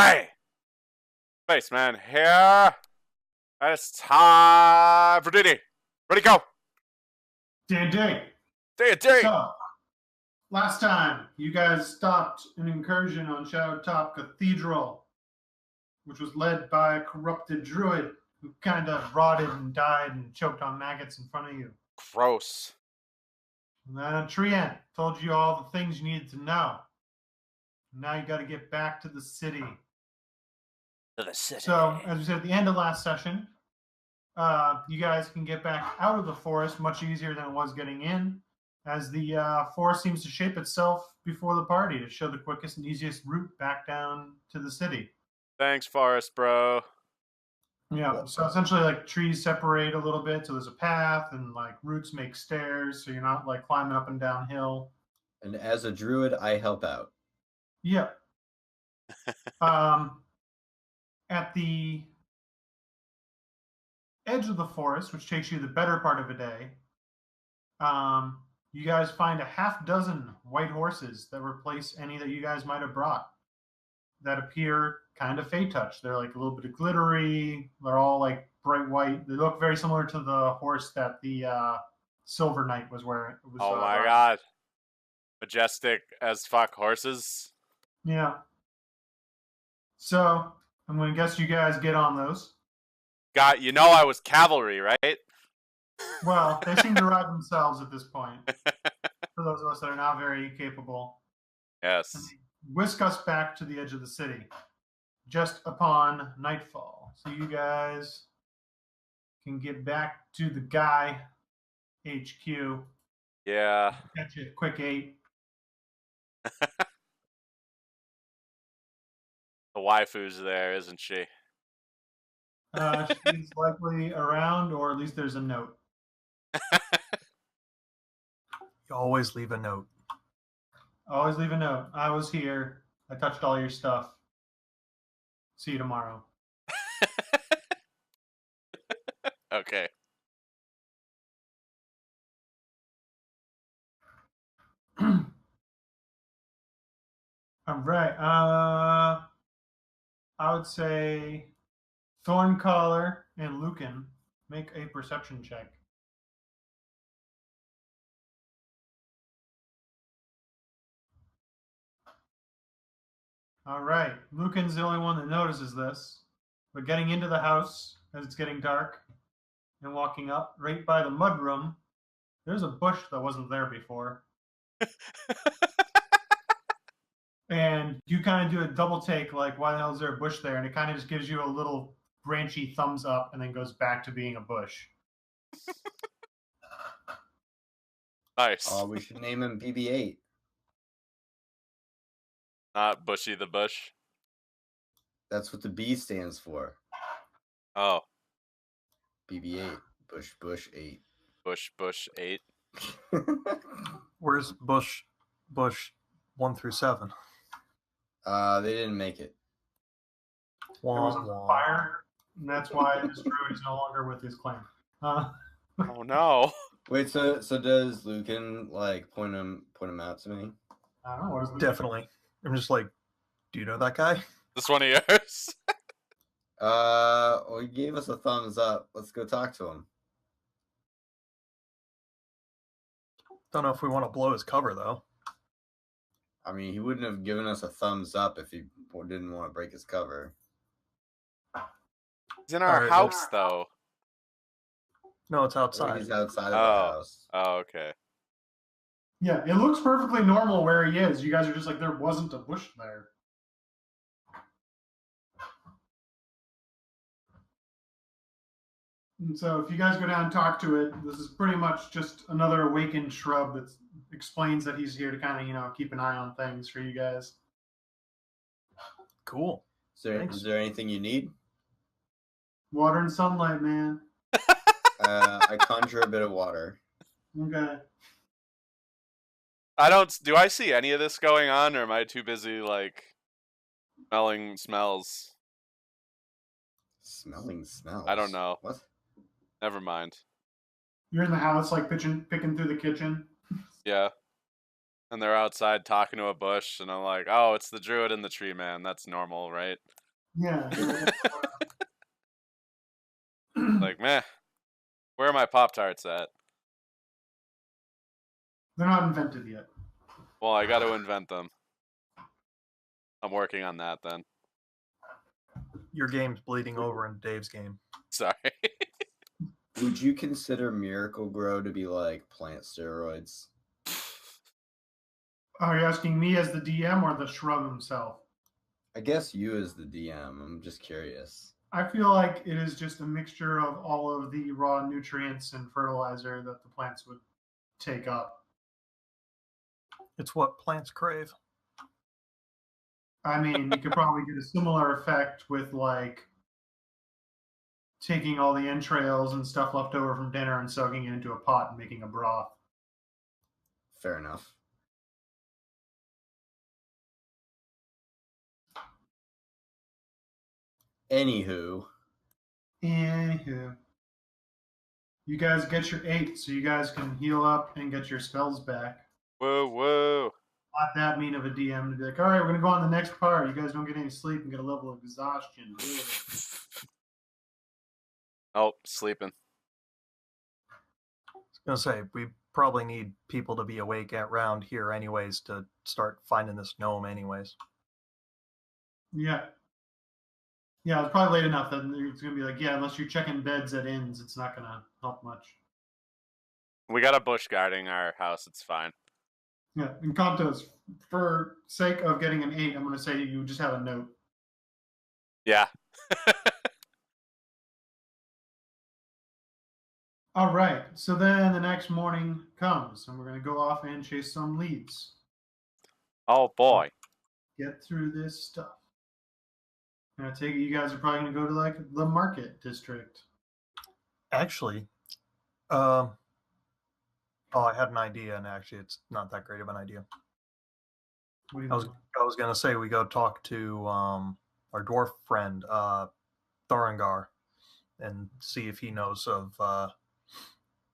Hey, Spaceman here. And it's time for DnD. Ready, go. DnD. D&D. So, last time you guys stopped an incursion on Shadowtop Cathedral, which was led by a corrupted druid who kind of rotted and died and choked on maggots in front of you. Gross. And then Trient told you all the things you needed to know. Now you got to get back to the city. So, as we said at the end of last session, you guys can get back out of the forest much easier than it was getting in, as the forest seems to shape itself before the party to show the quickest and easiest route back down to the city. Thanks, Forest Bro. Yeah, so essentially like trees separate a little bit, so there's a path, and like roots make stairs, so you're not like climbing up and down hill. And as a druid, I help out. Yeah. At the edge of the forest, which takes you the better part of a day, you guys find a half dozen white horses that replace any that you guys might have brought that appear kind of Fey touch. They're like a little bit of glittery. They're all like bright white. They look very similar to the horse that the Silver Knight was wearing. Oh my god. Majestic as fuck horses. Yeah. So I'm going to guess you guys get on those. You know I was cavalry, right? Well, they seem to ride themselves at this point. For those of us that are not very capable. Yes. And they whisk us back to the edge of the city just upon nightfall. So you guys can get back to the guy HQ. Yeah. Catch you a quick 8. The waifu's there, isn't she? She's likely around, or at least there's a note. You always leave a note. Always leave a note. I was here. I touched all your stuff. See you tomorrow. Okay. All right. I would say Thorncaller and Lucan make a perception check. All right. Lucan's the only one that notices this. But getting into the house as it's getting dark and walking up right by the mudroom, there's a bush that wasn't there before. And you kind of do a double take, like, why the hell is there a bush there? And it kind of just gives you a little branchy thumbs up and then goes back to being a bush. Nice. Oh, we should name him BB-8. Not Bushy the Bush. That's what the B stands for. Oh. BB-8. Bush 8. Bush 8. Where's Bush 1 through 7? They didn't make it. There was a fire, and that's why this druid is no longer with his clan. Oh no. Wait, so does Lucan like point him out to me? I don't know. What is Definitely. I'm just like, do you know that guy? This one of yours? Well, he gave us a thumbs up. Let's go talk to him. Don't know if we want to blow his cover though. I mean, he wouldn't have given us a thumbs up if he didn't want to break his cover. He's in our house, though. No, it's outside. He's outside of the house. Oh, okay. Yeah, it looks perfectly normal where he is. You guys are just like, there wasn't a bush there. And so if you guys go down and talk to it, this is pretty much just another awakened shrub that explains that he's here to kind of, keep an eye on things for you guys. Cool. Is there anything you need? Water and sunlight, man. I conjure a bit of water. Okay. Do I see any of this going on, or am I too busy, like, smelling smells? Smelling smells? I don't know. What? Never mind. You're in the house, like, picking through the kitchen. Yeah. And they're outside talking to a bush, and I'm like, oh, it's the druid and the tree man. That's normal, right? Yeah. Like, meh. Where are my Pop-Tarts at? They're not invented yet. Well, I got to invent them. I'm working on that then. Your game's bleeding over in Dave's game. Sorry. Would you consider Miracle Grow to be like plant steroids? Are you asking me as the DM or the shrub himself? I guess you as the DM. I'm just curious. I feel like it is just a mixture of all of the raw nutrients and fertilizer that the plants would take up. It's what plants crave. I mean, you could probably get a similar effect with like taking all the entrails and stuff left over from dinner and soaking it into a pot and making a broth. Fair enough. Anywho, You guys get your 8, so you guys can heal up and get your spells back. Whoa. Not that mean of a DM to be like, all right, we're gonna go on the next part. You guys don't get any sleep and get a level of exhaustion. Oh, sleeping. I was gonna say we probably need people to be awake around here anyways to start finding this gnome anyways. Yeah. Yeah, it's probably late enough that it's gonna be like, yeah, unless you're checking beds at inns, it's not gonna help much. We got a bush guarding our house. It's fine. Yeah, in Contos, for sake of getting an 8, I'm gonna say you just have a note. Yeah. All right, so then the next morning comes, and we're gonna go off and chase some leads. Oh, boy. Get through this stuff. And I take it you guys are probably gonna go to like the market district. Actually, I had an idea, and actually, it's not that great of an idea. What do you I was gonna say we go talk to our dwarf friend Thoringar and see if he knows of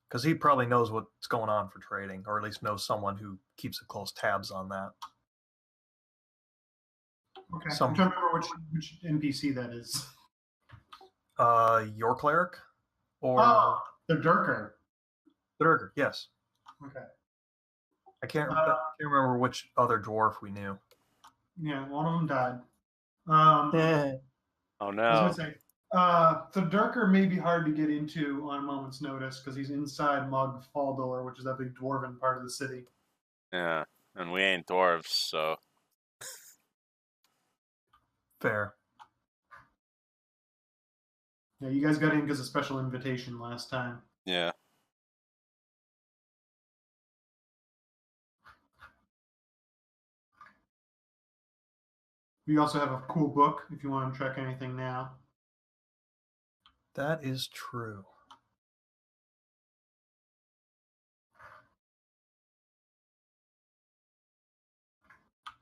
because he probably knows what's going on for trading, or at least knows someone who keeps a close tabs on that. Okay, I'm trying to remember which NPC that is. Your cleric, or the Durker. Durger, yes. Okay. I can't remember which other dwarf we knew. Yeah, one of them died. Oh, I was no. gonna say, the Durker may be hard to get into on a moment's notice because he's inside Mog Faldor, which is that big dwarven part of the city. Yeah, and we ain't dwarves, so... Fair. Yeah, you guys got in because of special invitation last time. Yeah. We also have a cool book if you want to track anything now. That is true.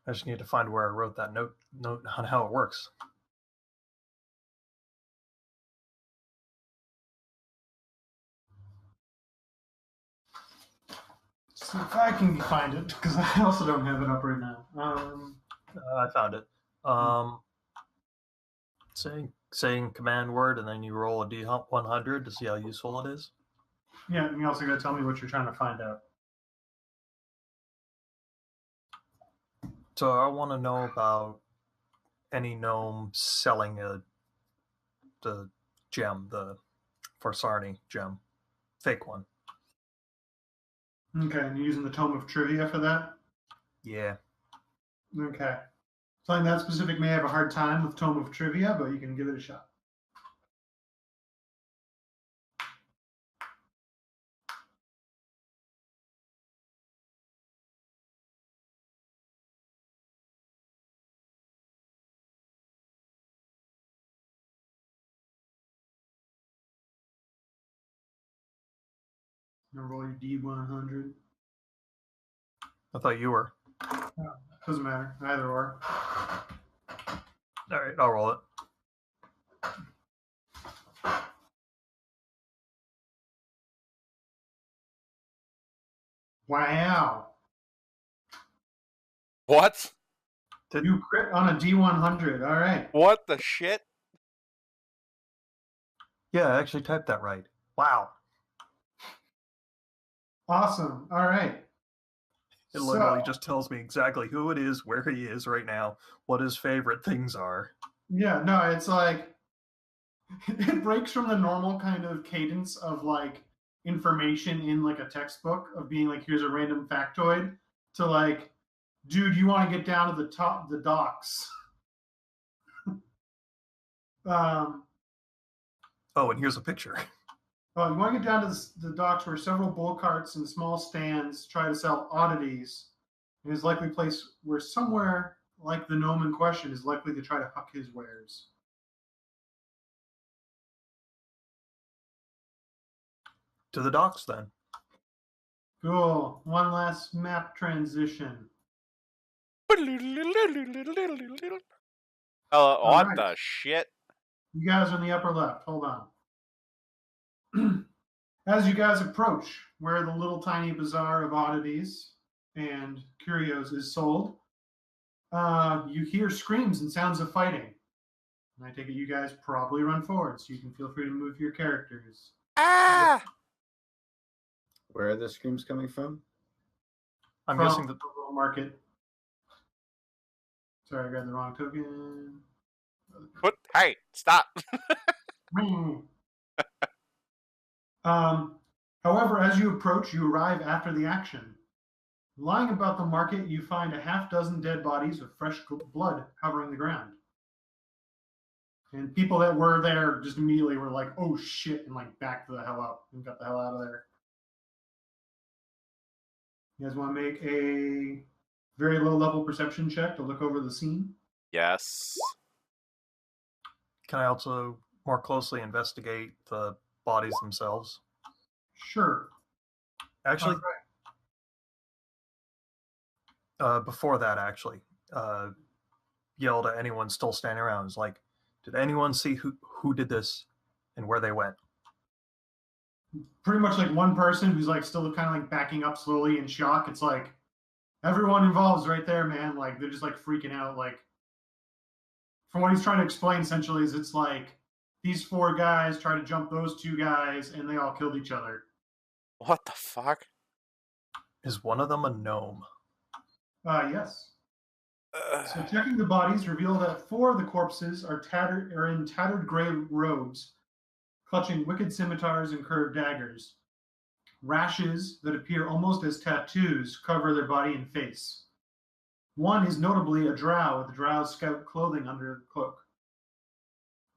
I just need to find where I wrote that note on how it works. See if I can find it because I also don't have it up right now. I found it. Saying command word, and then you roll a D100 to see how useful it is. Yeah, and you also got to tell me what you're trying to find out. So I want to know about any gnome selling the gem, the Farsarni gem, fake one. Okay, and you're using the Tome of Trivia for that? Yeah. Okay. Something that specific may have a hard time with Tome of Trivia, but you can give it a shot. Now roll your D100. I thought you were. Doesn't matter, either or. All right, I'll roll it. Wow. What? You crit on a D100. All right. What the shit? Yeah, I actually typed that right. Wow. Awesome. All right. It literally So, just tells me exactly who it is, where he is right now, what his favorite things are. yeah, no, it's like it breaks from the normal kind of cadence of like information in like a textbook of being like, here's a random factoid to like, dude, you want to get down to the docks. um, Oh, and here's a picture. Oh, you want to get down to the docks where several bull carts and small stands try to sell oddities. It is likely a place where somewhere like the gnome in question is likely to try to huck his wares. To the docks, then. Cool. One last map transition. Oh, what right. the shit? You guys are in the upper left. Hold on. As you guys approach where the little tiny bazaar of oddities and curios is sold, you hear screams and sounds of fighting. And I take it you guys probably run forward, so you can feel free to move your characters. Ah! Where are the screams coming from? I'm From guessing that the little market. Sorry, I got the wrong token. Hey, stop. However, as you approach, you arrive after the action. Lying about the market, you find a half dozen dead bodies with fresh blood covering the ground. And people that were there just immediately were like, oh shit, and like backed the hell up and got the hell out of there. You guys want to make a very low level perception check to look over the scene? Yes. can I also more closely investigate the bodies themselves? Sure. Actually, All before that, actually, yelled at anyone still standing around. It's like, did anyone see who did this and where they went? pretty much like one person who's like still kind of like backing up slowly in shock. It's like everyone involved's right there, man. Like they're just like freaking out. Like from what he's trying to explain, essentially, is it's like these four guys try to jump those two guys, and they all killed each other. What the fuck? Is one of them a gnome? Yes. So checking the bodies reveal that four of the corpses are in tattered gray robes, clutching wicked scimitars and curved daggers. Rashes that appear almost as tattoos cover their body and face. One is notably a drow with drow's scout clothing under the cloak.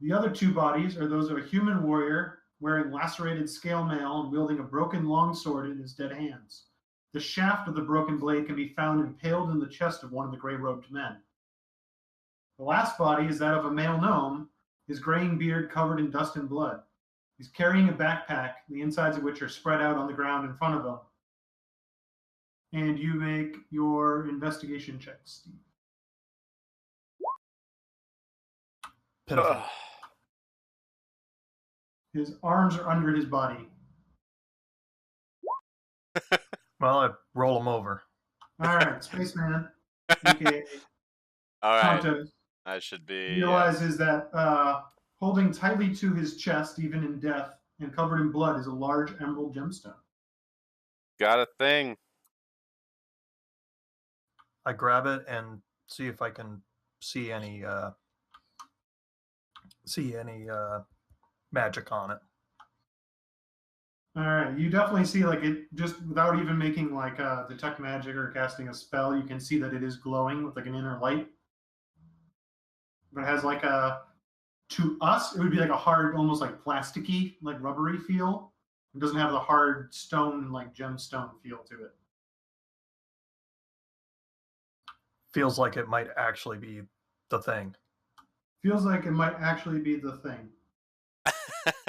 The other two bodies are those of a human warrior wearing lacerated scale mail and wielding a broken longsword in his dead hands. The shaft of the broken blade can be found impaled in the chest of one of the gray-robed men. The last body is that of a male gnome, his graying beard covered in dust and blood. He's carrying a backpack, the insides of which are spread out on the ground in front of him. And you make your investigation check, Steve. Pitiful. His arms are under his body. Well, I roll him over. All right, Spaceman, aka All right. Cultists, I should be. realizes that holding tightly to his chest, even in death, and covered in blood, is a large emerald gemstone. Got a thing. I grab it and see if I can see any magic on it. All right, you definitely see like it just without even making like detect magic or casting a spell, you can see that it is glowing with like an inner light. But it has like to us, it would be like a hard, almost like plasticky, like rubbery feel. It doesn't have the hard stone, like gemstone feel to it. Feels like it might actually be the thing. Feels like it might actually be the thing.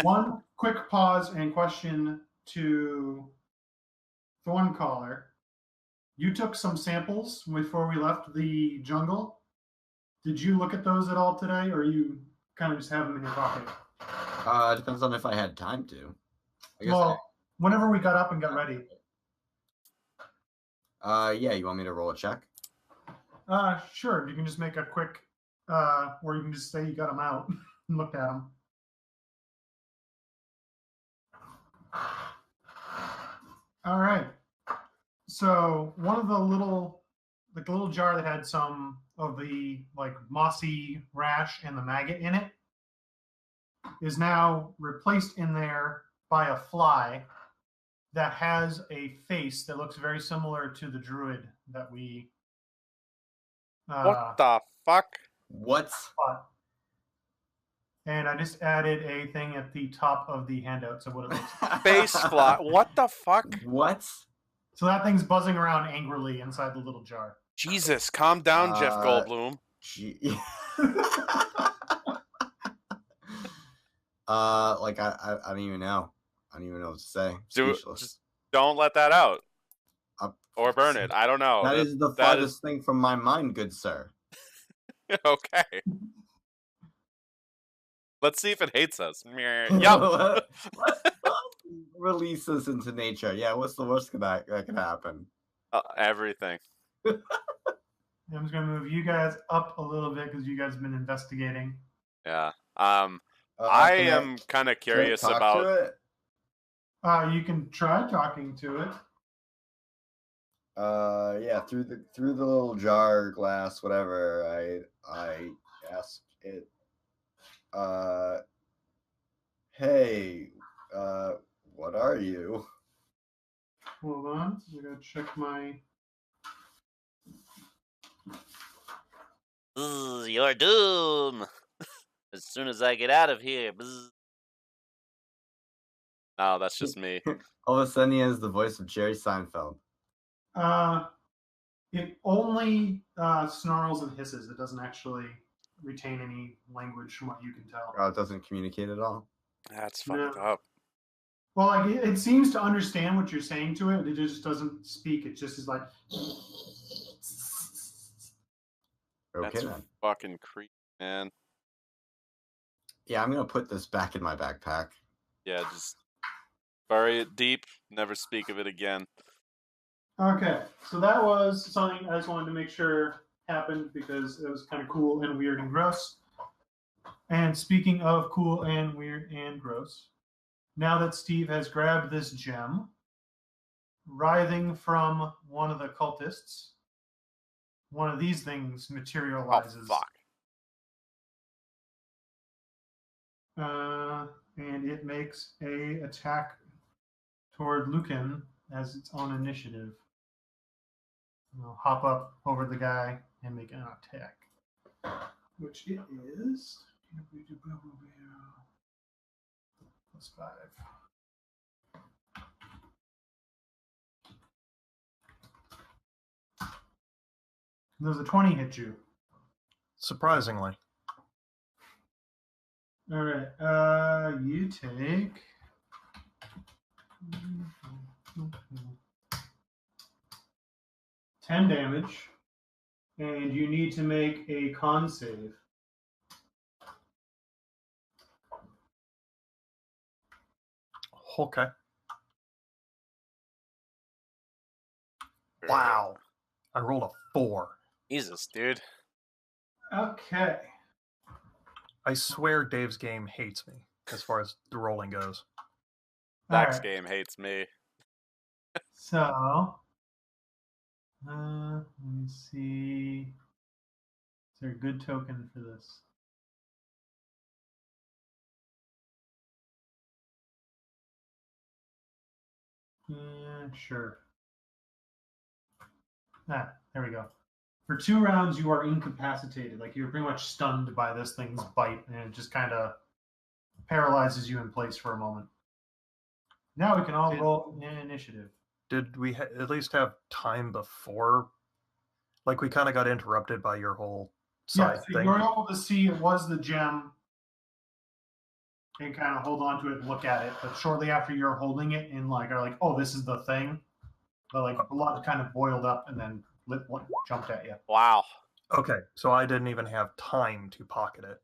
One quick pause and question to Thorncaller. You took some samples before we left the jungle. Did you look at those at all today, or you kind of just have them in your pocket? Depends on if I had time to. Well, whenever we got up and got ready. Yeah, you want me to roll a check? Sure. You can just make a quick, or you can just say you got them out and looked at them. All right. So one of the little jar that had some of the like mossy rash and the maggot in it is now replaced in there by a fly that has a face that looks very similar to the druid that we What the fuck? What? fought. And I just added a thing at the top of the handout, so what it looks like. Space fly. What the fuck? What? So that thing's buzzing around angrily inside the little jar. Jesus, calm down, Jeff Goldblum. Gee. Like I don't even know. I don't even know what to say. Just don't let that out. Or burn it. I don't know. That is the farthest thing from my mind, good sir. Okay. Let's see if it hates us. Yup. Release us into nature. Yeah, what's the worst that could happen? Everything. I'm just gonna move you guys up a little bit because you guys have been investigating. Yeah. I am kind of curious talk about. To it? You can try talking to it. Yeah, through the little jar, glass, whatever. I asked it. Hey, what are you? Hold on, I gotta check my. Your doom. As soon as I get out of here. Bzz. No, that's just me. All of a sudden, he has the voice of Jerry Seinfeld. It only snarls and hisses. It doesn't actually retain any language, from what you can tell. Oh, it doesn't communicate at all. That's fucked up. Well, like it seems to understand what you're saying to it. It just doesn't speak. It just is like. Okay, That's then. fucking creepy, man. Yeah, I'm gonna put this back in my backpack. Yeah, just bury it deep. Never speak of it again. Okay, so that was something I just wanted to make sure happened because it was kind of cool and weird and gross. And speaking of cool and weird and gross, now that Steve has grabbed this gem, writhing from one of the cultists, one of these things materializes. Oh, fuck. And it makes a attack toward Lucan as its own initiative. I'll hop up over the guy and make an attack, which it is +5. Does a 20 hit you? Surprisingly. All right. You take 10 damage, and you need to make a con save. Okay. Wow. I rolled a 4. Jesus, dude. Okay. I swear Dave's game hates me as far as the rolling goes. Zach's All right. game hates me. So, let me see. Is there a good token for this? Yeah, sure. There we go. For 2 rounds, you are incapacitated. Like, you're pretty much stunned by this thing's bite, and it just kind of paralyzes you in place for a moment. Now we can all roll an initiative. Did we at least have time before? Like, we kind of got interrupted by your whole side so thing. you were able to see it was the gem and kind of hold on to it and look at it. But shortly after you're holding it and are like, oh, this is the thing. But blood kind of boiled up and then jumped at you. Wow. Okay, so I didn't even have time to pocket it.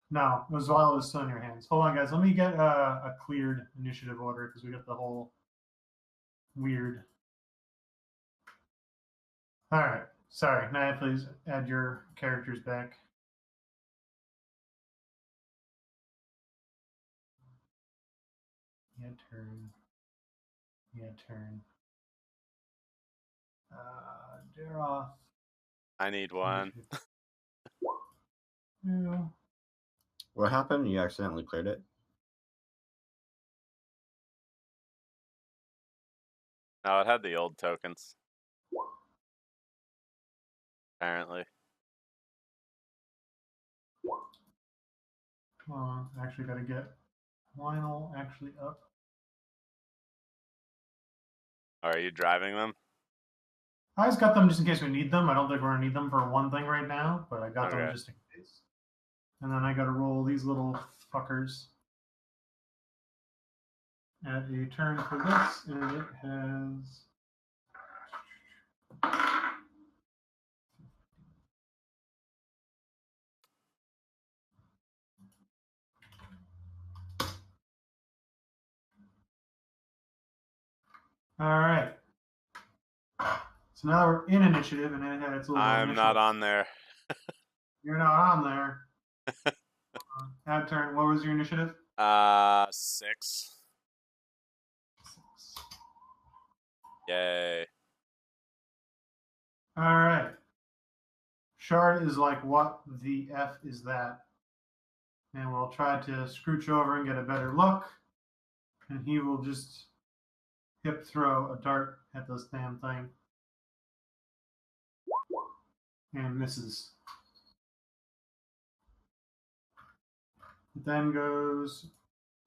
No, it was while it was still in your hands. Hold on, guys. Let me get a cleared initiative order because we got the whole weird. All right. Sorry, Naya, please add your characters back. Yeah, turn. Yeah, turn. Daroth. I need one. Yeah. What happened? You accidentally cleared it? No, it had the old tokens. Apparently. Come on, actually got to get Lionel actually up. Are you driving them? I just got them just in case we need them. I don't think we're gonna need them for one thing right now, but I got them Okay. just in case. And then I got to roll these little fuckers. Add a turn for this, and it has. All right. So now we're in initiative, and it had its little. I'm initial. not on there. You're not on there. Add turn. What was your initiative? 6. Yay. All right. Shard is like, what the F is that? And we'll try to scooch over and get a better look. And he will just hip throw a dart at this damn thing. And misses. It then goes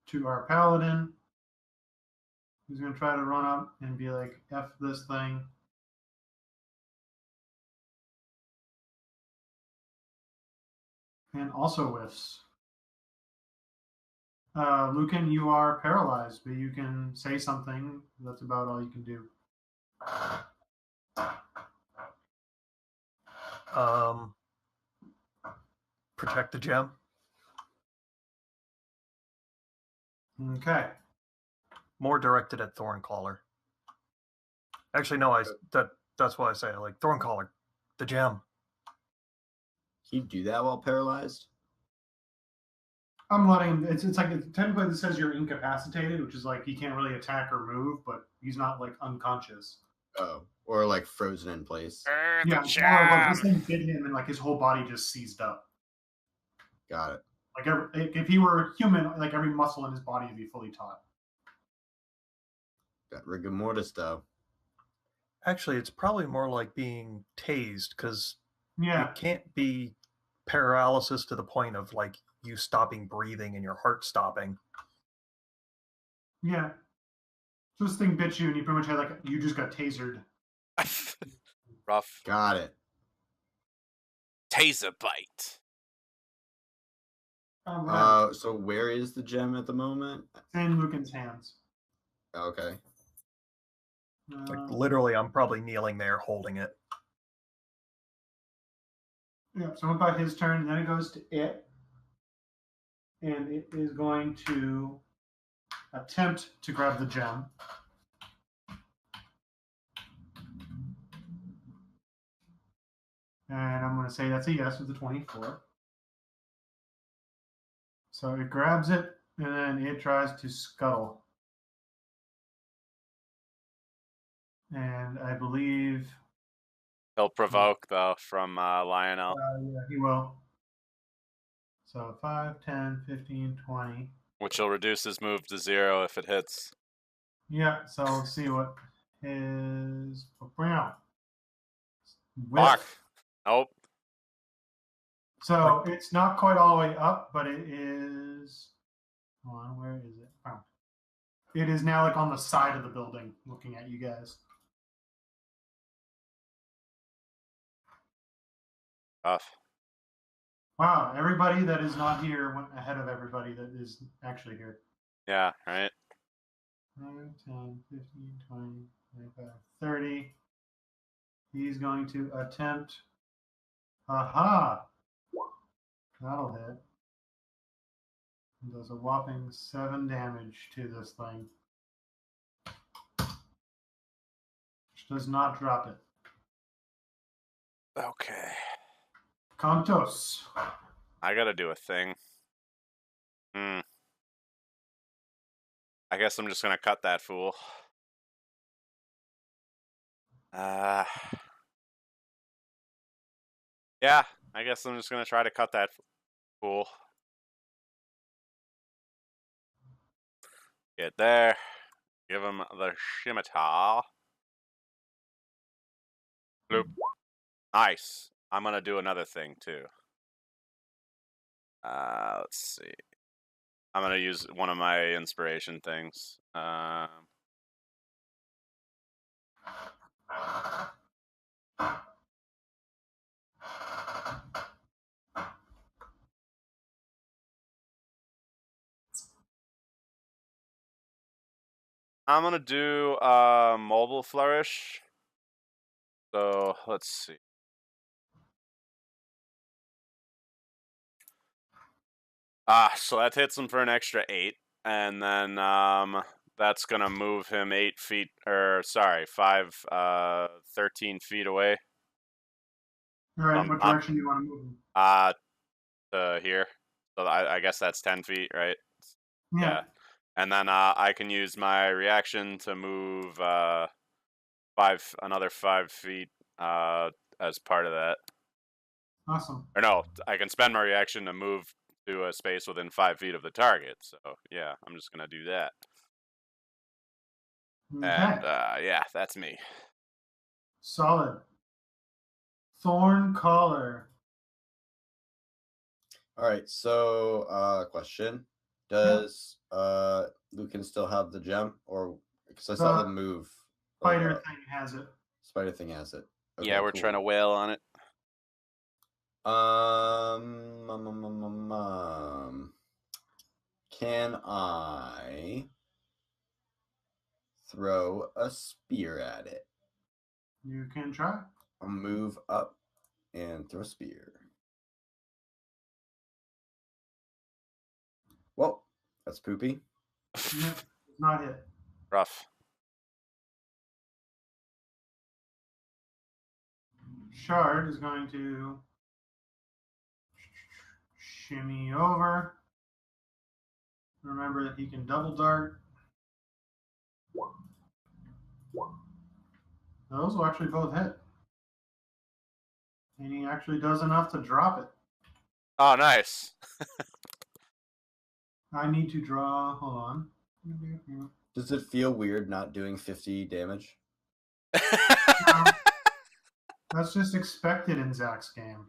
to our paladin. He's going to try to run up and be like, F this thing. And also whiffs. Lucan, you are paralyzed, but you can say something. That's about all you can do. Protect the gem. Okay. More directed at Thorncaller. Actually, no. That's why I say like Thorncaller, the gem. Can you do that while paralyzed? I'm letting him. It's like technically it says you're incapacitated, which is like he can't really attack or move, but he's not like unconscious. Oh, or like frozen in place. Yeah, it's more of like this thing hit him and like his whole body just seized up. Got it. Like if he were human, like every muscle in his body would be fully taut. Got rigor mortis though. Actually, it's probably more like being tased because Yeah, it can't be paralysis to the point of like you stopping breathing and your heart stopping. yeah. So this thing bit you, and you pretty much had like you just got tasered. Rough. Got it. Taser bite. So where is the gem at the moment? In Lucan's hands. Okay. Like literally, I'm probably kneeling there holding it. Yeah, so about his turn, and then it goes to it. And it is going to attempt to grab the gem. And I'm going to say that's a yes with the 24. So it grabs it, and then it tries to scuttle. And I believe... He'll provoke, though, from Lionel. yeah, he will. So 5, 10, 15, 20. Which will reduce his move to 0 if it hits. Yeah, so let's see what his... Fuck. Nope. So it's not quite all the way up, but it is... Hold on, where is it? Oh. It is now like on the side of the building looking at you guys. Tough. Wow, everybody that is not here went ahead of everybody that is actually here. Yeah, right? 9, 10, 15, 20, 25, 30. He's going to attempt. Aha! That'll hit. He does a whopping 7 damage to this thing. Which does not drop it. Okay. Cultists. I gotta do a thing. I guess I'm just gonna cut that fool. Yeah, I guess I'm just gonna try to cut that fool. Get there. Give him the scimitar. Bloop. Nice. I'm gonna do another thing too. Let's see. I'm gonna use one of my inspiration things. I'm gonna do mobile flourish. So let's see. So that hits him for an extra 8, and then that's gonna move him 8 feet, or sorry, 13 feet away. All right, what direction do you want to move him? To here. So I guess that's 10 feet, right? Yeah. And then I can use my reaction to move another 5 feet as part of that. Awesome. Or no, I can spend my reaction to move to a space within 5 feet of the target. So yeah, I'm just gonna do that. Okay. And yeah, that's me. Solid. Thorn Collar. All right. So, question: does Lucan still have the gem, or because I saw them move? Spider thing has it. Spider thing has it. Okay, Yeah, we're cool. trying to wail on it. Can I throw a spear at it? You can try. I'll move up and throw a spear. Whoa, that's poopy. Yeah, it's not hit. Rough. Shard is going to shimmy over. Remember that he can double dart. Those will actually both hit. And he actually does enough to drop it. Oh, nice. I need to draw. Hold on. Does it feel weird not doing 50 damage? No, that's just expected in Zach's game.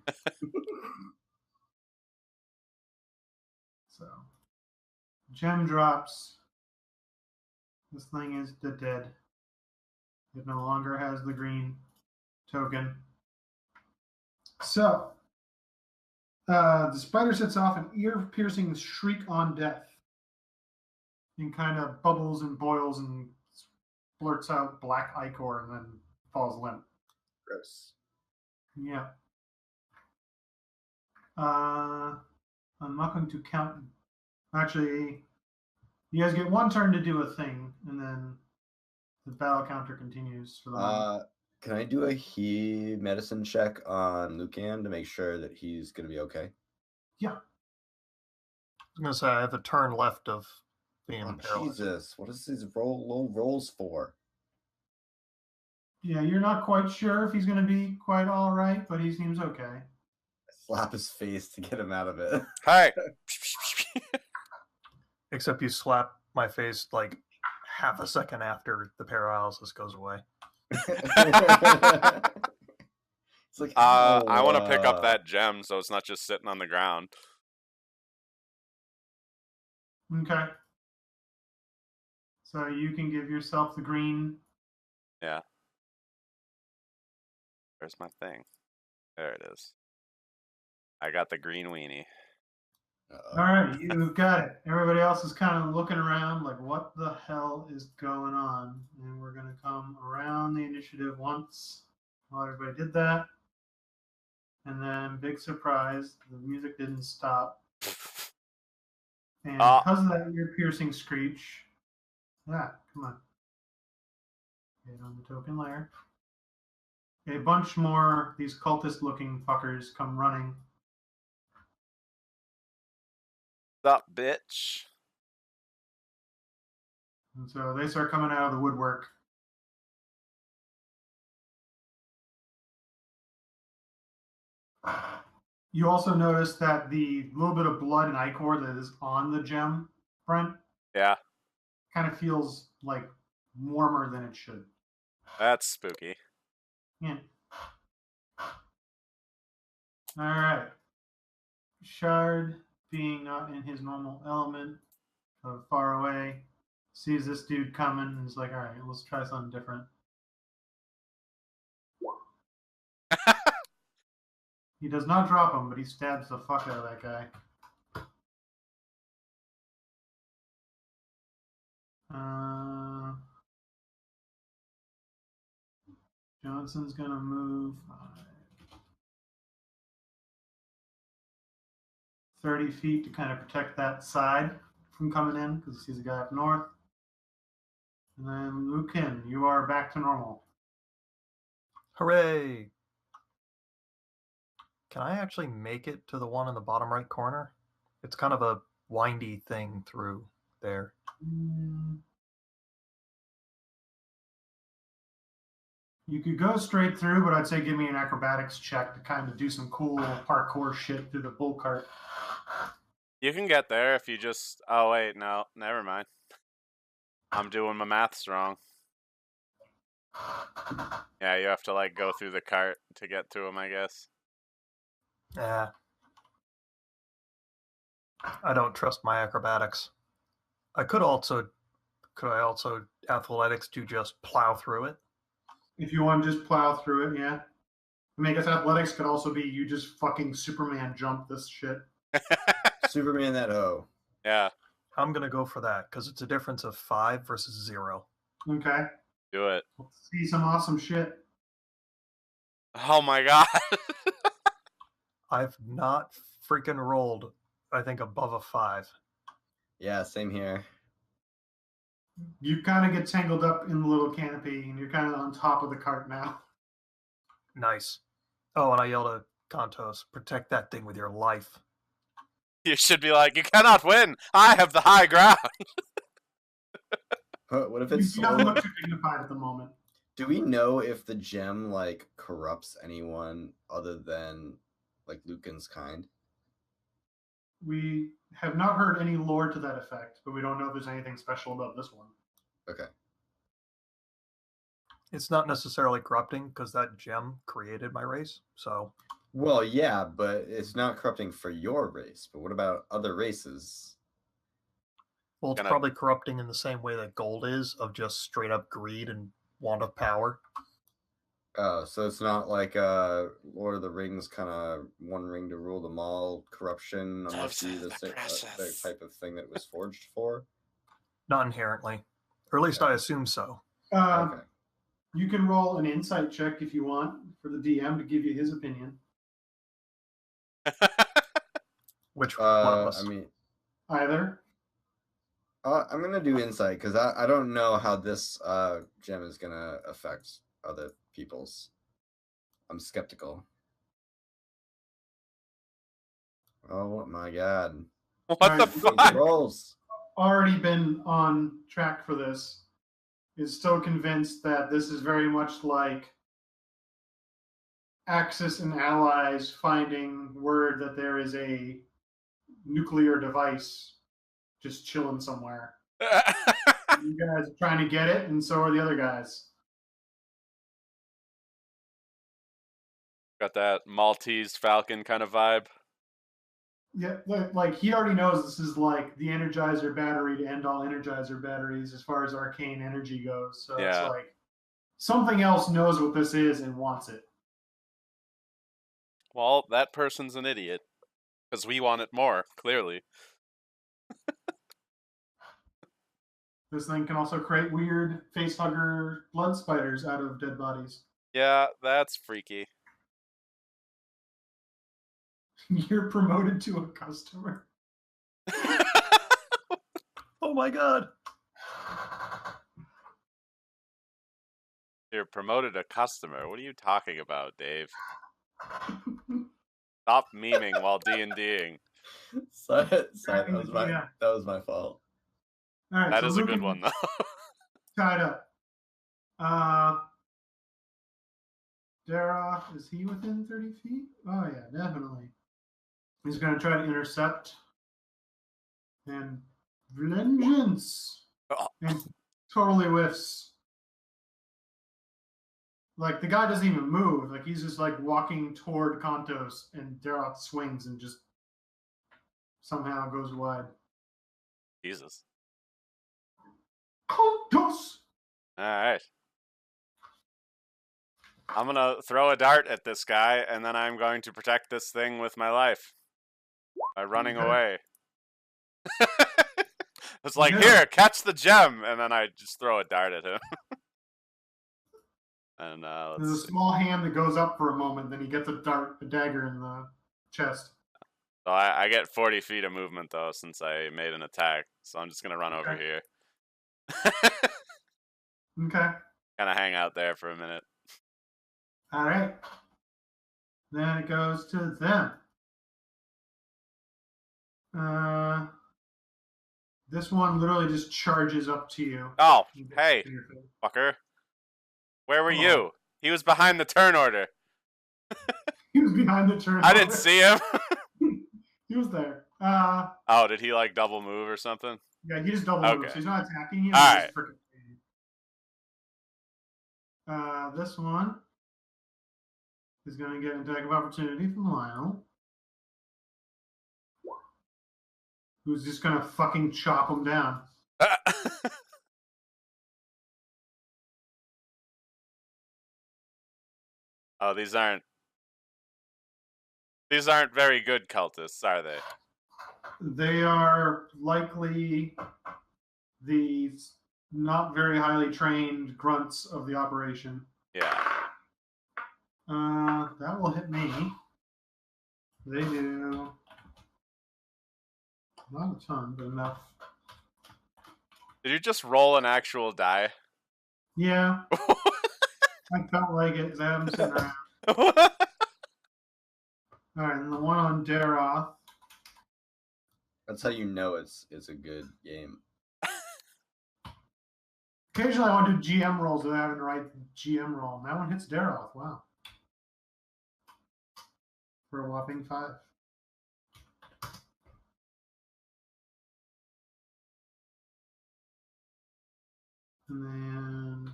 So, gem drops. This thing is dead. It no longer has the green token. So, the spider sets off an ear-piercing shriek on death and kind of bubbles and boils and blurts out black ichor and then falls limp. Gross. Yeah. I'm not going to count. Actually, you guys get one turn to do a thing, and then the battle counter continues for the moment. Can I do a medicine check on Lucan to make sure that he's going to be okay? Yeah. I was going to say, I have a turn left of being paralyzed. Jesus, what is these low rolls for? Yeah, you're not quite sure if he's going to be quite all right, but he seems okay. I slap his face to get him out of it. Hi. Except you slap my face like half a second after the paralysis goes away. It's like, I want to pick up that gem so it's not just sitting on the ground. Okay. So you can give yourself the green. Yeah. Where's my thing? There it is. I got the green weenie. All right, you've got it. Everybody else is kind of looking around like, what the hell is going on? And we're going to come around the initiative once while everybody did that. And then, big surprise, the music didn't stop. And because of that ear-piercing screech, come on. Get on the token layer. A bunch more these cultist-looking fuckers come running. Sup, bitch? And so they start coming out of the woodwork. You also notice that the little bit of blood and ichor that is on the gem, Brent, Yeah, kind of feels like warmer than it should. that's spooky. Yeah. All right. Shard, being not in his normal element, far away, sees this dude coming and is like, all right, let's try something different. He does not drop him, but he stabs the fuck out of that guy. Johnson's gonna move 30 feet to kind of protect that side from coming in because he sees a guy up north. And then Lucan, you are back to normal. Hooray! Can I actually make it to the one in the bottom right corner? It's kind of a windy thing through there. You could go straight through, but I'd say give me an acrobatics check to kind of do some cool parkour shit through the bull cart. You can get there if you just... Oh, wait, no. Never mind. I'm doing my maths wrong. Yeah, you have to, like, go through the cart to get to him, I guess. Yeah. I don't trust my acrobatics. Could I also athletics to just plow through it? If you want to just plow through it, yeah. I mean, I guess athletics could also be you just fucking Superman jump this shit. Superman that hoe. Yeah, I'm going to go for that because it's a difference of 5 versus 0. Okay. do it. Let's see some awesome shit. Oh my god. I've not freaking rolled, I think, above a 5. Yeah, same here. You kind of get tangled up in the little canopy, and you're kind of on top of the cart now. Nice. Oh, and I yelled at Kantos, protect that thing with your life. You should be like, you cannot win. I have the high ground. What if You it's don't slowly... look too dignified at the moment. Do we know if the gem like corrupts anyone other than like Lucan's kind? We have not heard any lore to that effect, but we don't know if there's anything special about this one. Okay. It's not necessarily corrupting because that gem created my race. So, Well, yeah, but it's not corrupting for your race. But what about other races? well, it's probably corrupting in the same way that gold is, of just straight up greed and want of power. Oh, so it's not like Lord of the Rings kind of one ring to rule them all corruption, unless you the type of thing that it was forged for? Not inherently. Or at least I assume so. Okay. You can roll an insight check if you want for the DM to give you his opinion. Which one of us? I mean, Either. I'm gonna do insight because I don't know how this gem is gonna affect other people's. I'm skeptical. Oh my god! What the fuck? Rolls. Already been on track for this. Is so convinced that this is very much like Axis and allies finding word that there is a nuclear device just chilling somewhere. You guys are trying to get it, and so are the other guys. Got that Maltese Falcon kind of vibe. Yeah, like he already knows this is like the Energizer battery to end all Energizer batteries as far as arcane energy goes. So Yeah. It's like something else knows what this is and wants it. Well, that person's an idiot. Because we want it more, clearly. This thing can also create weird facehugger blood spiders out of dead bodies. Yeah, that's freaky. You're promoted to a customer. Oh my god. You're promoted a customer. What are you talking about, Dave? Stop memeing while D&Ding. Sorry, that was my fault. All right, That so is a Lucan good one, though. tied up. Dara, is he within 30 feet? Oh, yeah, definitely. He's going to try to intercept. And vengeance. Oh. And totally whiffs. Like, the guy doesn't even move. Like, he's just, like, walking toward Kantos, and Dara swings and just somehow goes wide. Jesus. Kantos! All right. I'm going to throw a dart at this guy, and then I'm going to protect this thing with my life by running away. It's like, here, catch the gem, and then I just throw a dart at him. And There's a small hand that goes up for a moment, then he gets a dagger in the chest. So I get 40 feet of movement, though, since I made an attack. So I'm just going to run over here. Okay. Kind of hang out there for a minute. All right. Then it goes to them. This one literally just charges up to you. Oh, hey, fucker. Where were you? He was behind the turn order. He was behind the turn order. I didn't see him. He was there. Oh, did he like double move or something? Yeah, he just double moves. So he's not attacking you. All right. This one is going to get an attack of opportunity from Lionel, who's just going to fucking chop him down. Oh, these aren't very good cultists, are they? They are likely the not very highly trained grunts of the operation. Yeah. That will hit me. They do not a ton, but enough. Did you just roll an actual die? Yeah. I felt like it because I haven't sitting around. All right, and the one on Daroth. That's how you know it's a good game. Occasionally I want to do GM rolls without having to write GM roll. And that one hits Daroth. Wow. For a whopping 5. And then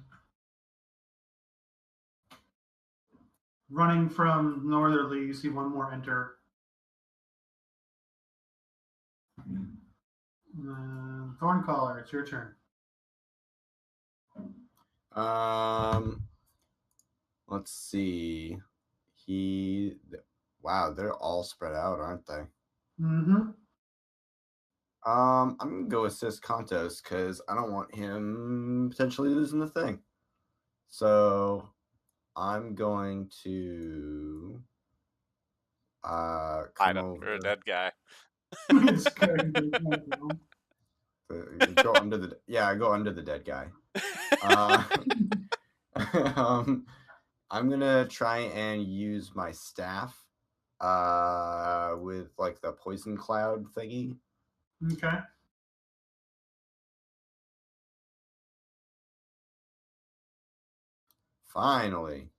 running from northerly, you see one more enter. Thorncaller, it's your turn. Let's see. Wow, they're all spread out, aren't they? Mm-hmm. I'm gonna go assist Kantos because I don't want him potentially losing the thing. So I'm going to hide under a dead guy. Go under the I go under the dead guy. I'm gonna try and use my staff with like the poison cloud thingy. Okay. Finally.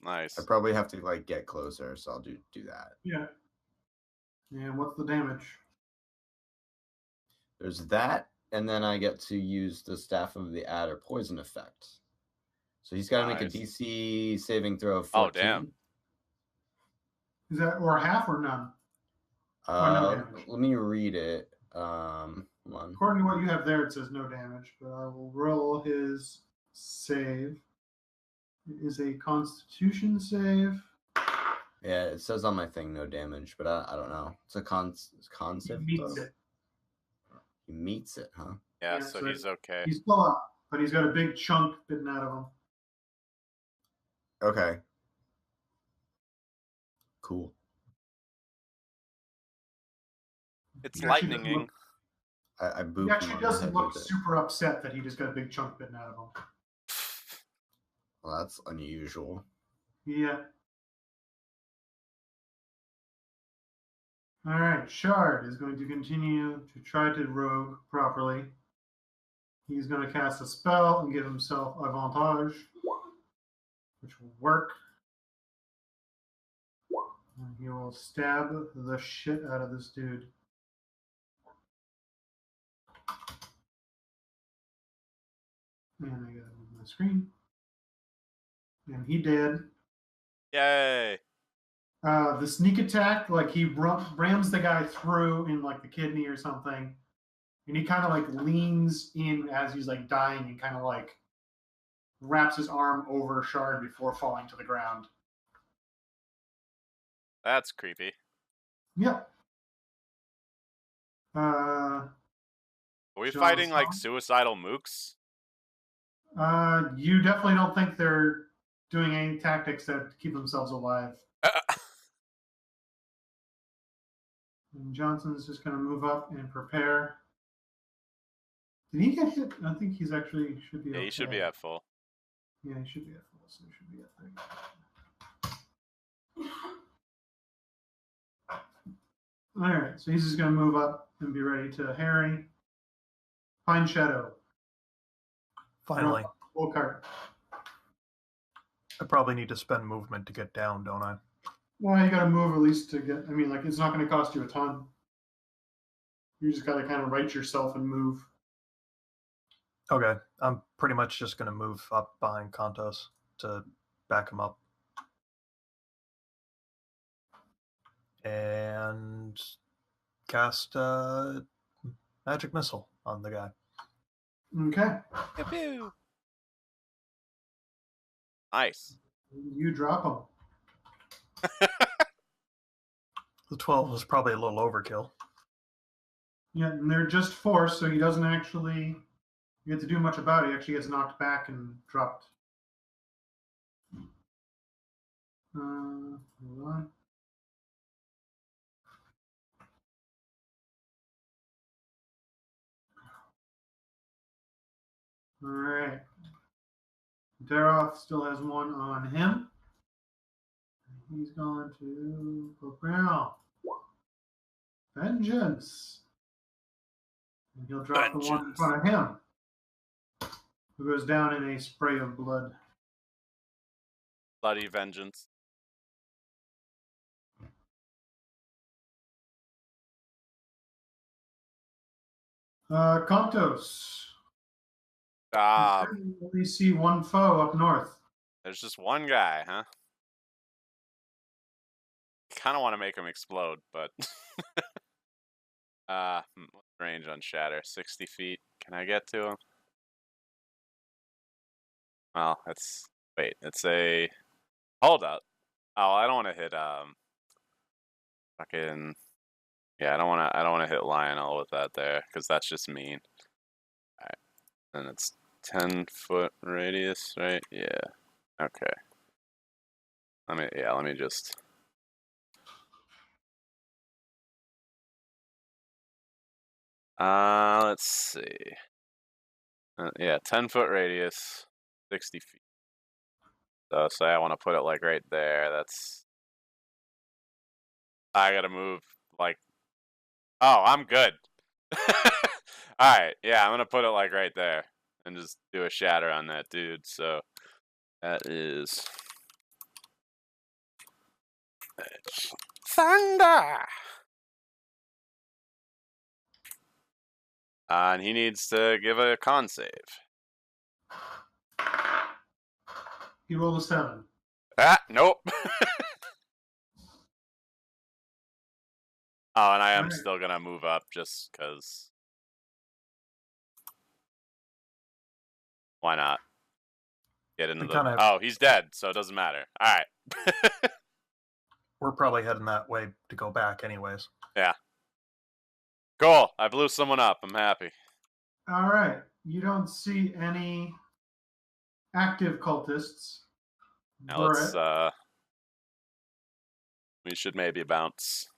Nice. I probably have to like get closer, so I'll do that. Yeah. And what's the damage? There's that, and then I get to use the Staff of the Adder poison effect. So he's got to make a DC saving throw of 14. Oh, damn. Is that or half or none? No damage. Let me read it. Hold on. According to what you have there, it says no damage, but I will roll his save. It is a Constitution save. Yeah, it says on my thing no damage, but I don't know. It's a concept. He meets it. He meets it, huh? Yeah, so he's okay. He's still up, but he's got a big chunk bitten out of him. Okay. Cool. It's lightning-ing. I booped He actually doesn't look super upset that he just got a big chunk bitten out of him. Well, that's unusual. Yeah. All right, Shard is going to continue to try to rogue properly. He's going to cast a spell and give himself advantage, which will work. And he will stab the shit out of this dude. And I got it on my screen. And he did. Yay! The sneak attack, like he rams the guy through in like the kidney or something, and he kind of like leans in as he's like dying and kind of like wraps his arm over Shard before falling to the ground. That's creepy. Yep. Are we John's fighting like on. suicidal mooks? You definitely don't think they're doing any tactics that keep themselves alive. And Johnson's just going to move up and prepare. Did he get hit? I think he's actually should be. Yeah, okay. he should be at full. Yeah, he should be at full, so he should be at 30. All right, so he's just going to move up and be ready to harry. Pine Shadow. Finally. Full cart. I probably need to spend movement to get down, don't I? Well, you got to move at least to get. I mean, like it's not going to cost you a ton. You just got to kind of right yourself and move. Okay, I'm pretty much just going to move up behind Kantos to back him up. And cast Magic Missile on the guy. Okay. Pew-pew. Nice. You drop him. The 12 was probably a little overkill. Yeah, and they're just force, so he doesn't actually get to do much about it. He actually gets knocked back and dropped. Hold on. All right. Daroth still has one on him. He's going to poke around. Vengeance. And he'll drop the one in front of him, who goes down in a spray of blood. Bloody vengeance. Contos. You only see one foe up north. There's just one guy, huh? Kind of want to make him explode, but what's the range on Shatter? 60 feet. Can I get to him? Well, it's a hold up. Oh, I don't want to hit fucking yeah, I don't want to hit Lionel with that there because that's just mean. All right, and it's 10-foot radius, right? Yeah. Okay. Let me just. Let's see. Yeah, 10-foot radius, 60 feet. So say I want to put it like right there. I gotta move like. Oh, I'm good. All right, yeah, I'm gonna put it like right there and just do a shatter on that dude. So that is thunder. And he needs to give a con save. He rolled a 7. Nope. Oh, and I am Right. still gonna move up just because. Why not? Get into the. Oh, he's dead, so it doesn't matter. All right. We're probably heading that way to go back, anyways. Yeah. Cool. I blew someone up. I'm happy. All right. You don't see any active cultists. Now let's. We should maybe bounce.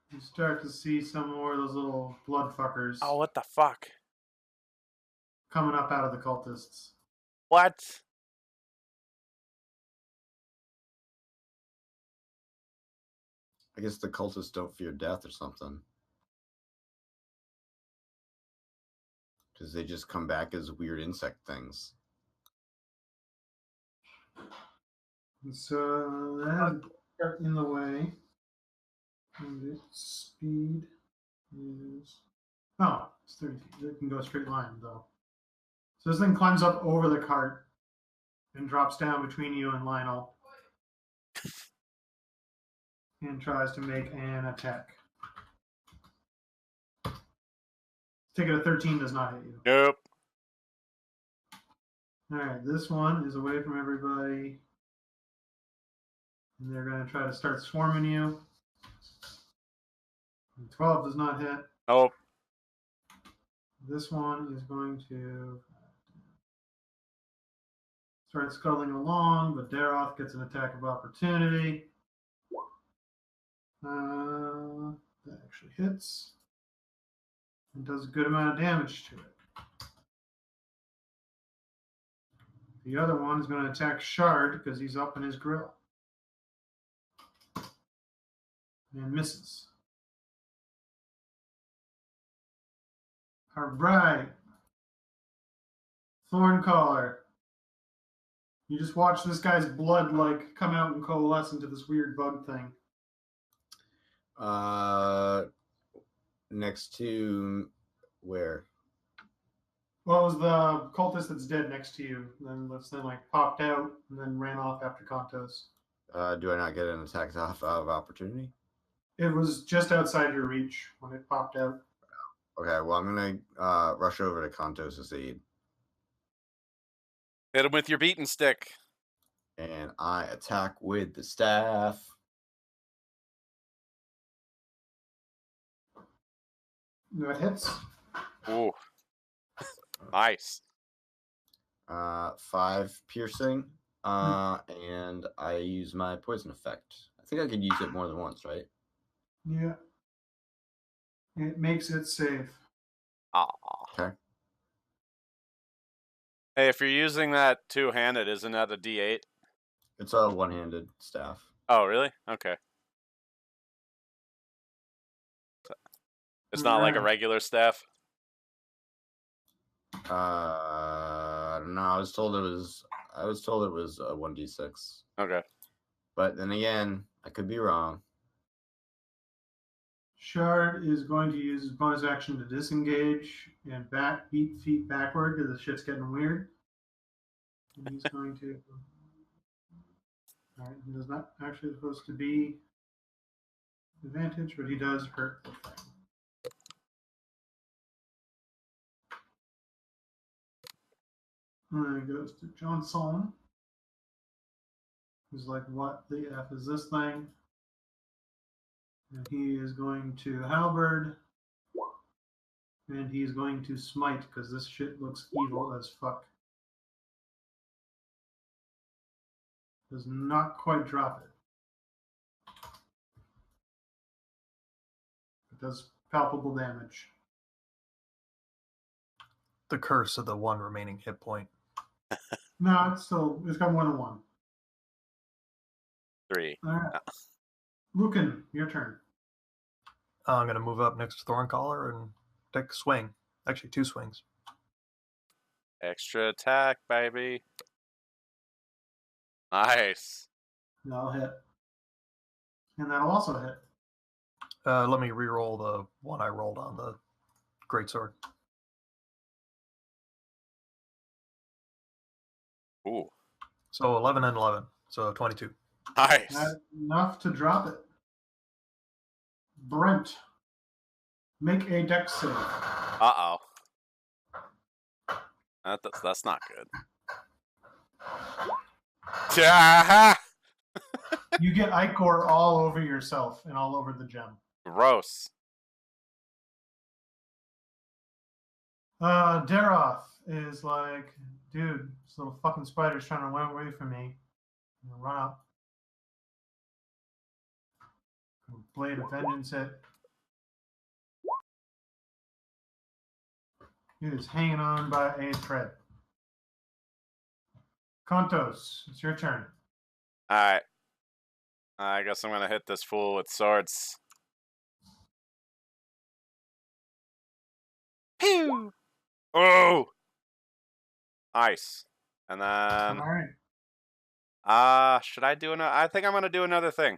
You start to see some more of those little blood fuckers. Oh, what the fuck? coming up out of the cultists. What? I guess the cultists don't fear death or something. Because they just come back as weird insect things. And so that's in the way. And its speed is... Oh, it's 30 feet. It can go a straight line, though. So this thing climbs up over the cart and drops down between you and Lionel. And tries to make an attack. Ticket of 13 does not hit you. Nope. Alright, this one is away from everybody. And they're going to try to start swarming you. 12 does not hit. Nope. This one is going to start scuttling along, but Daroth gets an attack of opportunity. That actually hits. And does a good amount of damage to it. The other one is going to attack Shard because he's up in his grill. And misses. Alright. Thorncaller. You just watch this guy's blood like come out and coalesce into this weird bug thing. Next to where? Well, it was the cultist that's dead next to you. Then like popped out and then ran off after Kantos. Do I not get an attack of opportunity? It was just outside your reach when it popped out. Okay, well, I'm going to rush over to Kantos' aid. Hit him with your beaten stick. And I attack with the staff. That hits. Ooh. Nice. 5 piercing. And I use my poison effect. I think I could use it more than once, right? Yeah. It makes it safe. Aw. Okay. Hey, if you're using that two-handed, isn't that a D8? It's a one-handed staff. Oh, really? Okay. It's not like a regular staff? I don't know. I was told it was a 1d6. Okay. But then again, I could be wrong. Shard is going to use his bonus action to disengage and beat feet backward because the shit's getting weird. And he's going to... Alright, he does not actually supposed to be advantage, but he does hurt the thing. And then it goes to Johnson. Who's like, what the F is this thing? And he is going to halberd. And he's going to smite because this shit looks evil as fuck. Does not quite drop it. It does palpable damage. The curse of the one remaining hit point. No, it's got more than one. 3. All right. Lucan, your turn. I'm going to move up next to Thorncaller and take a swing. Actually, 2 swings. Extra attack, baby. Nice. That'll hit. And that'll also hit. Let me re-roll the one I rolled on the greatsword. Ooh. So 11 and 11. So 22. Nice. That's enough to drop it. Brent, make a dex save. Uh-oh. That's not good. Yeah. You get ichor all over yourself and all over the gem. Gross. Daroth is like, dude, this little fucking spider's trying to run away from me. I'm gonna run up. Blade of Vengeance hit. It is hanging on by a thread. Kontos, it's your turn. Alright. I guess I'm gonna hit this fool with swords. Pew! Oh! Nice. And then... Alright. should I do another? I think I'm gonna do another thing.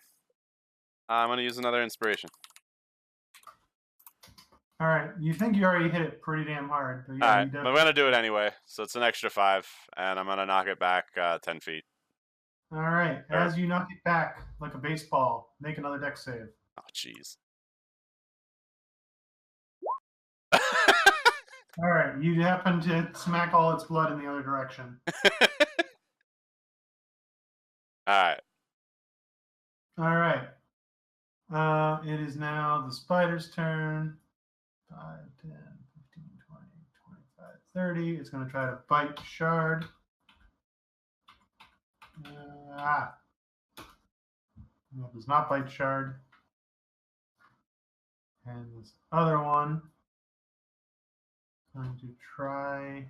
I'm gonna use another inspiration. Alright. You think you already hit it pretty damn hard. But yeah, Alright, you but I'm gonna do it anyway. So it's an extra 5, and I'm gonna knock it back 10 feet. Alright. As you knock it back like a baseball, make another dex save. Oh, jeez. Alright. You happen to smack all its blood in the other direction. Alright. Alright. It is now the spider's turn. 5, 10, 15, 20, 25, 30. It's going to try to bite Shard. That does not bite Shard. And this other one is going to try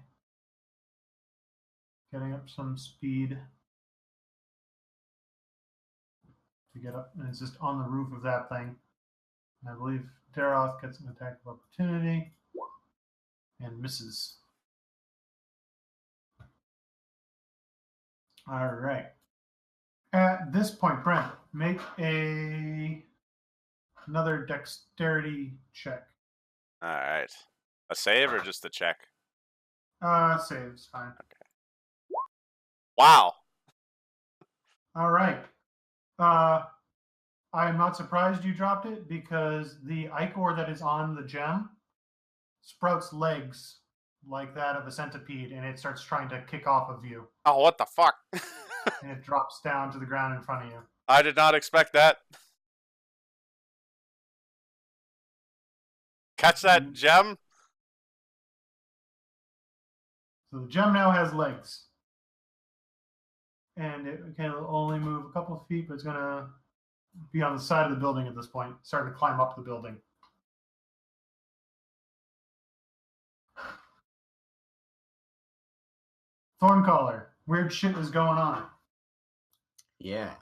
getting up some speed to get up. And it's just on the roof of that thing. I believe Daroth gets an attack of opportunity and misses. All right. At this point, Brent, make another dexterity check. Alright. A save or just a check? Saves, fine. Okay. Wow! All right. I'm not surprised you dropped it because the ichor that is on the gem sprouts legs like that of a centipede, and it starts trying to kick off of you. Oh, what the fuck? And it drops down to the ground in front of you. I did not expect that. Catch that gem? So the gem now has legs. And it can only move a couple of feet, but it's going to be on the side of the building at this point, starting to climb up the building. Thorncaller, weird shit is going on. Yeah.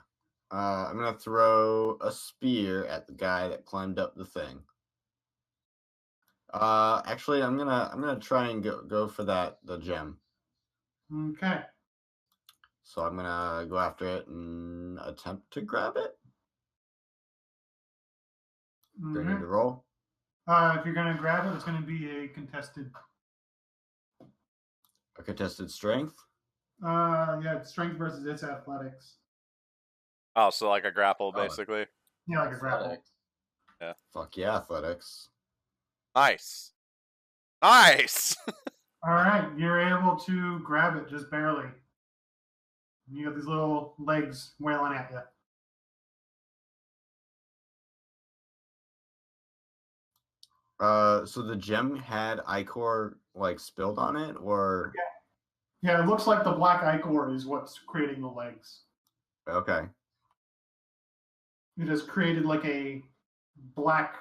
I'm gonna throw a spear at the guy that climbed up the thing. Actually, I'm gonna try and go for the gem. Okay. So I'm gonna go after it and attempt to grab it. Do I need to roll? If you're going to grab it, it's going to be a contested. A contested strength? Yeah, it's strength versus its athletics. Oh, so like a grapple, basically. Yeah, like a grapple. Yeah. Fuck yeah, athletics. Nice. Nice! All right, you're able to grab it just barely. You got these little legs wailing at you. So the gem had ichor like spilled on it, or Yeah, it looks like the black ichor is what's creating the legs. okay. It has created like a black,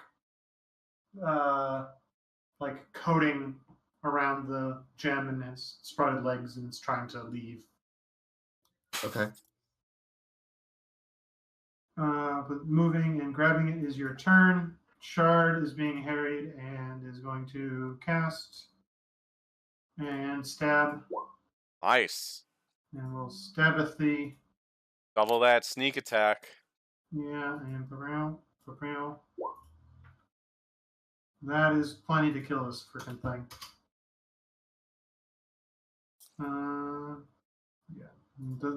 like coating around the gem, and it's sprouted legs, and it's trying to leave. Okay. But moving and grabbing it is your turn. Shard is being harried and is going to cast and stab. Nice. And we'll stab at the. Double that sneak attack. Yeah, and Barrel. That is plenty to kill this freaking thing. Yeah.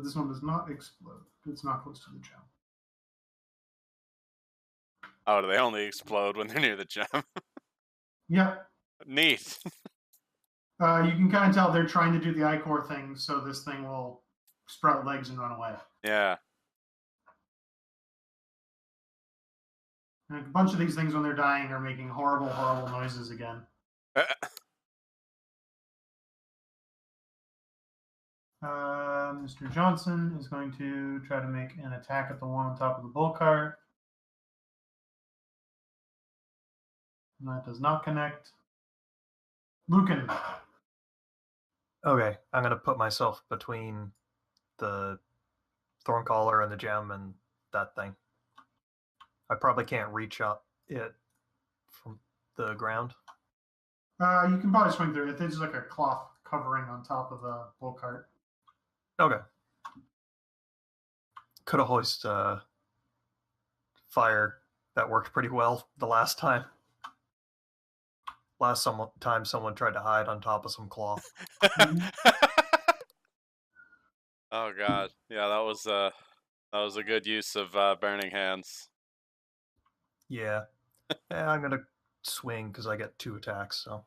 This one does not explode. It's not close to the gem. Oh, do they only explode when they're near the gem? Yep. Neat. You can kind of tell they're trying to do the ichor thing, so this thing will sprout legs and run away. Yeah. And a bunch of these things, when they're dying, are making horrible, horrible noises again. Mr. Johnson is going to try to make an attack at the one on top of the bull cart. And that does not connect. Lucan. Okay, I'm gonna put myself between the Thorncaller and the gem and that thing. I probably can't reach up it from the ground. You can probably swing through it. There's like a cloth covering on top of the bull cart. Okay. Could have hoist fire. That worked pretty well the last time. Time someone tried to hide on top of some cloth. Oh god, yeah, that was a good use of burning hands. Yeah. I'm gonna swing because I get 2 attacks. So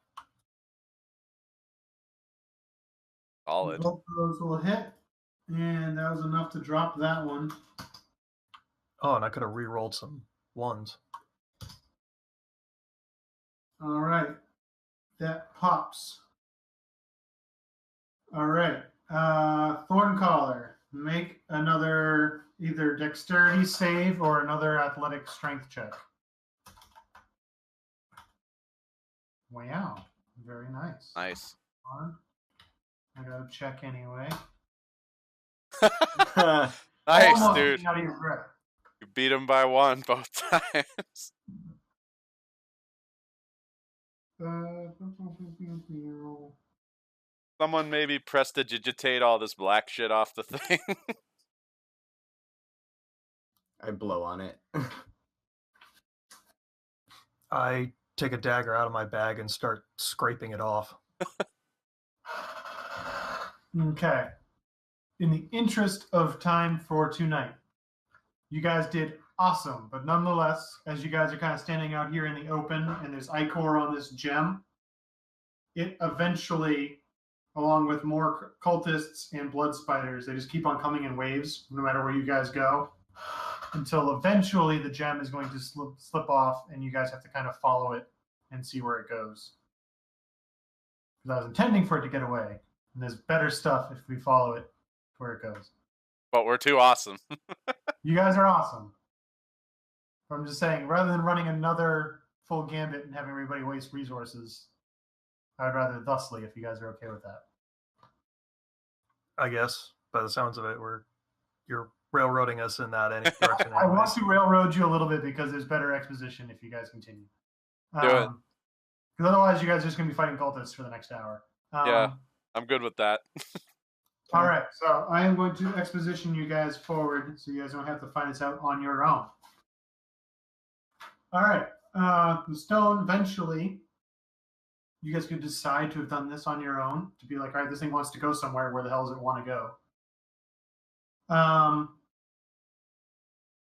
Solid. Both of those will hit, and that was enough to drop that one. oh, and I could have re-rolled some 1s. All right, that pops. All right, Thorncaller, make another either dexterity save or another athletic strength check. Wow, very nice. Nice. I gotta check anyway. Nice, Almost dude. getting out of your breath. You beat him by 1 both times. Someone maybe prestidigitate all this black shit off the thing. I blow on it. I take a dagger out of my bag and start scraping it off. Okay. In the interest of time for tonight, you guys did awesome, but nonetheless, as you guys are kind of standing out here in the open and there's ichor on this gem, it eventually, along with more cultists and blood spiders, they just keep on coming in waves no matter where you guys go, until eventually the gem is going to slip off and you guys have to kind of follow it and see where it goes. Because I was intending for it to get away, and there's better stuff if we follow it where it goes. But we're too awesome. You guys are awesome. But I'm just saying, rather than running another full gambit and having everybody waste resources, I'd rather thusly if you guys are okay with that. I guess, by the sounds of it, you're railroading us in that any direction. I want to railroad you a little bit because there's better exposition if you guys continue. Do it. Because otherwise, you guys are just going to be fighting cultists for the next hour. Yeah, I'm good with that. All right, so I am going to exposition you guys forward so you guys don't have to find this out on your own. All right, the stone eventually, you guys could decide to have done this on your own, to be like, all right, this thing wants to go somewhere. Where the hell does it want to go?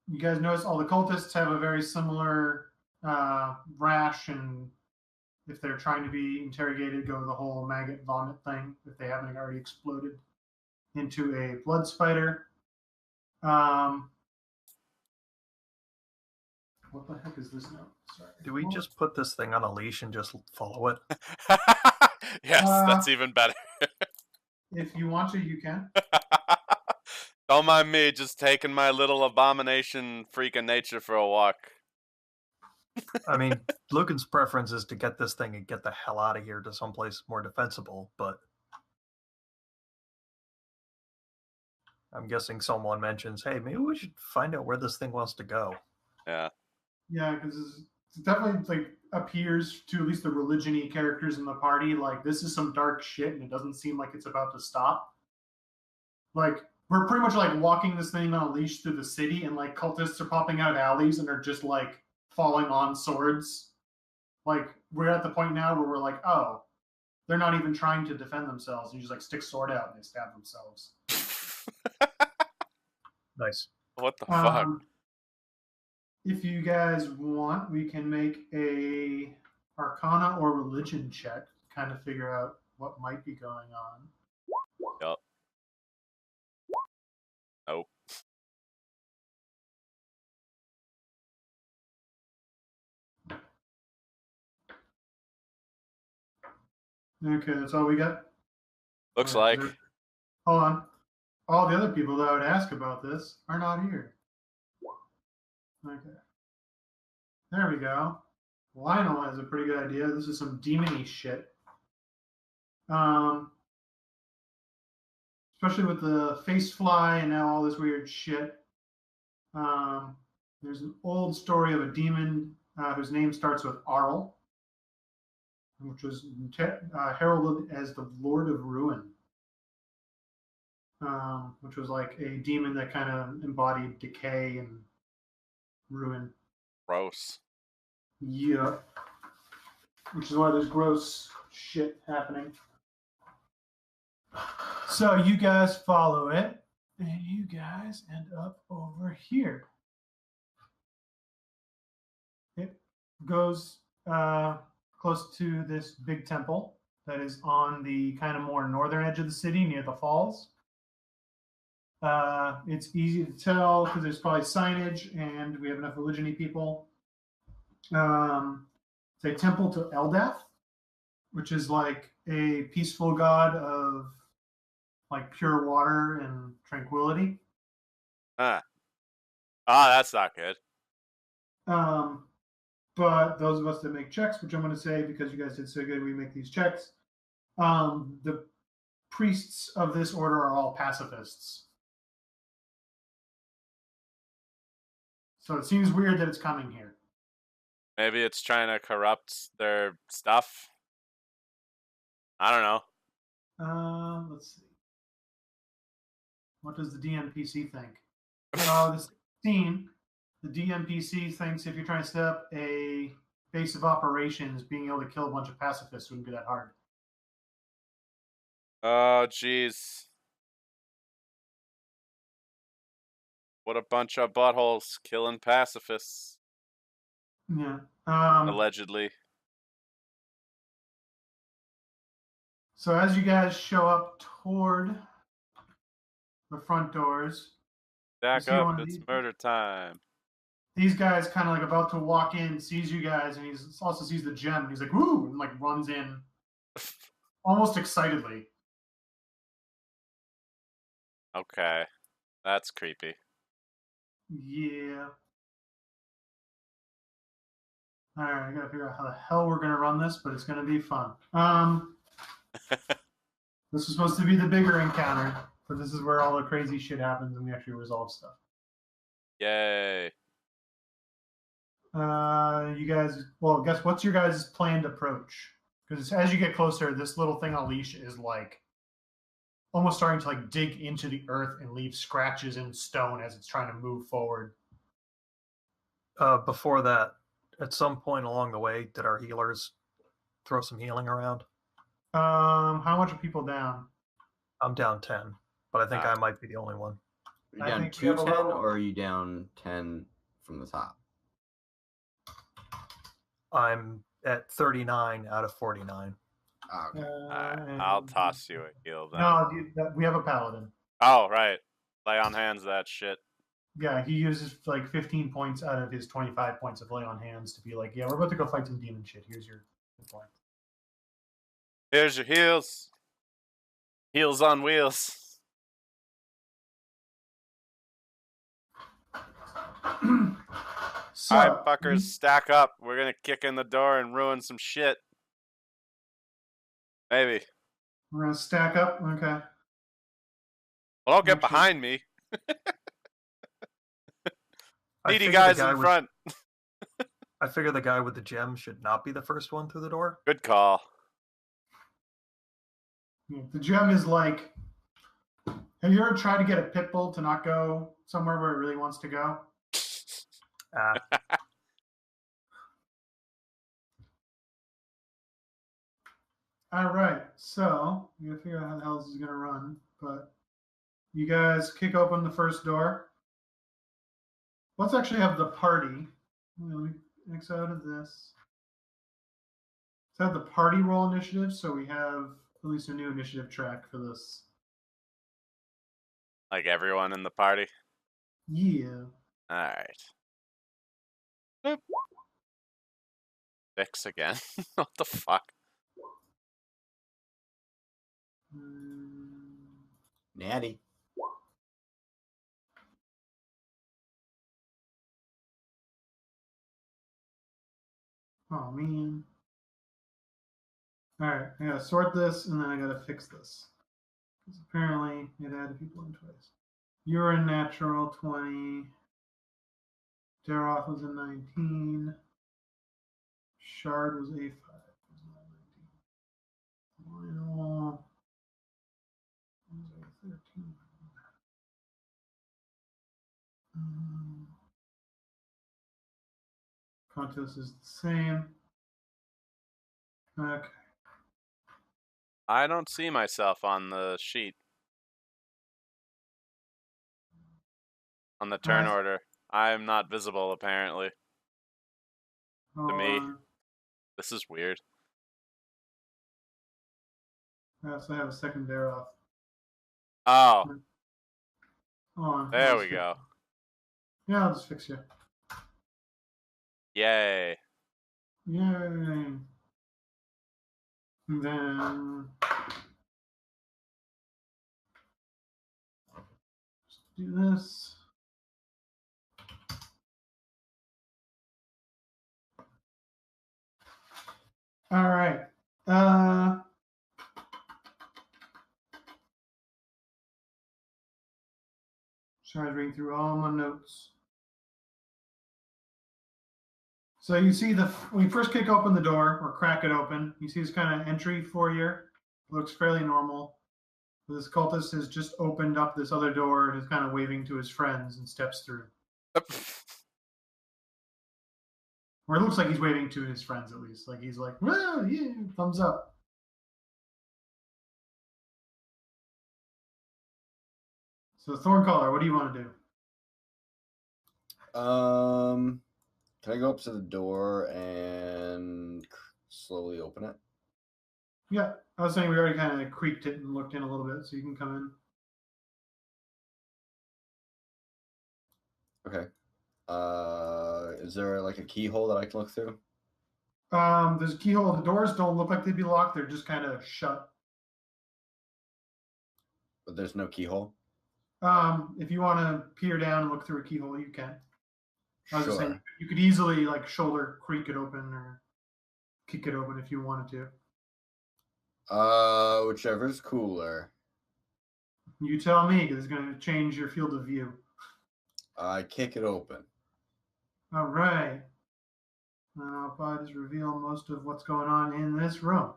You guys notice all the cultists have a very similar rash, and if they're trying to be interrogated, go the whole maggot vomit thing if they haven't already exploded into a blood spider. What the heck is this note? Sorry. Do we just put this thing on a leash and just follow it? Yes, that's even better. If you want to, you can. Don't mind me just taking my little abomination freak of nature for a walk. I mean, Lucan's preference is to get this thing and get the hell out of here to someplace more defensible, but I'm guessing someone mentions, hey, maybe we should find out where this thing wants to go. Yeah. Yeah, because it definitely like appears to at least the religion-y characters in the party like this is some dark shit and it doesn't seem like it's about to stop. Like, we're pretty much like walking this thing on a leash through the city and like cultists are popping out of alleys and are just like falling on swords. Like, we're at the point now where we're like, oh, they're not even trying to defend themselves. You just like stick sword out and they stab themselves. Nice. What the fuck? If you guys want, we can make a Arcana or Religion check to kind of figure out what might be going on. Yup. Nope. Okay, that's all we got? Looks All right, like. hold on. All the other people that I would ask about this are not here. Okay. There we go. Lionel has a pretty good idea. This is some demon-y shit. Especially with the face fly and now all this weird shit. There's an old story of a demon whose name starts with Arl, which was heralded as the Lord of Ruin, which was like a demon that kind of embodied decay and ruin. Gross. Yeah. Which is why there's gross shit happening. So you guys follow it, and you guys end up over here. It goes close to this big temple that is on the kind of more northern edge of the city near the falls. It's easy to tell because there's probably signage and we have enough religion-y people. It's a temple to Eldath, which is like a peaceful god of like pure water and tranquility. Huh. Ah, that's not good. But those of us that make checks, which I'm going to say because you guys did so good, we make these checks. The priests of this order are all pacifists. So it seems weird that it's coming here. Maybe it's trying to corrupt their stuff. I don't know. Let's see. What does the DMPC think? This scene, the DMPC thinks if you're trying to set up a base of operations, being able to kill a bunch of pacifists wouldn't be that hard. Oh, jeez. What a bunch of buttholes killing pacifists. Yeah. Allegedly. So as you guys show up toward the front doors, Stack up, it's murder time. These guys kind of like about to walk in, sees you guys, and he also sees the gem. He's like, "Woo!" and like runs in, almost excitedly. Okay, that's creepy. Yeah. All right, I gotta figure out how the hell we're gonna run this, but it's gonna be fun. This is supposed to be the bigger encounter, but this is where all the crazy shit happens and we actually resolve stuff. Yay. You guys, well, guess what's your guys' planned approach? Because as you get closer, this little thing on a leash is like almost starting to like dig into the earth and leave scratches in stone as it's trying to move forward. Before that, at some point along the way, did our healers throw some healing around? How much are people down? I'm down 10, but I think I might be the only one. Are you down 210 or are you down 10 from the top? I'm at 39 out of 49. Okay. Alright, I'll toss you a heal then. No, we have a paladin. Oh, right. Lay on hands that shit. Yeah, he uses like 15 points out of his 25 points of lay on hands to be like, yeah, we're about to go fight some demon shit. Here's your point. Here's your heals. Heels on wheels. So, alright, fuckers, stack up. We're gonna kick in the door and ruin some shit. Maybe. We're gonna stack up. Okay. Well, don't get behind me. Needy guys in front. I figure the guy with the gem should not be the first one through the door. Good call. The gem is like, have you ever tried to get a pit bull to not go somewhere where it really wants to go? All right, so we gotta figure out how the hell this is gonna run. But you guys kick open the first door. Let's actually have the party. Let me X out of this. Let's have the party roll initiative, so we have at least a new initiative track for this. Like everyone in the party? Yeah. Alright. Boop. 6 again. What the fuck? Natty. Oh man. Alright, I gotta sort this and then I gotta fix this. Because apparently it added people in twice. You were in natural 20. Daroth was in 19. Shard was A5. Lionel was A13. Cultists is the same. Okay. I don't see myself on the sheet. On the turn order. I'm not visible, apparently. To me. This is weird. I also have a second Daroth. Oh. Hold on. There we go. Yeah, I'll just fix you. Yay. Yay. And then just do this. All right. Sorry, I was reading through all my notes. So you see when you first kick open the door or crack it open, you see this kind of entry foyer. It looks fairly normal. This cultist has just opened up this other door and is kind of waving to his friends and steps through. Or it looks like he's waving to his friends at least. Like he's like, well, yeah, thumbs up. So Thorncaller, what do you want to do? Can I go up to the door and slowly open it? Yeah, I was saying we already kind of creaked it and looked in a little bit, so you can come in. Okay. Is there like a keyhole that I can look through? There's a keyhole. The doors don't look like they'd be locked. They're just kind of shut. But there's no keyhole? If you want to peer down and look through a keyhole, you can. I was just saying, Sure. you could easily like shoulder creak it open or kick it open if you wanted to. Whichever's cooler. You tell me, because it's going to change your field of view. I kick it open. All right. I'll probably just reveal most of what's going on in this room.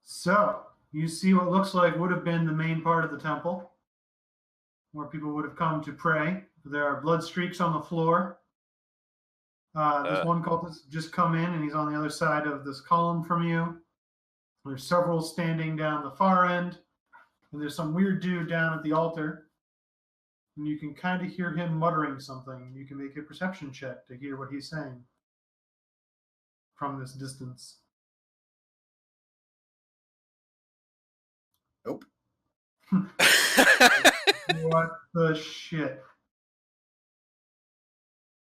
So, you see what looks like would have been the main part of the temple, where people would have come to pray. There are blood streaks on the floor. This one cultist just come in, and he's on the other side of this column from you. There's several standing down the far end, and there's some weird dude down at the altar. And you can kind of hear him muttering something. You can make a perception check to hear what he's saying from this distance. Nope. What the shit?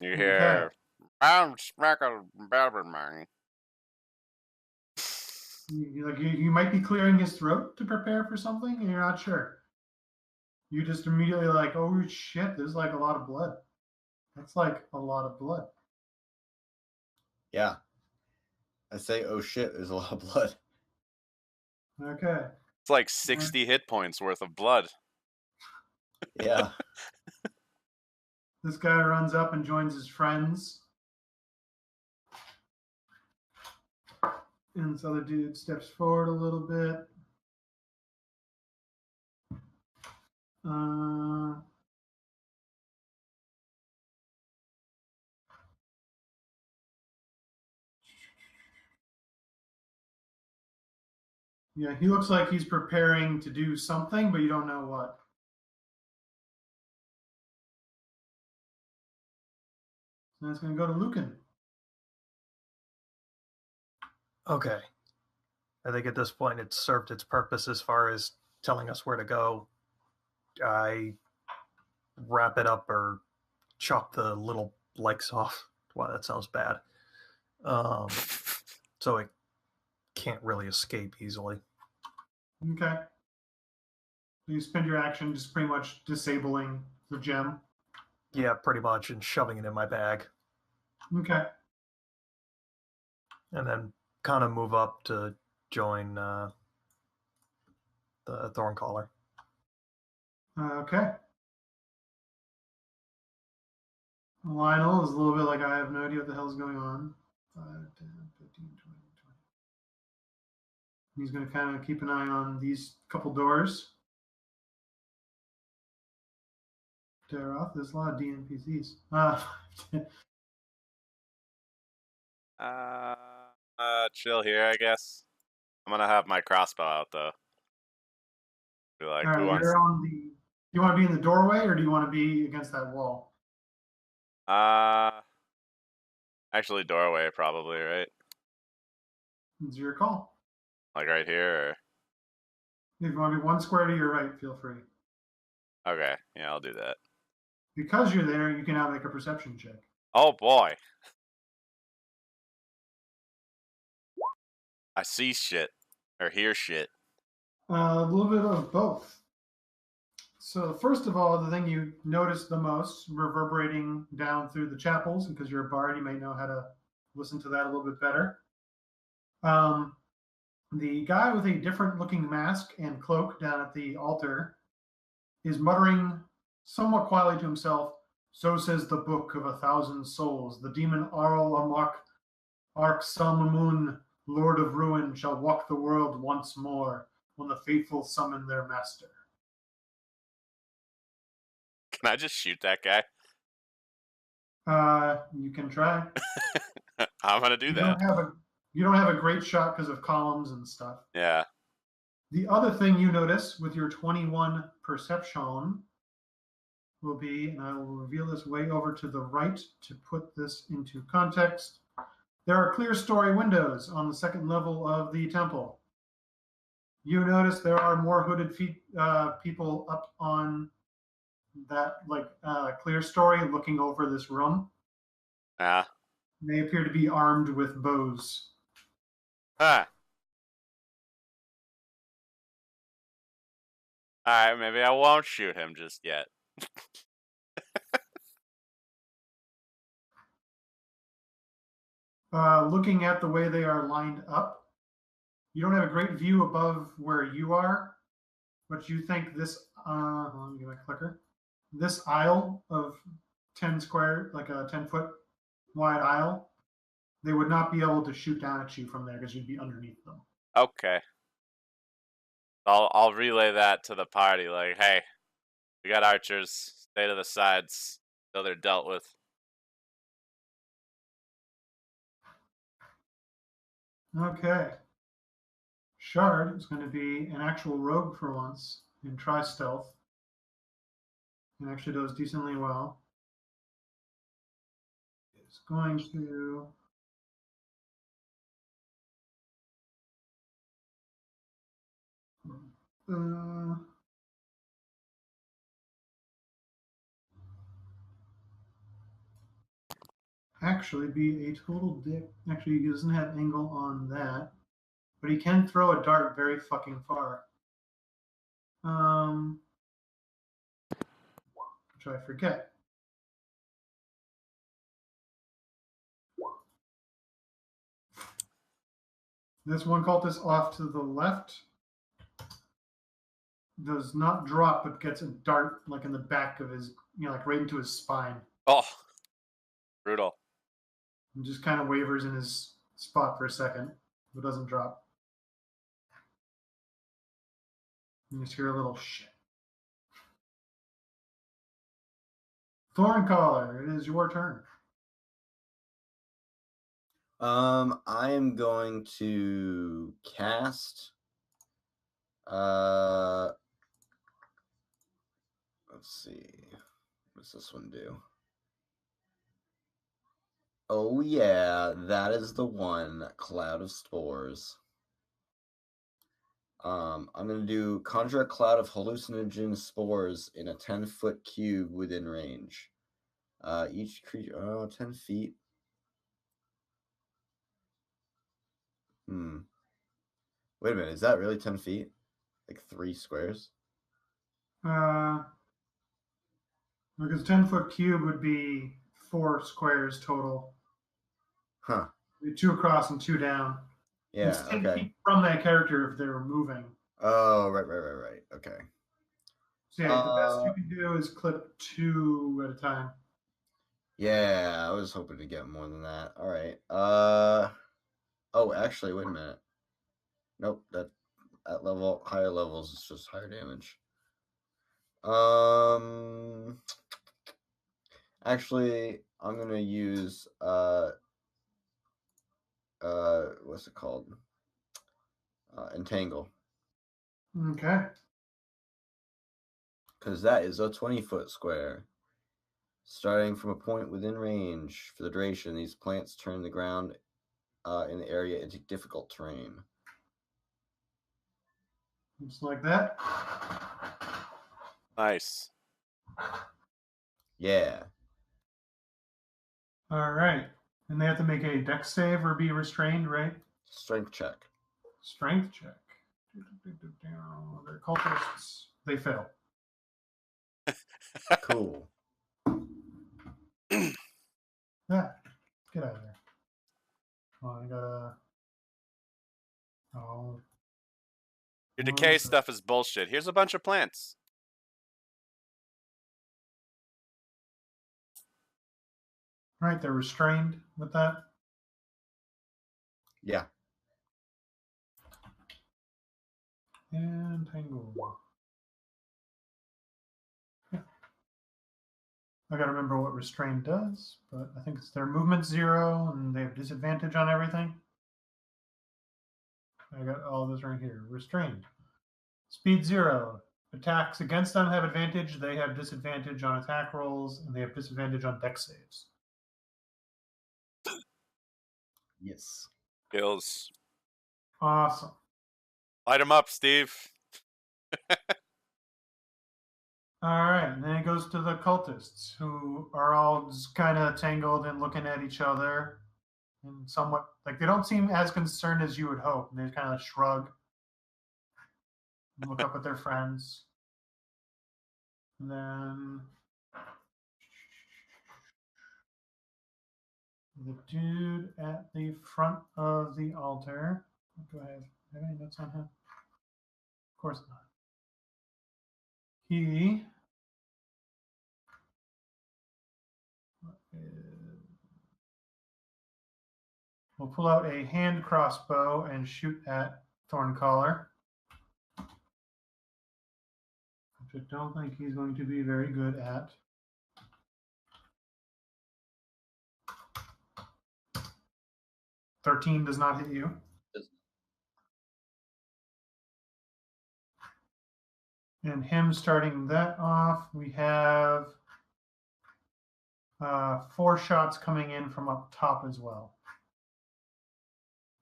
You hear, I'm smacking Babberman. You might be clearing his throat to prepare for something, and you're not sure. You just immediately like, oh shit, there's like a lot of blood. That's like a lot of blood. Yeah. I say, oh shit, there's a lot of blood. Okay. It's like 60 hit points worth of blood. Yeah. This guy runs up and joins his friends. And this other dude steps forward a little bit. Yeah, he looks like he's preparing to do something, but you don't know what. So it's going to go to Lucan. Okay. I think at this point it's served its purpose as far as telling us where to go. I wrap it up or chop the little legs off. Wow, that sounds bad. So it can't really escape easily. Okay. You spend your action just pretty much disabling the gem. Yeah, pretty much, and shoving it in my bag. Okay. And then kind of move up to join the Thorncaller. Okay. Lionel is a little bit like, I have no idea what the hell's going on. 5, 10, 15, 20, 20. He's going to kind of keep an eye on these couple doors. Daroth, there's a lot of DNPCs. Chill here, I guess. I'm gonna have my crossbow out though. Be like, All right, who wants? you're on the. Do you want to be in the doorway or do you want to be against that wall? Actually, doorway probably, right? It's your call. Like right here. Or... If you want to be one square to your right, feel free. Okay, yeah, I'll do that. Because you're there, you can now make a perception check. Oh boy. I see shit. Or hear shit. A little bit of both. So first of all, the thing you notice the most, reverberating down through the chapels, because you're a bard, you may know how to listen to that a little bit better. The guy with a different looking mask and cloak down at the altar is muttering somewhat quietly to himself, "So says the book of 1,000 souls. The demon Arl Amok Ark Salmamun, Lord of Ruin, shall walk the world once more when the faithful summon their master." Can I just shoot that guy? You can try. I'm gonna do that. You don't have a great shot because of columns and stuff. Yeah. The other thing you notice with your 21 perception will be, and I will reveal this way over to the right to put this into context. There are clear story windows on the second level of the temple. You notice there are more hooded people up on that clear story looking over this room. Yeah. They appear to be armed with bows. Alright, maybe I won't shoot him just yet. Looking at the way they are lined up, you don't have a great view above where you are, but you think this, let me get my clicker, this aisle of 10 square, like a 10-foot wide aisle, they would not be able to shoot down at you from there because you'd be underneath them. Okay. I'll relay that to the party, like, hey, we got archers, stay to the sides till they're dealt with. Okay. Shard is going to be an actual rogue for once and try stealth. And actually does decently well. It's going to... actually be a total dick. Actually, he doesn't have angle on that. But he can throw a dart very fucking far. Which I forget. This one cultist off to the left does not drop, but gets a dart like in the back of his, like right into his spine. Oh, brutal. And just kind of wavers in his spot for a second, but doesn't drop. You just hear a little shit. Thorncaller, it is your turn. I am going to cast. Let's see. What does this one do? Oh yeah, that is the one. Cloud of Spores. I'm gonna do conjure a cloud of hallucinogen spores in a 10-foot cube within range. Each creature, 10 feet. Wait a minute, is that really 10 feet? Like 3 squares? Because 10-foot cube would be 4 squares total. Huh. 2 across and 2 down. Yeah. It's 10 Okay. feet from that character if they're moving. Oh, right. Okay. So yeah, the best you can do is clip 2 at a time. Yeah, I was hoping to get more than that. All right. Oh, actually, wait a minute. Nope. That at higher levels, it's just higher damage. Actually, I'm gonna use what's it called? Entangle. Okay. Because that is a 20-foot square. Starting from a point within range. For the duration, these plants turn the ground in the area into difficult terrain. Just like that. Nice. Yeah. All right. And they have to make a dex save or be restrained, right? Strength check. Strength check. They're cultists. They fail. Cool. Yeah. Get out of there. Well, I gotta. Oh. Your decay stuff is bullshit. Here's a bunch of plants. Right, they're restrained with that. Yeah. And tangle. Yeah. I gotta remember what restrained does, but I think it's their movement 0 and they have disadvantage on everything. I got all this right here. Restrained. Speed 0. Attacks against them have advantage. They have disadvantage on attack rolls, and they have disadvantage on dex saves. Yes. Kills. Awesome. Light them up, Steve. All right, and then it goes to the cultists, who are all just kind of tangled and looking at each other, and somewhat like they don't seem as concerned as you would hope. And they kind of shrug, and look up at their friends, and then the dude at the front of the altar. Do I have any notes on him? Of course not. He will pull out a hand crossbow and shoot at Thorncaller, which I don't think he's going to be very good at. $13 does not hit you. And him starting that off, we have 4 shots coming in from up top as well.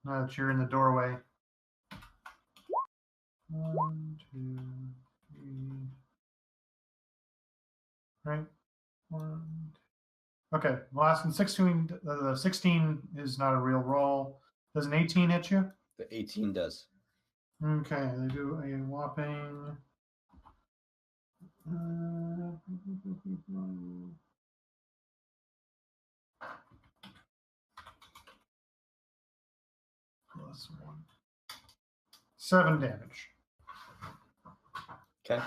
Now that you're in the doorway. 1, 2, 3. Right? 1. Okay, last one, 16. The 16 is not a real roll. Does an 18 hit you? The 18 does. Okay, they do a whopping. Plus 1. 7 damage. Okay.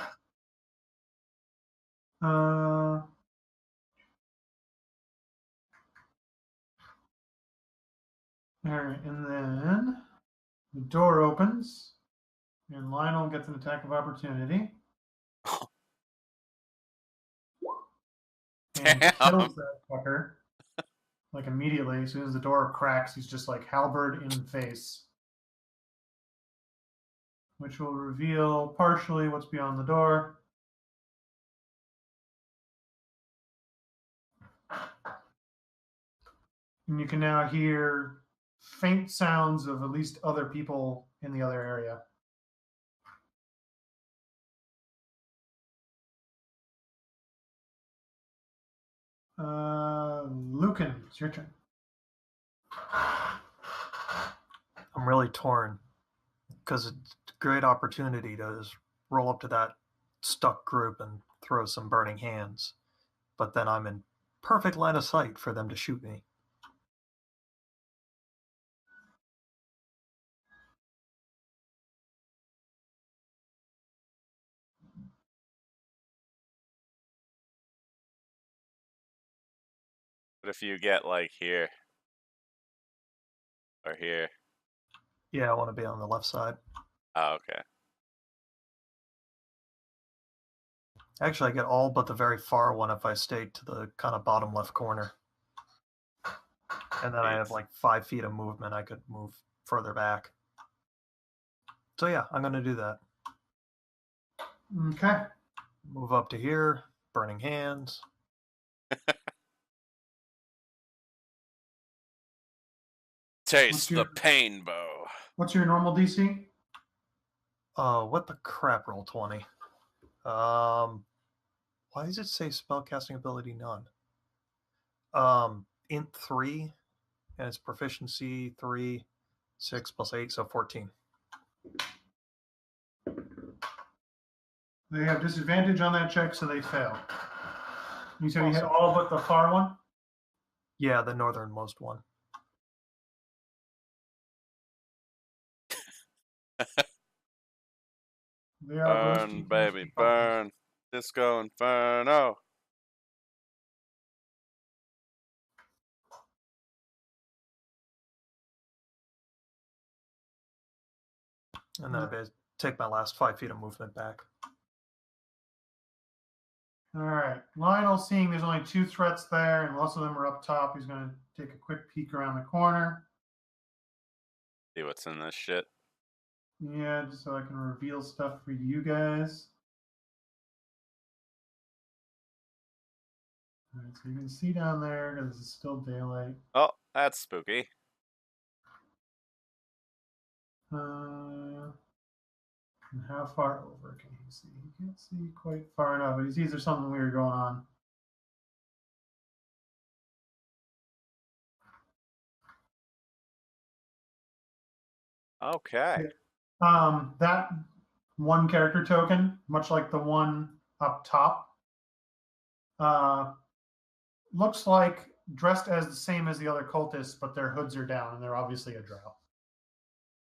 All right, and then the door opens, and Lionel gets an attack of opportunity. And Damn. kills that fucker. Like immediately, as soon as the door cracks, he's just like halberd in face. Which will reveal partially what's beyond the door. And you can now hear faint sounds of at least other people in the other area. Lucan, it's your turn. I'm really torn because it's a great opportunity to just roll up to that stuck group and throw some burning hands. But then I'm in perfect line of sight for them to shoot me. What if you get like here or here? Yeah, I want to be on the left side. Oh, okay. Actually, I get all but the very far one if I stay to the kind of bottom left corner. And then I have like 5 feet of movement. I could move further back. So yeah, I'm going to do that. Okay. Move up to here. Burning hands. Taste the pain bow. What's your normal DC? What the crap? Roll 20. Why does it say spellcasting ability none? Int 3, and it's proficiency 3, 6 plus 8, so 14. They have disadvantage on that check, so they fail. You said you hit all but the far one? Yeah, the northernmost one. They are Burn, baby, burn. Disco Inferno. And then I take my last 5 feet of movement back. All right. Lionel, seeing there's only 2 threats there, and most of them are up top, he's going to take a quick peek around the corner. See what's in this shit. Yeah, just so I can reveal stuff for you guys. All right, so you can see down there because it's still daylight. Oh, that's spooky. And how far over can he see? He can't see quite far enough, but he sees there's something weird going on. Okay. That one character token, much like the one up top, looks like dressed as the same as the other cultists, but their hoods are down and they're obviously a drow.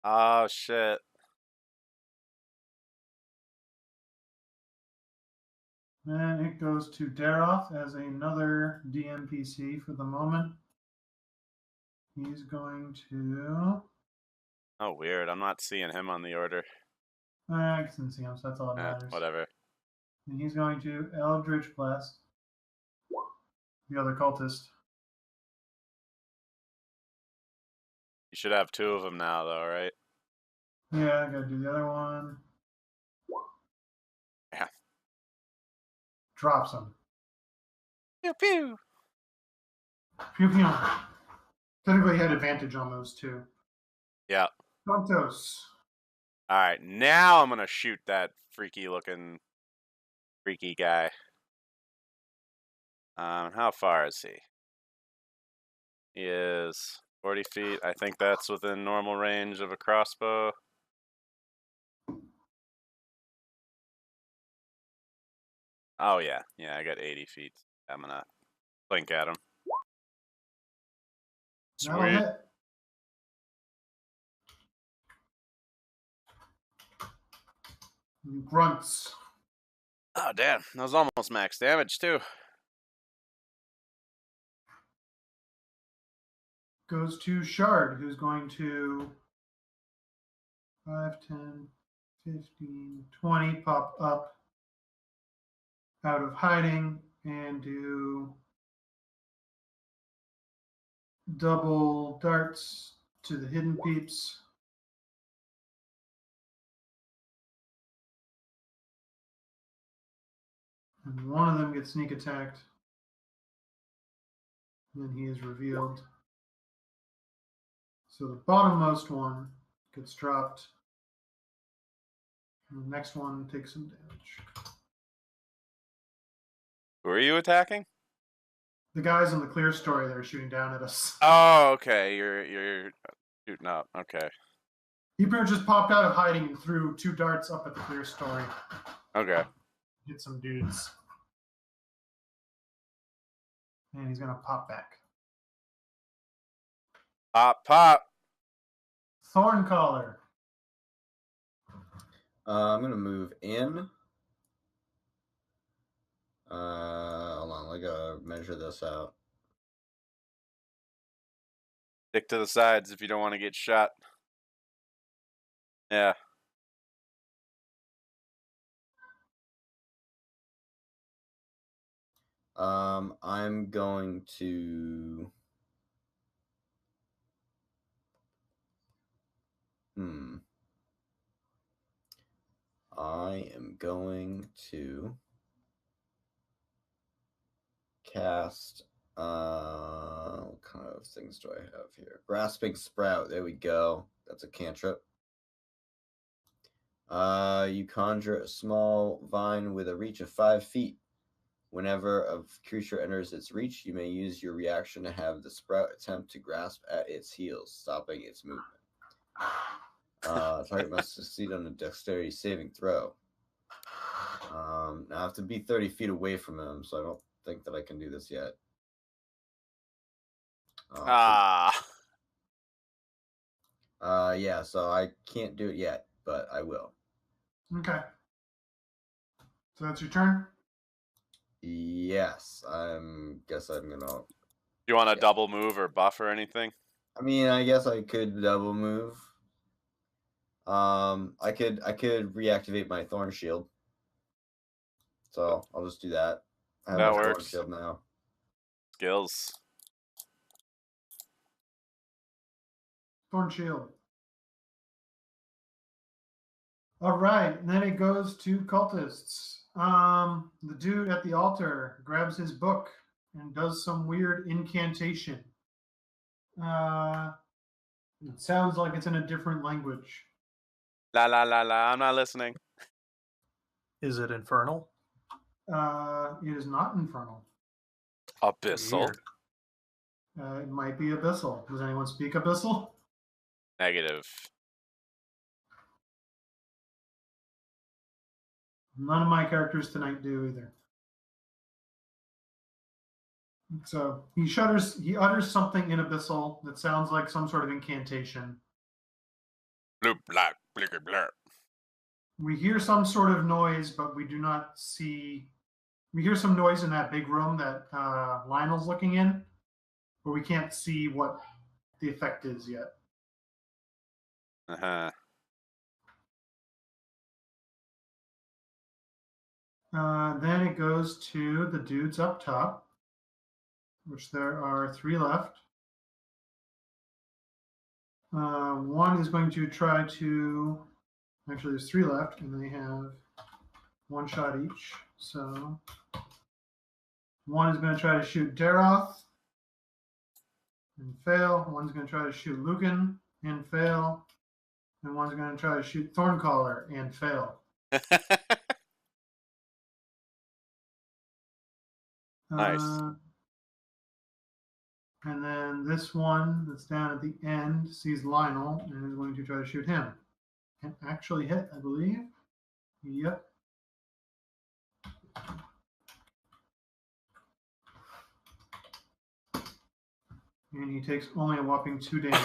Oh, shit. And it goes to Daroth as another DMPC for the moment. He's going to... Oh, weird. I'm not seeing him on the order. I can see him, so that's all that matters. Whatever. And he's going to Eldritch Blast the other cultist. You should have 2 of them now, though, right? Yeah, I gotta do the other one. Yeah. Drops him. Pew pew. Pew pew. Technically, he had advantage on those two. Yeah. Santos. All right, now I'm gonna shoot that freaky guy. How far is he? He is 40 feet. I think that's within normal range of a crossbow. Oh yeah, I got 80 feet. I'm gonna blink at him. Sweet. Grunts. Oh damn, that was almost max damage too. Goes to Shard, who's going to 5, 10, 15, 20 pop up out of hiding and do double darts to the hidden peeps. And one of them gets sneak attacked. And then he is revealed. So the bottommost one gets dropped. And the next one takes some damage. Who are you attacking? The guys in the clear story that are shooting down at us. Oh, okay. You're shooting up. Okay. He pretty much just popped out of hiding and threw 2 darts up at the clear story. Okay. Hit some dudes. And he's going to pop back. Pop. Thorncaller. I'm going to move in. Hold on, I gotta measure this out. Stick to the sides if you don't want to get shot. Yeah. I'm going to. I am going to cast. What kind of things do I have here? Grasping Sprout. There we go. That's a cantrip. You conjure a small vine with a reach of 5 feet. Whenever a creature enters its reach, you may use your reaction to have the sprout attempt to grasp at its heels, stopping its movement. Target must succeed on a dexterity saving throw. Now I have to be 30 feet away from him, so I don't think that I can do this yet. Yeah, so I can't do it yet, but I will. Okay. So that's your turn? Yes, guess I'm gonna. Do you want to double move or buff or anything? I mean, I guess I could double move. I could reactivate my Thorn Shield. So I'll just do that. I have That my works. Thorn Shield now. Skills. Thorn Shield. All right, and then it goes to cultists. The dude at the altar grabs his book and does some weird incantation. It sounds like it's in a different language. La la la la. I'm not listening. Is it infernal? It is not infernal. Abyssal. Weird. It might be abyssal. Does anyone speak abyssal? Negative. None of my characters tonight do either. So he utters something in abyssal that sounds like some sort of incantation. Bloop, blap, blicker, blur. We hear some sort of noise, but we do not see. We hear some noise in that big room that Lionel's looking in, but we can't see what the effect is yet. Uh-huh. Then it goes to the dudes up top, which there are 3 left. One is going to try to. Actually, there's 3 left, and they have 1 shot each. So one is going to try to shoot Daroth and fail. One's going to try to shoot Lucan and fail. And one's going to try to shoot Thorncaller and fail. Nice. And then this one that's down at the end sees Lionel and is going to try to shoot him. Can actually hit, I believe. Yep. And he takes only a whopping 2 damage.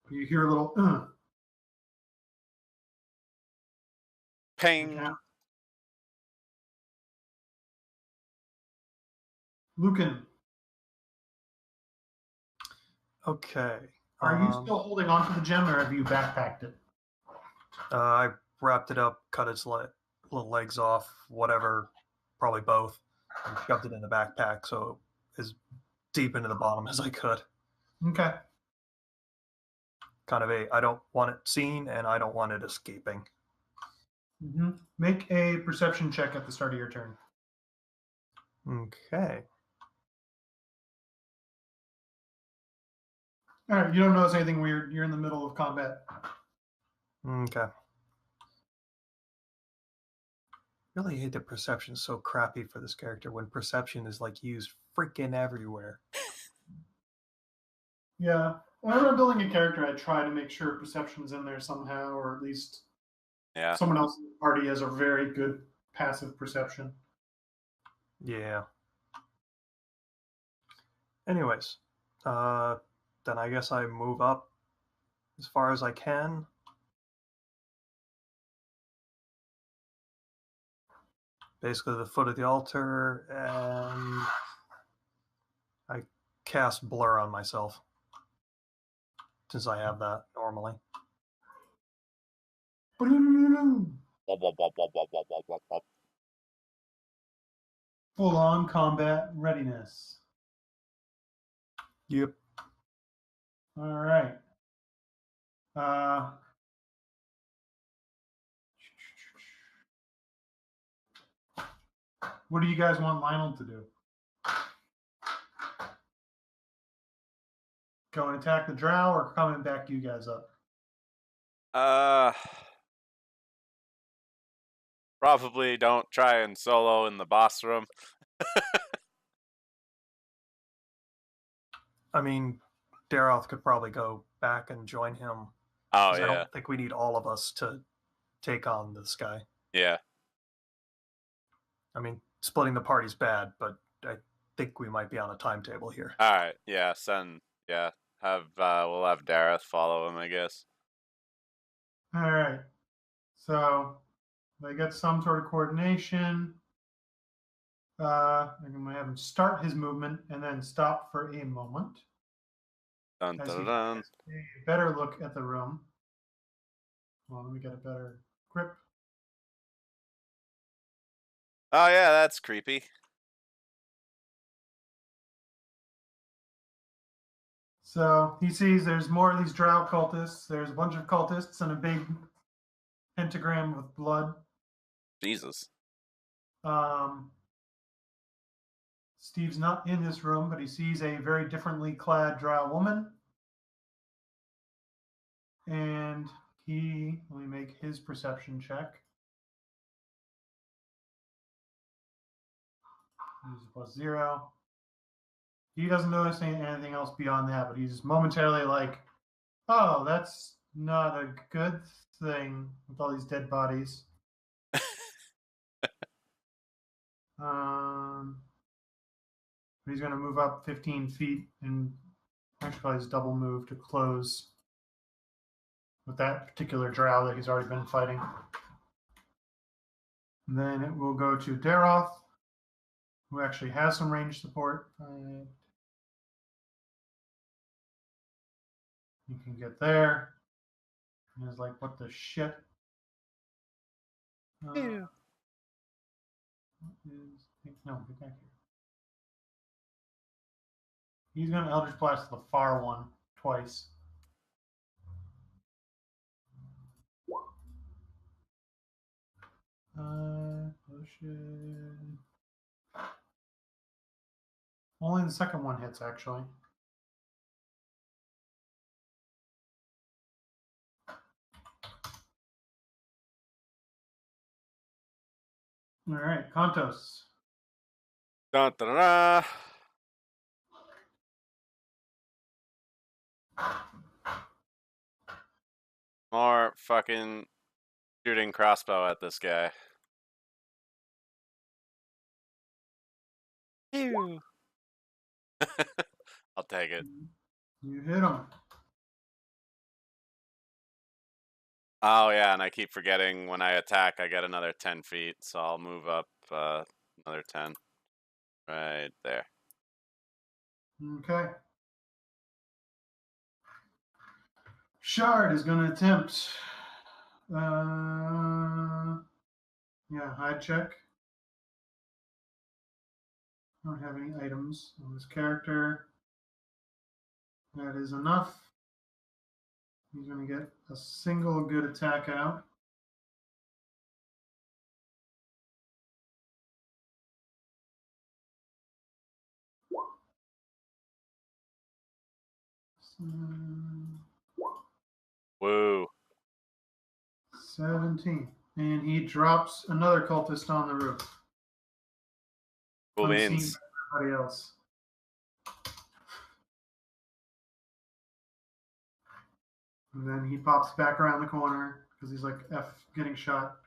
You hear a little Ping. Okay. Lucan, Okay. are you still holding on to the gem, or have you backpacked it? I wrapped it up, cut its little legs off, whatever, probably both, and shoved it in the backpack so as deep into the bottom as I could. Okay. Kind of I don't want it seen and I don't want it escaping. Mm-hmm. Make a perception check at the start of your turn. Okay. All right, you don't notice anything weird. You're in the middle of combat. Okay. Really hate that perception's so crappy for this character when perception is like used freaking everywhere. Yeah. Whenever I'm building a character, I try to make sure perception's in there somehow, or at least someone else in the party has a very good passive perception. Yeah. Anyways, then I guess I move up as far as I can. Basically the foot of the altar, and I cast Blur on myself, since I have that normally. Full on combat readiness. Yep. All right. What do you guys want Lionel to do? Go and attack the drow or coming back you guys up? Probably don't try and solo in the boss room. I mean, Daroth could probably go back and join him. Oh, 'cause yeah. I don't think we need all of us to take on this guy. Yeah. I mean, splitting the party's bad, but I think we might be on a timetable here. All right. Yeah. We'll have Dareth follow him, I guess. All right. So they get some sort of coordination. I'm going to have him start his movement and then stop for a moment. Dun, As dun, he dun. gets a better look at the room. Well, let me get a better grip. Oh, yeah, that's creepy. So he sees there's more of these drow cultists. There's a bunch of cultists and a big pentagram with blood. Jesus. Steve's not in this room, but he sees a very differently clad drow woman. And let me make his perception check. He's +0. He doesn't notice anything else beyond that, but he's momentarily like, oh, that's not a good thing with all these dead bodies. He's going to move up 15 feet and actually his double move to close with that particular drow that he's already been fighting. And then it will go to Daroth, who actually has some range support. You can get there. And he's like, what the shit? Ew. No, get back here. He's going to Eldritch Blast the far one twice. Potion. Only the second one hits, actually. All right, Kontos. Dun, dun, dun. More fucking shooting crossbow at this guy. Ew. I'll take it. You hit him. Oh, yeah, and I keep forgetting when I attack, I get another 10 feet, so I'll move up another 10. Right there. Okay. Shard is going to attempt. Hide check. I don't have any items on this character. That is enough. He's going to get a single good attack out. Woo. 17. And he drops another cultist on the roof. Cool Unseen beans. by everybody else. And then he pops back around the corner because he's like, F, getting shot.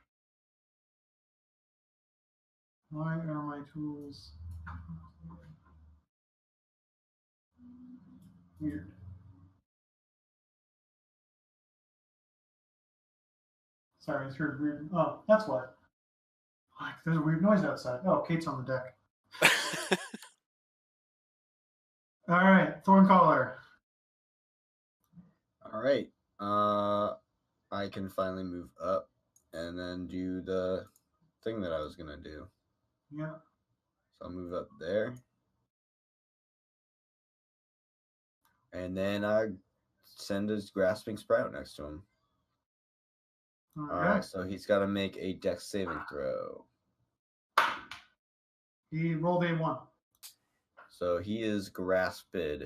Why are my tools weird? Sorry, I heard weird. Oh, that's why. Like, there's a weird noise outside. Oh, Kate's on the deck. All right, Thorncaller. All right. I can finally move up and then do the thing that I was gonna do. Yeah. So I'll move up there. And then I send his grasping sprout next to him. Okay. So he's got to make a dex saving throw. He rolled a 1. So he is grasped.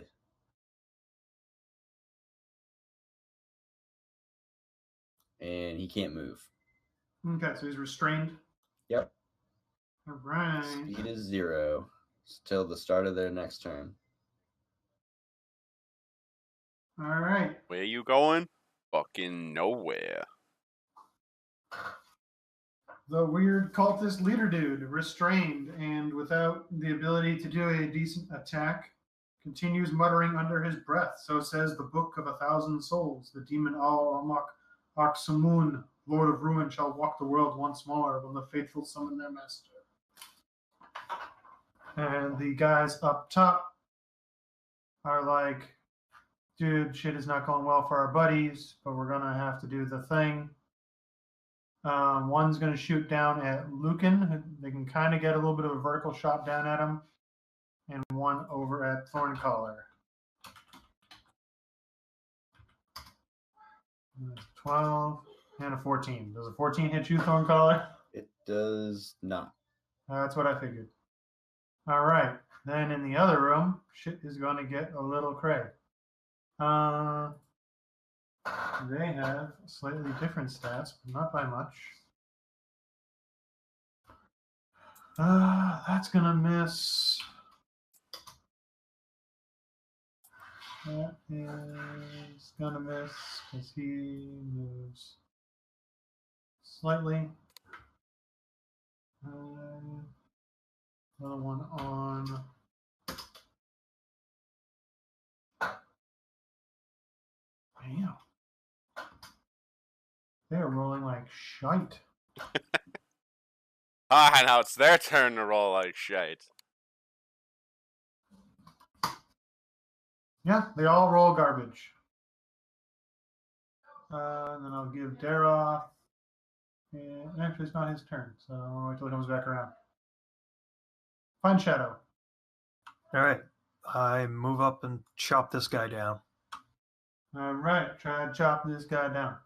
And he can't move. Okay, so he's restrained. Yep. All right. Speed is 0 till the start of their next turn. All right. Where you going? Fucking nowhere. The weird cultist leader dude, restrained and without the ability to do a decent attack, continues muttering under his breath. So says the Book of 1,000 Souls. The demon Al-Amak Aksumun, Lord of Ruin, shall walk the world once more when the faithful summon their master. And the guys up top are like, dude, shit is not going well for our buddies, but we're going to have to do the thing. One's going to shoot down at Lucan. They can kind of get a little bit of a vertical shot down at him. And one over at Thorncaller. 12 and a 14. Does a 14 hit you, Thorncaller? It does not. That's what I figured. All right. Then in the other room, shit is going to get a little cray. They have slightly different stats, but not by much. That's going to miss. That is going to miss because he moves slightly. Another one on. Damn. They're rolling like shite. Now it's their turn to roll like shite. Yeah, they all roll garbage. And then I'll give Daroth. And actually, it's not his turn, so I'll wait till he comes back around. Find Shadow. All right. I move up and chop this guy down. All right, try to chop this guy down.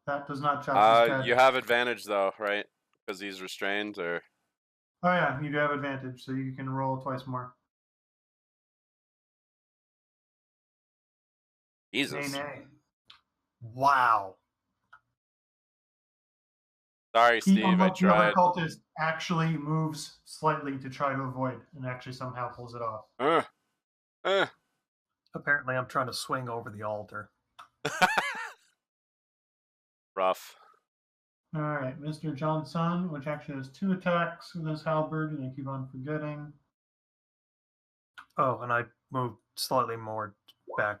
That does not chop this guy You down. have advantage though, right? Because he's restrained, or Oh yeah, you do have advantage, so you can roll twice more. Jesus. Nay. Wow. Sorry, He, Steve. I unlike the other tried. cultist, actually moves slightly to try to avoid, and actually somehow pulls it off. Apparently, I'm trying to swing over the altar. Rough. All right, Mr. Johnson, which actually has 2 attacks with his halberd, and I keep on forgetting. Oh, and I moved slightly more back.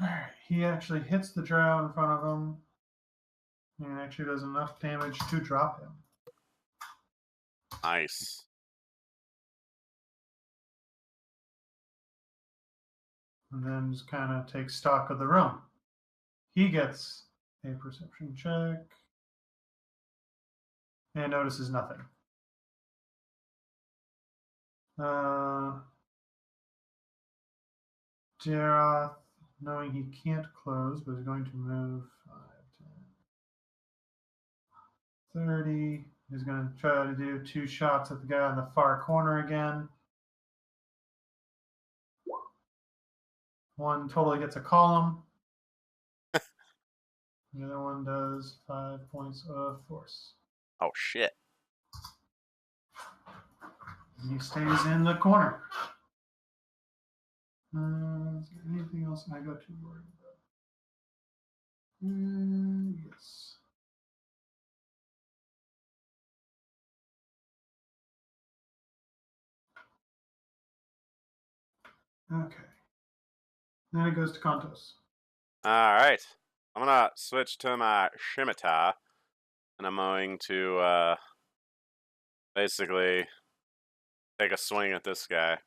All right, he actually hits the drow in front of him, and actually does enough damage to drop him. Nice. And then just kind of takes stock of the room. He gets a perception check and notices nothing. Daroth, knowing he can't close, but is going to move 5, 10, 30. He's going to try to do 2 shots at the guy in the far corner again. One totally gets a column. The other one does 5 points of force. Oh shit. He stays in the corner. Is there anything else I got to worry about? Yes. Okay. Then it goes to Kantos. All right. I'm gonna switch to my scimitar, and I'm going to basically take a swing at this guy.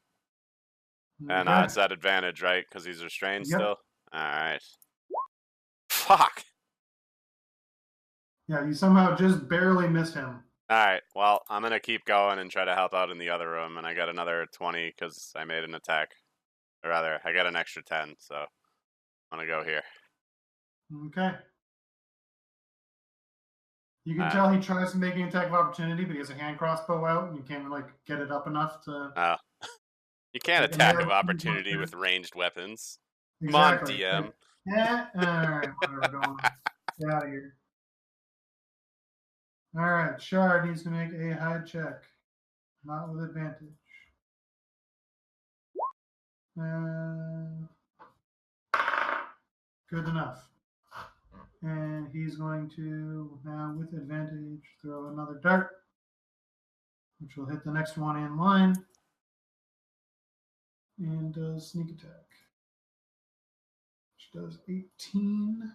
And Okay. it's at advantage, right? Because he's restrained Yep. still? Alright. Fuck! Yeah, you somehow just barely miss him. Alright, well, I'm gonna keep going and try to help out in the other room, and I got another 20 because I made an attack. Or rather, I got an extra 10, so I'm gonna go here. Okay. You can Alright. tell he tries to make an attack of opportunity, but he has a hand crossbow out, and you can't like get it up enough to. Oh. You can't Like, attack another of opportunity two with ranged weapons. Exactly. Come on, DM. Yeah. All right. Whatever. Go on. Get out of here. All right. Shard needs to make a hide check, not with advantage. Good enough. And he's going to now, with advantage, throw another dart, which will hit the next one in line, and does sneak attack, which does 18,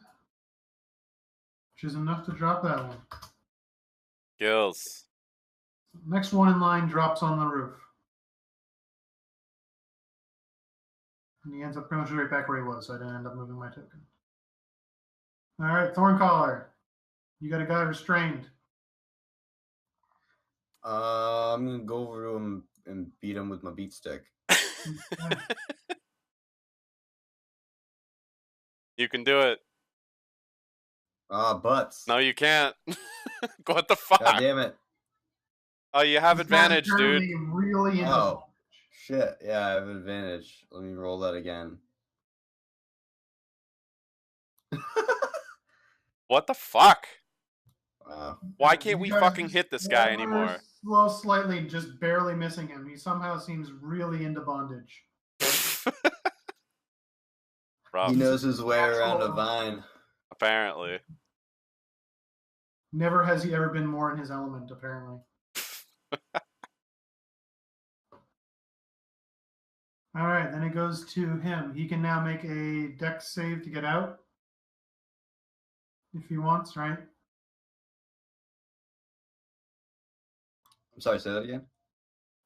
which is enough to drop that one. Kills. Next one in line drops on the roof. And he ends up pretty much right back where he was, so I didn't end up moving my token. All right, Thorncaller. You got a guy restrained. I'm gonna go over to him and beat him with my beat stick. Okay. You can do it. Butts. No, you can't. What the fuck? God damn it. Oh, you have This guy's advantage, dude. apparently really into Oh. Shit. Yeah, I have advantage. Let me roll that again. What the fuck? Wow. Why can't we You guys fucking just hit this guy anymore? Slow, slightly, just barely missing him. He somehow seems really into bondage. Rough, He knows his way around a Natural. vine. apparently. Never has he ever been more in his element, apparently. All right, then it goes to him. He can now make a dex save to get out. If he wants, right? I'm sorry, say that again?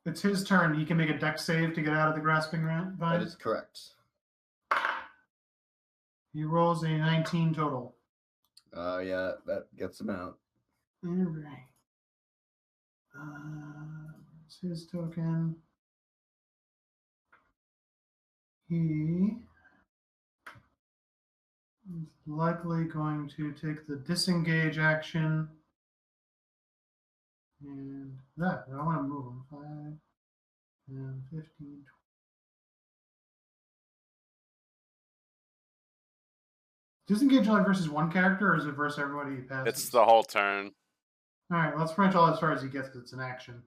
It's his turn. He can make a dex save to get out of the grasping vine. That is correct. He rolls a 19 total. Yeah, that gets him out. All right. It's his token. He is likely going to take the disengage action. And that, I want to move him. 5, 10, 15, 20. Disengage only versus one character, or is it versus everybody he passes? It's the whole turn. All right, let's branch all as far as he gets because it's an action.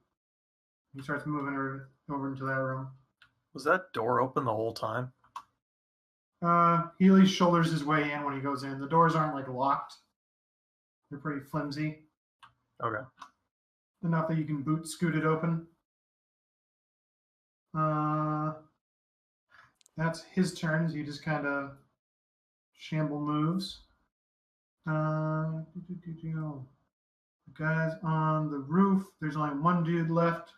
He starts moving over into that room. Was that door open the whole time? Healy shoulders his way in when he goes in. The doors aren't like locked. They're pretty flimsy. Okay. Enough that you can scoot it open. That's his turn as he just kind of shamble moves. The guys on the roof, there's only one dude left.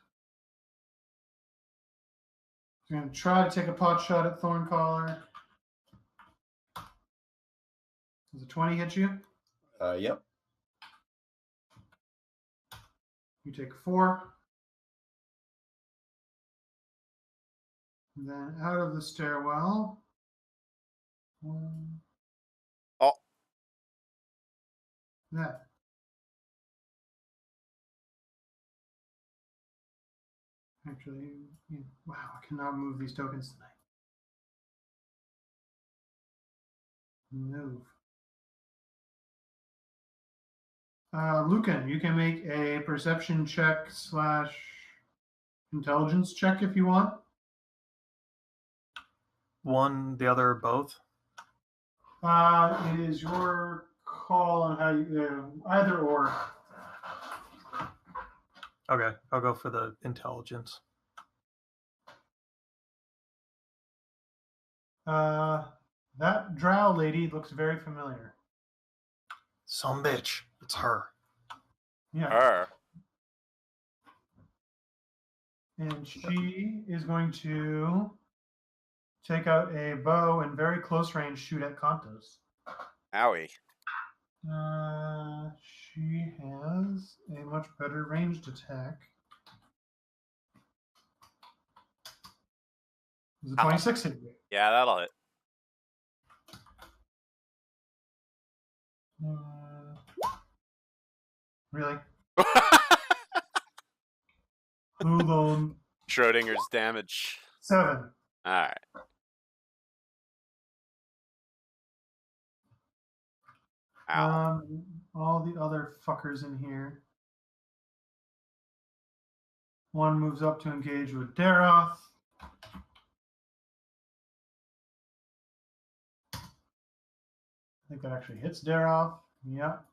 He's going to try to take a pot shot at Thorncaller. Does a 20 hit you? Yep. You take 4. And then out of the stairwell. 1. Oh. That. Actually, yeah. Wow, I cannot move these tokens tonight. Move. Lucan, you can make a perception check / intelligence check if you want. One, the other, both? It is your call on how you either or. Okay, I'll go for the intelligence. That drow lady looks very familiar. Some bitch. It's her. Yeah. Her. And she is going to take out a bow and very close range shoot at Kantos. Owie. She has a much better ranged attack. Is a 26 hit you? Yeah, that'll hit. Really? Hold on. Schrodinger's damage. 7. Alright. Ow. All the other fuckers in here. One moves up to engage with Daroth. I think that actually hits Daroth. Yep.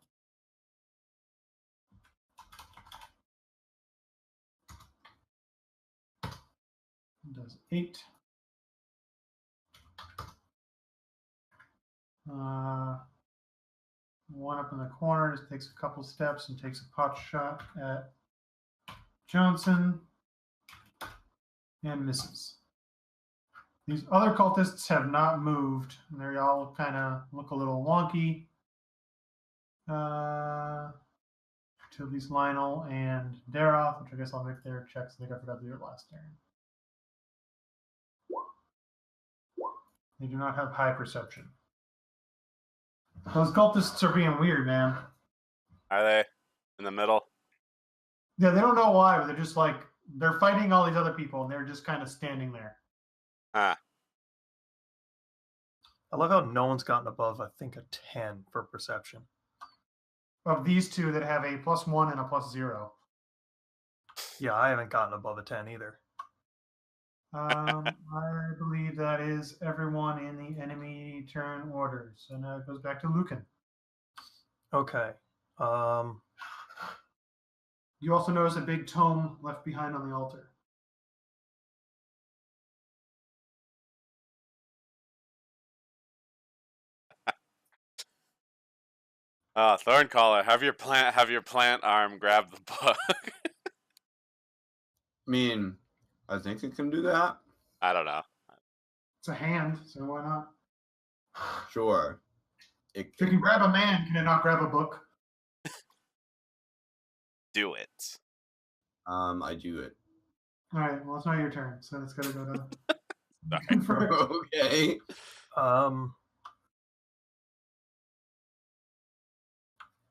Does 8. One up in the corner just takes a couple steps and takes a pot shot at Johnson and misses. These other cultists have not moved. They all kind of look a little wonky. To at least Lionel and Daroth, which I guess I'll make their checks. I think I forgot to do it last turn. They do not have high perception. Those cultists are being weird, man. Are they in the middle? Yeah, they don't know why, but they're just like, they're fighting all these other people, and they're just kind of standing there. Ah. I love how no one's gotten above, I think, a 10 for perception. Of these two that have a +1 and a +0. Yeah, I haven't gotten above a 10 either. I believe that is everyone in the enemy turn order. So now it goes back to Lucan. Okay. You also notice a big tome left behind on the altar. Thorncaller, have your plant arm grab the book. I mean, I think it can do that. I don't know. It's a hand, so why not? Sure. If it can grab a man, can it not grab a book? Do it. I do it. All right, well, it's not your turn, so it's got to go down. Okay.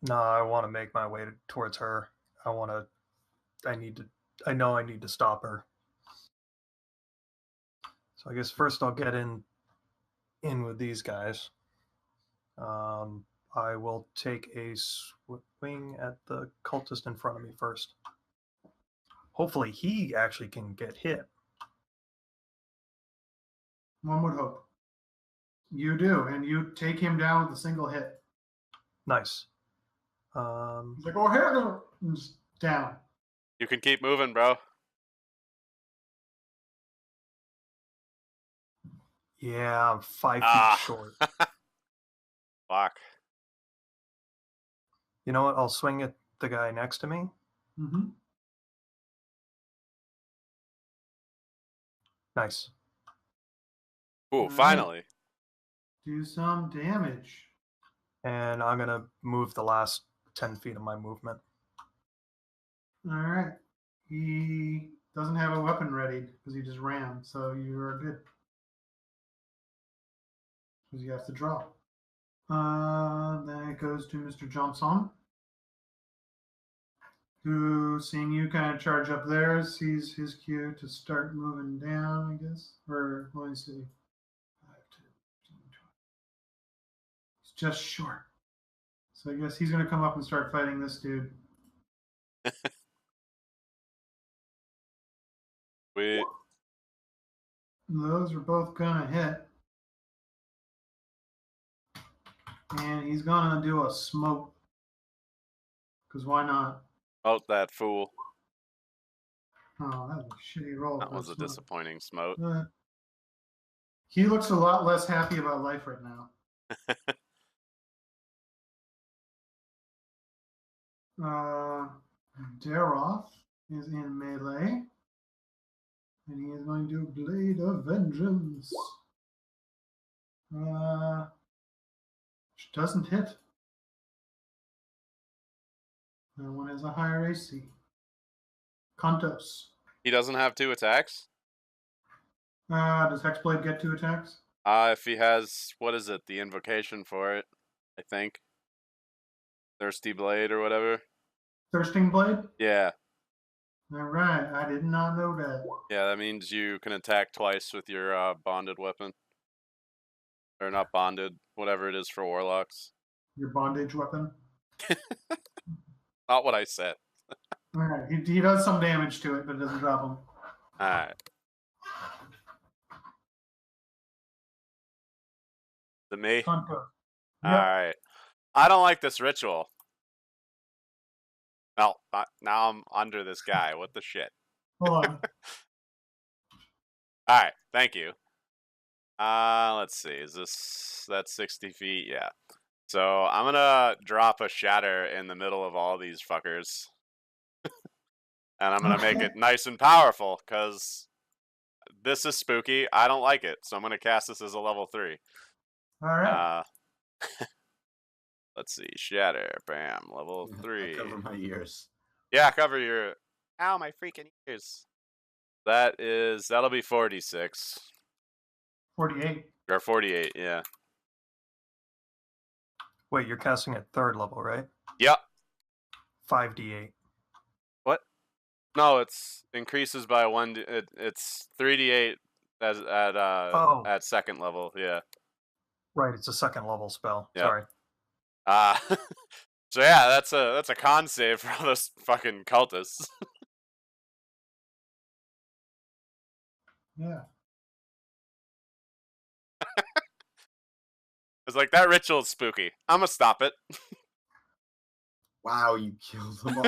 No, I want to make my way towards her. I know I need to stop her. So I guess first I'll get in with these guys. I will take a swing at the cultist in front of me first. Hopefully he actually can get hit. One would hope. You do, and you take him down with a single hit. Nice. He's like, oh, here, and just down. You can keep moving, bro. Yeah, I'm 5 feet short. Fuck. You know what? I'll swing at the guy next to me. Mm-hmm. Nice. Ooh, finally. Do some damage. And I'm going to move the last 10 feet of my movement. All right. He doesn't have a weapon ready because he just ran, so you are good. Because you have to draw. Then it goes to Mr. Johnson, who, seeing you kind of charge up there, sees his cue to start moving down, I guess. Or, let me see. 5, 10, 15, 20. It's just short. So I guess he's going to come up and start fighting this dude. Sweet. Those are both going to hit. And he's going to do a smoke. Because why not? Oh, that fool. Oh, that was a shitty roll. That for was a smoke. disappointing smote. He looks a lot less happy about life right now. Daroth is in melee. And he is going to Blade of Vengeance. Which doesn't hit. That one has a higher AC. Cultists. He doesn't have 2 attacks? Does Hexblade get 2 attacks? If he has, what is it, the invocation for it, I think. Thirsty Blade or whatever. Thirsting Blade? Yeah. Alright, I did not know that. Yeah, that means you can attack twice with your bonded weapon. Or not bonded, whatever it is for warlocks. Your bondage weapon? Not what I said. Alright, he does some damage to it, but it doesn't drop him. Alright. To me? Hunter. Yep. Alright. I don't like this ritual. Well, now I'm under this guy. What the shit? Hold on. Alright, thank you. Let's see. That's 60 feet? Yeah. So I'm gonna drop a shatter in the middle of all these fuckers. And I'm gonna make it nice and powerful, because this is spooky. I don't like it. So I'm gonna cast this as a level 3. Alright. Let's see. Shatter. Bam. Level 3. I cover my ears. Yeah, cover your... Ow, my freaking ears. That'll be 46. 48. Or 48, yeah. Wait, you're casting at 3rd level, right? Yep. 5d8. What? No, it's increases by 1. It's 3d8 at 2nd level, yeah. Right, it's a 2nd level spell. Yeah. Sorry. So yeah, that's a con save for all those fucking cultists. Yeah. It's like, that ritual is spooky. I'm gonna stop it. Wow, you killed them all.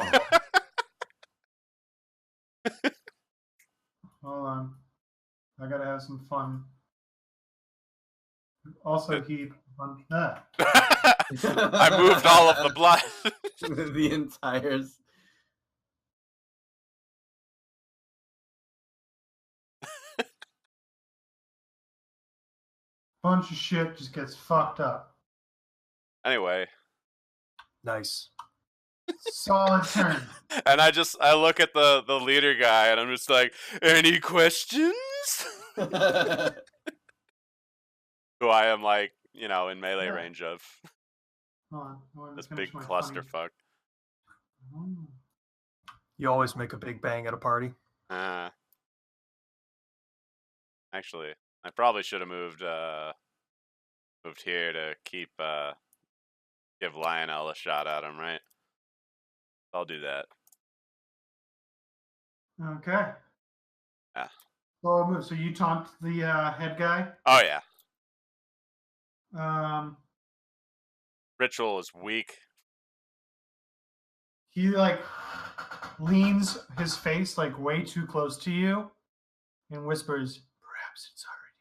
Hold on. I gotta have some fun. Also, he... I moved all of the blood. The entire... bunch of shit just gets fucked up. Anyway. Nice. Solid turn. And I look at the leader guy and I'm just like, any questions? Who I am, like, in melee range of. Hold on. This big clusterfuck. You always make a big bang at a party. Actually, I probably should have moved here to give Lionel a shot at him, right? I'll do that. Okay. Yeah. So you taunt the head guy? Oh yeah. Ritual is weak. He leans his face way too close to you and whispers, "Perhaps it's already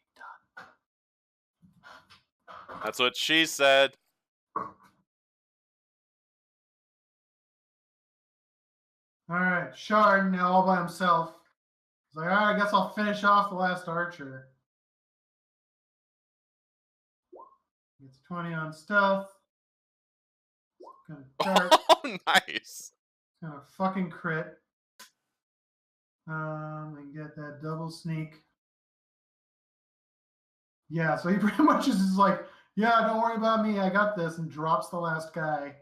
done." That's what she said. All right, Shard now all by himself. He's like, all right, I guess I'll finish off the last archer. Gets 20 on stealth. Kind of dark. Oh, nice. Kind of fucking crit. And get that double sneak. Yeah, so he pretty much is just like, yeah, don't worry about me, I got this, and drops the last guy.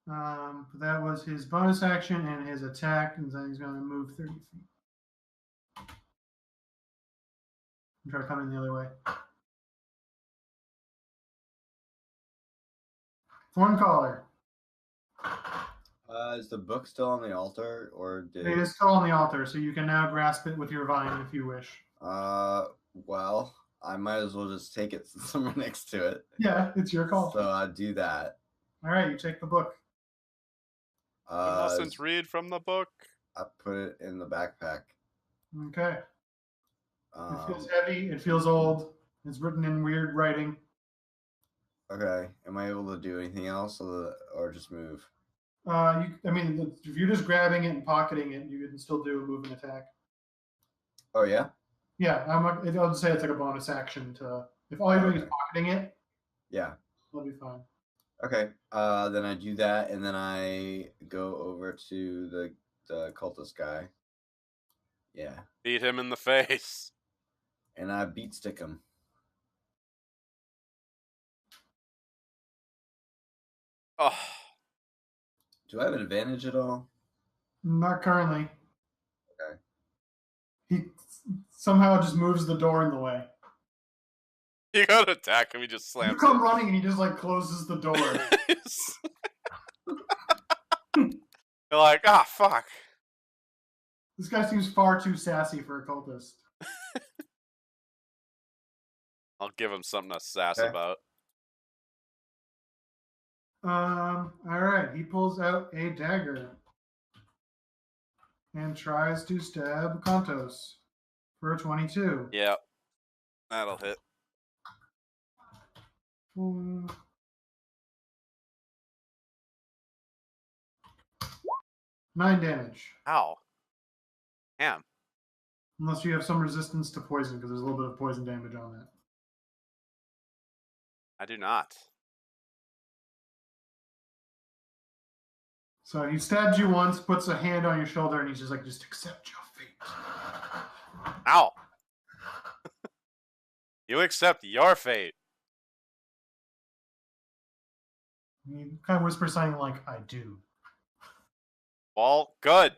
That was his bonus action and his attack, and then he's going to move 30 feet. And try to come in the other way. Thorncaller. Is the book still on the altar, or did It is still on the altar, so you can now grasp it with your vine if you wish. Well, I might as well just take it since I'm next to it. Yeah, it's your call. So I'll do that. All right, you take the book. Since read from the book. I put it in the backpack. Okay. It feels heavy. It feels old. It's written in weird writing. Okay. Am I able to do anything else, or just move? I mean, if you're just grabbing it and pocketing it, you can still do a move and attack. Oh yeah. Yeah, I'll just say it's like a bonus action to. If all you're doing is pocketing it, Yeah. that'll be fine. Okay. Then I do that, and then I go over to the cultist guy. Yeah. Beat him in the face. And I beat stick him. Oh. Do I have an advantage at all? Not currently. Okay. He somehow just moves the door in the way. You go to attack him, he just slams You come it. running and he just like closes the door. You're like, ah, fuck. This guy seems far too sassy for a cultist. I'll give him something to sass Okay. about. All right. He pulls out a dagger and tries to stab Contos for a 22. Yeah. That'll hit. 9 damage. Ow. Damn. Unless you have some resistance to poison, because there's a little bit of poison damage on that. I do not. So he stabs you once, puts a hand on your shoulder, and he's just like, just accept your fate. Ow. You accept your fate. He kind of whispers something like, I do. Well, good.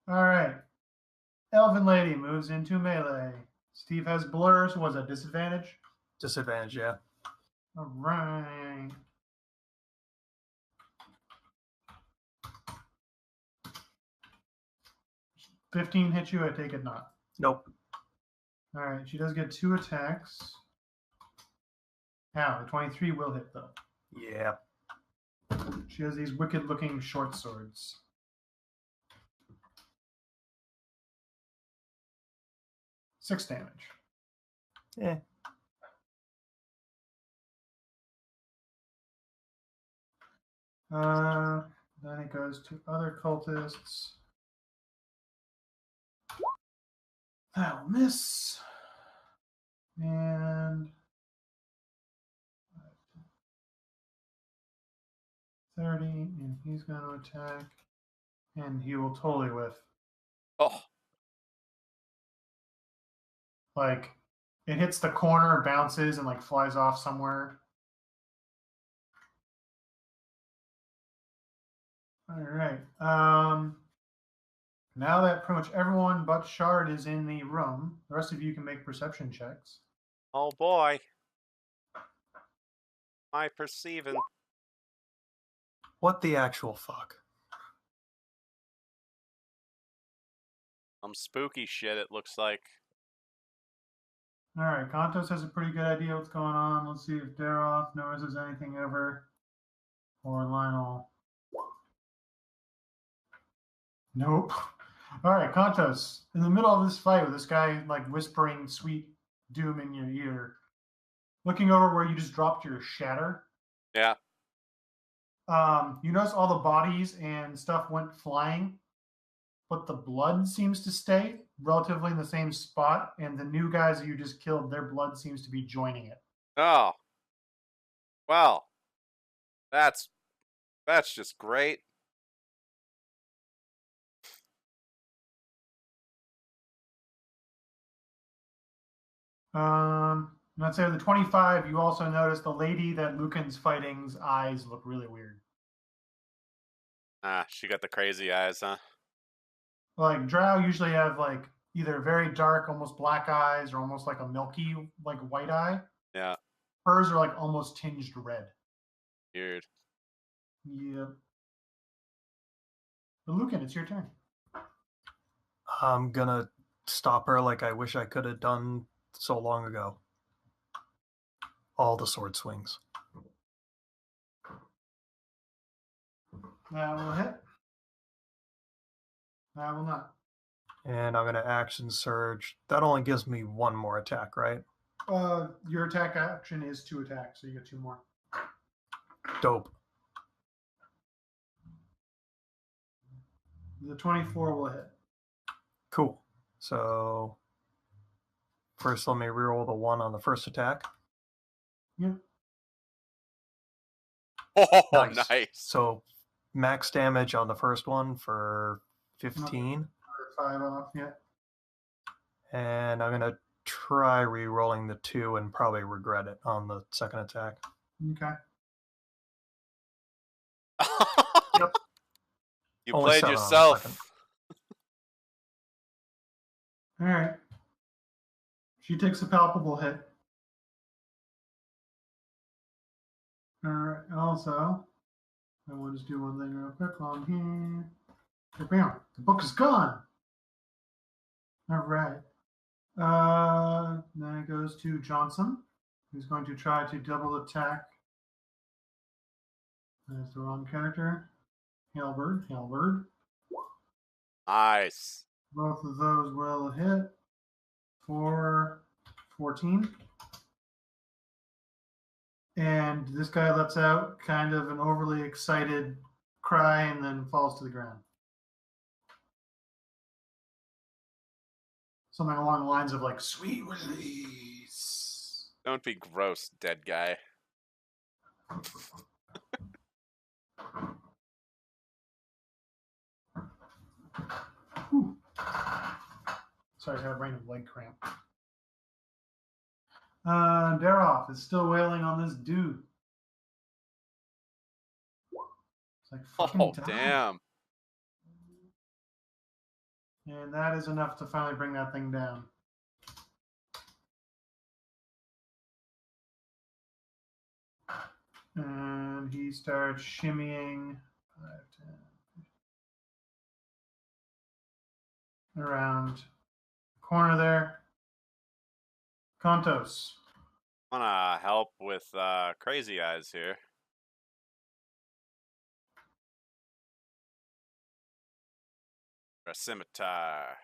All right. Elven Lady moves into melee. Steve has blur, so was that disadvantage? Disadvantage, yeah. All right. $15 hit you, I take it not. Nope. All right, she does get 2 attacks. Now, the 23 will hit, though. Yeah. She has these wicked-looking short swords. Six damage. Yeah. Then it goes to other cultists. That'll miss. And 30, and he's going to attack. And he will totally whiff. Oh. Like, it hits the corner, bounces, and like flies off somewhere. All right. Now that pretty much everyone but Shard is in the room, the rest of you can make perception checks. Oh boy. My perceiving. What the actual fuck? Some spooky shit, it looks like. All right, Kontos has a pretty good idea what's going on. Let's see if Daroth notices anything ever. Or Lionel. Nope. All right, Kontos, in the middle of this fight with this guy like whispering sweet doom in your ear, looking over where you just dropped your shatter. Yeah. You notice all the bodies and stuff went flying, but the blood seems to stay relatively in the same spot, and the new guys that you just killed, their blood seems to be joining it. Oh. Well. That's just great. Let's say the 25, you also notice the lady that Lucan's fighting's eyes look really weird. Ah, she got the crazy eyes, huh? Like Drow usually have like either very dark, almost black eyes, or almost like a milky, like white eye. Yeah. Hers are like almost tinged red. Weird. Yep. But Lucan, it's your turn. I'm gonna stop her like I wish I could have done so long ago. All the sword swings. That will hit. That will not. And I'm gonna action surge. That only gives me one more attack, right? Your attack action is 2 attacks, so you get 2 more. Dope. The 24 will hit. Cool. So first, let me reroll the 1 on the first attack. Yeah. Oh, nice. So max damage on the first one for 15. 5 off, yeah. And I'm going to try re-rolling the 2 and probably regret it on the second attack. Okay. Yep. You Only played 7 on the yourself. second. All right. She takes a palpable hit. All right. Also, I want to just do one thing real quick on here. Bam. The book is gone. All right. Then it goes to Johnson, who's going to try to double attack. That's the wrong character. Halberd. Nice. Both of those will hit for 14. And this guy lets out kind of an overly excited cry and then falls to the ground. Something along the lines of like, sweet release. Don't be gross, dead guy. Whew. Sorry, I had a random leg cramp. Daroff is still wailing on this dude. It's like fucking Oh, die. damn. And that is enough to finally bring that thing down. And he starts shimmying 5, 10, around the corner there. Contos. I want to help with Crazy Eyes here. Or a scimitar.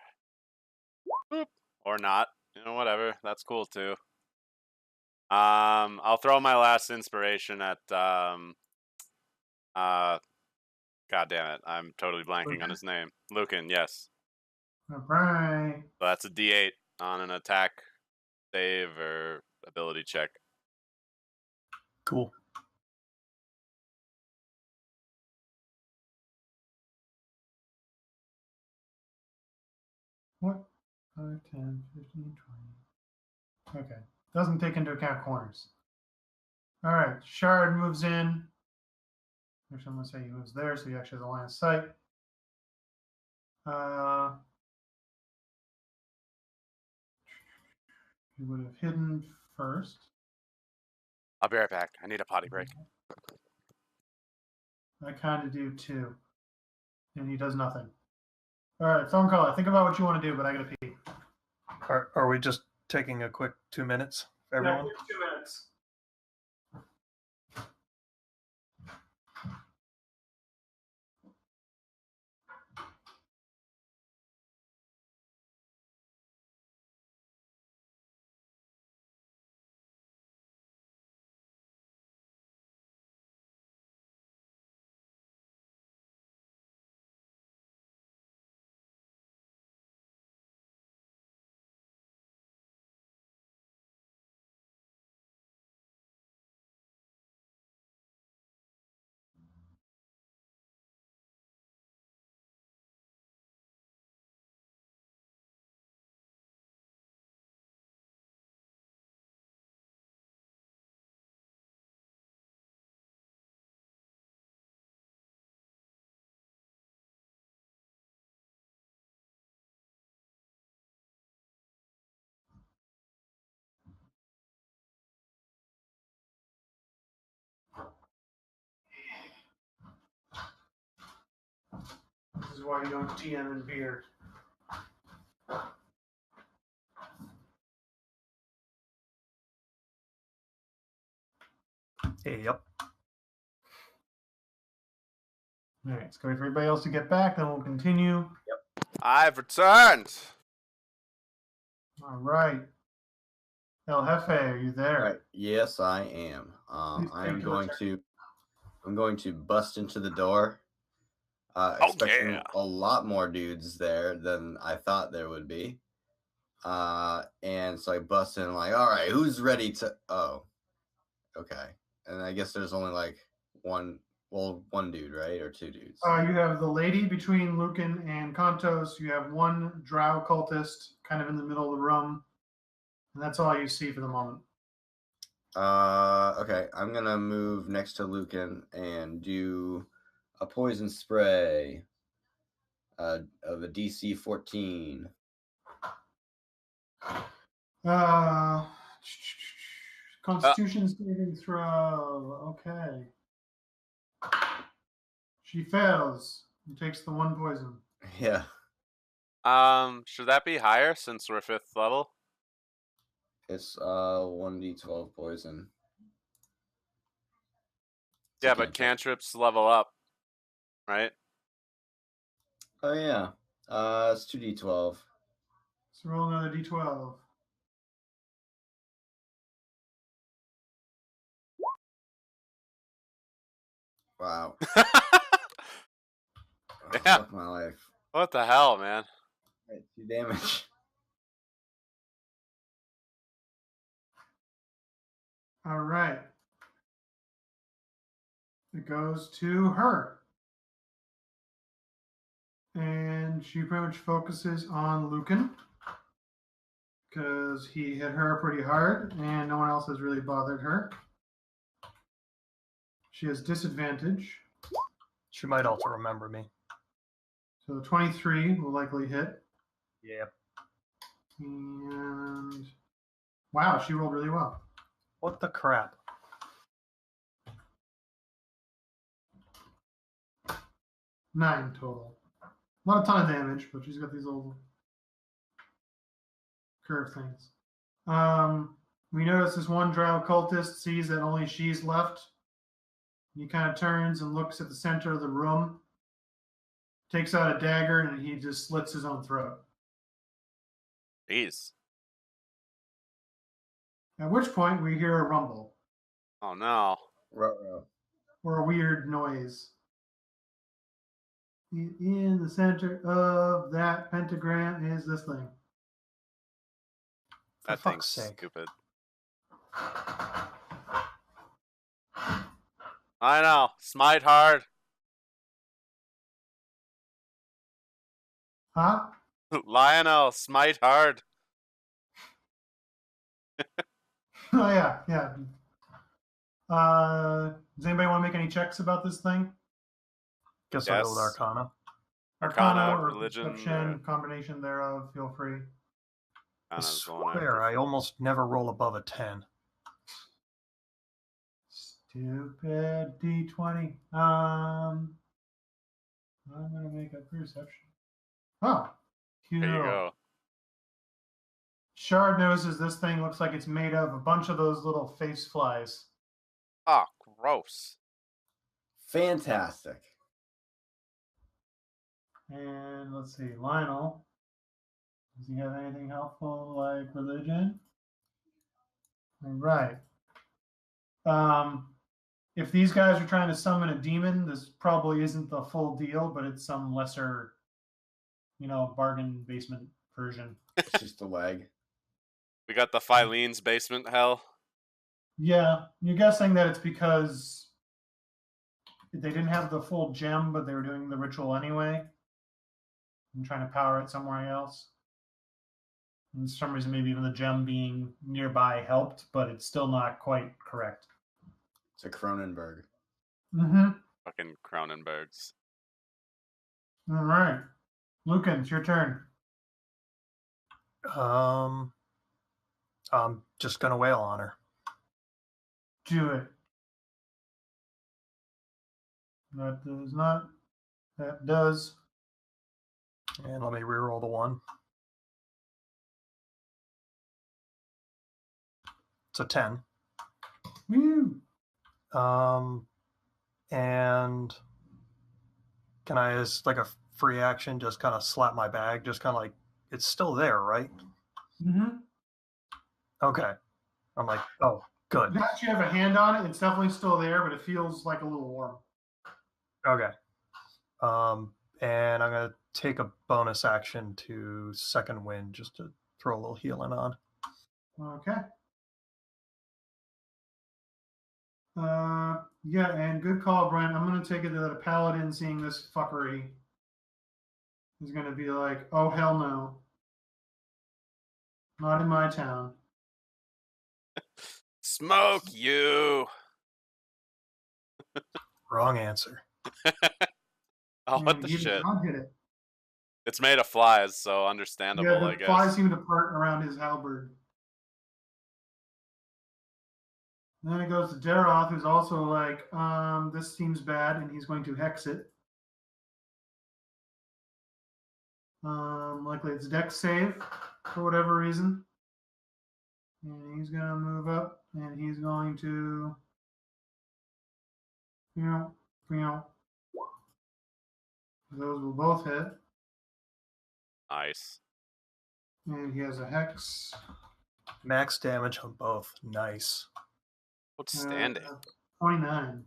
Boop. Or not. You know, whatever. That's cool too. I'll throw my last inspiration at God damn it. I'm totally blanking on his name. Lucan, yes. All right. So that's a D8 on an attack, save, or ability check. Cool. What? 5, 10, 15, 20. Okay. Doesn't take into account corners. All right. Shard moves in. Actually, I'm going to say he moves there, so he actually has a line of sight. He would have hidden first. I'll be right back. I need a potty break. I kind of do too. And he does nothing. All right, phone caller. Think about what you want to do, but I got to pee. Are we just taking a quick 2 minutes, everyone? Yeah, 2 minutes. This is why you don't TM in beer. Yep. All right, let's wait for everybody else to get back, then we'll continue. I've returned. All right. El Jefe, are you there? Right. Yes, I am. Please I am take your going turn. to. I'm going to bust into the door. expecting yeah. a lot more dudes there than I thought there would be. And so I bust in like, all right, who's ready to? Oh, okay. And I guess there's only like one dude, right, or two dudes. You have the lady between Lucan and Kontos. You have one drow cultist kind of in the middle of the room, and that's all you see for the moment. Okay, I'm gonna move next to Lucan and do a poison spray of a DC 14. Constitution saving throw. Okay. She fails and takes the one poison. Yeah, Should that be higher since we're 5th level? it's 1d12 poison. It's a Yeah, but cantrip. cantrips level up, right? Oh yeah, it's 2d12. So roll another d12. Wow. Yeah. Fuck my life. What the hell, man? Right, 2 damage. All right. It goes to her. And she pretty much focuses on Lucan because he hit her pretty hard and no one else has really bothered her. She has disadvantage. She might also remember me. So 23 will likely hit. Yeah. And wow, she rolled really well. What the crap? 9 total. Not a ton of damage, but she's got these little curve things. We notice this one drow cultist sees that only she's left. He kind of turns and looks at the center of the room, takes out a dagger, and he just slits his own throat. Jeez. At which point we hear a rumble Oh no. Ruh-roh. or a weird noise. In the center of that pentagram is this thing. That For thing's fuck's sake. stupid. I know. Smite hard. Huh? Lionel, smite hard. Oh, yeah, yeah. Does anybody want to make any checks about this thing? Guess I'll go with Yes. Arcana. Arcana, or religion, perception, combination thereof, feel free. I Anna's going after- swear, I almost never roll above a 10. Stupid D20. I'm gonna make a perception. Oh, cute. There you go. Shard notices this thing looks like it's made of a bunch of those little face flies. Oh, gross. Fantastic. And let's see, Lionel. Does he have anything helpful like religion? All right. If these guys are trying to summon a demon, this probably isn't the full deal, but it's some lesser, bargain basement version. It's just a leg. We got the Filene's basement hell. Yeah, you're guessing that it's because they didn't have the full gem, but they were doing the ritual anyway. And trying to power it somewhere else. And for some reason, maybe even the gem being nearby helped, but it's still not quite correct. It's a Cronenberg. Mm-hmm. Fucking Cronenbergs. All right. Lucan, it's your turn. I'm just gonna wail on her. Do it. That does not. That does. And let me reroll the 1. It's a 10. Woo! And can I, as like a free action, just kind of slap my bag? Just kind of like, it's still there, right? Mm-hmm. Okay. I'm like, oh, good. Now that you have a hand on it, it's definitely still there, but it feels like a little warm. Okay. And I'm gonna take a bonus action to second wind just to throw a little healing on. Okay. Yeah, and good call, Brian. I'm gonna take it that a paladin seeing this fuckery is gonna be like, oh hell no. Not in my town. Smoke you. Wrong answer. Oh, what And the he did shit? not hit it. It's made of flies, so Yeah, understandable, I the guess. flies seem to part around his halberd. And then it goes to Daroth, who's also like, this seems bad, and he's going to hex it. Likely it's dex save for whatever reason. And he's gonna move up, and he's going to, those will both hit. Nice. And he has a hex. Max damage on both. Nice. Outstanding. 29.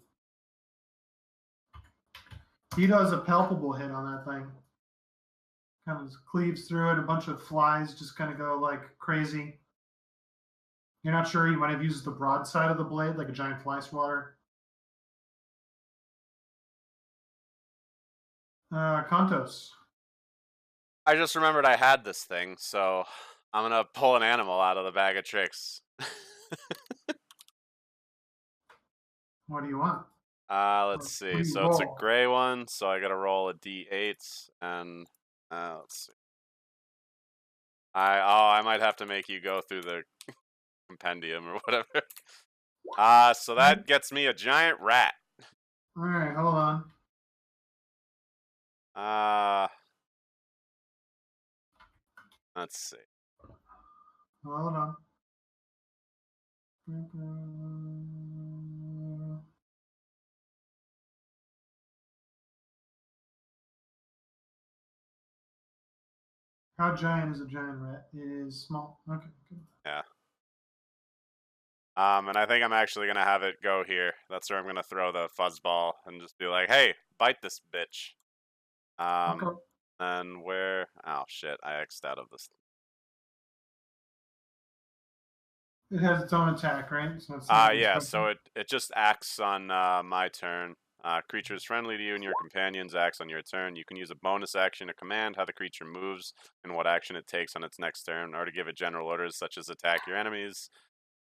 He does a palpable hit on that thing. Kind of cleaves through it. A bunch of flies just kind of go like crazy. You're not sure. You might have used the broadside of the blade, like a giant fly swatter. Kantos. I just remembered I had this thing, so I'm gonna pull an animal out of the bag of tricks. What do you want? Let's What do see. you So it's a roll? gray one, so I gotta roll a d8, and let's see. I might have to make you go through the compendium or whatever. So that gets me a giant rat. All right, hold on. Let's see. Hold on. How giant is a giant rat? It is small. Okay, good. Yeah. And I think I'm actually gonna have it go here. That's where I'm gonna throw the fuzzball and just be like, "Hey, bite this bitch." Okay. And where? Oh shit! I X'd out of this. It has its own attack, right? So it's Yeah. So it just acts on my turn. Creature is friendly to you and your companions. Acts on your turn. You can use a bonus action to command how the creature moves and what action it takes on its next turn, or to give it general orders such as attack your enemies.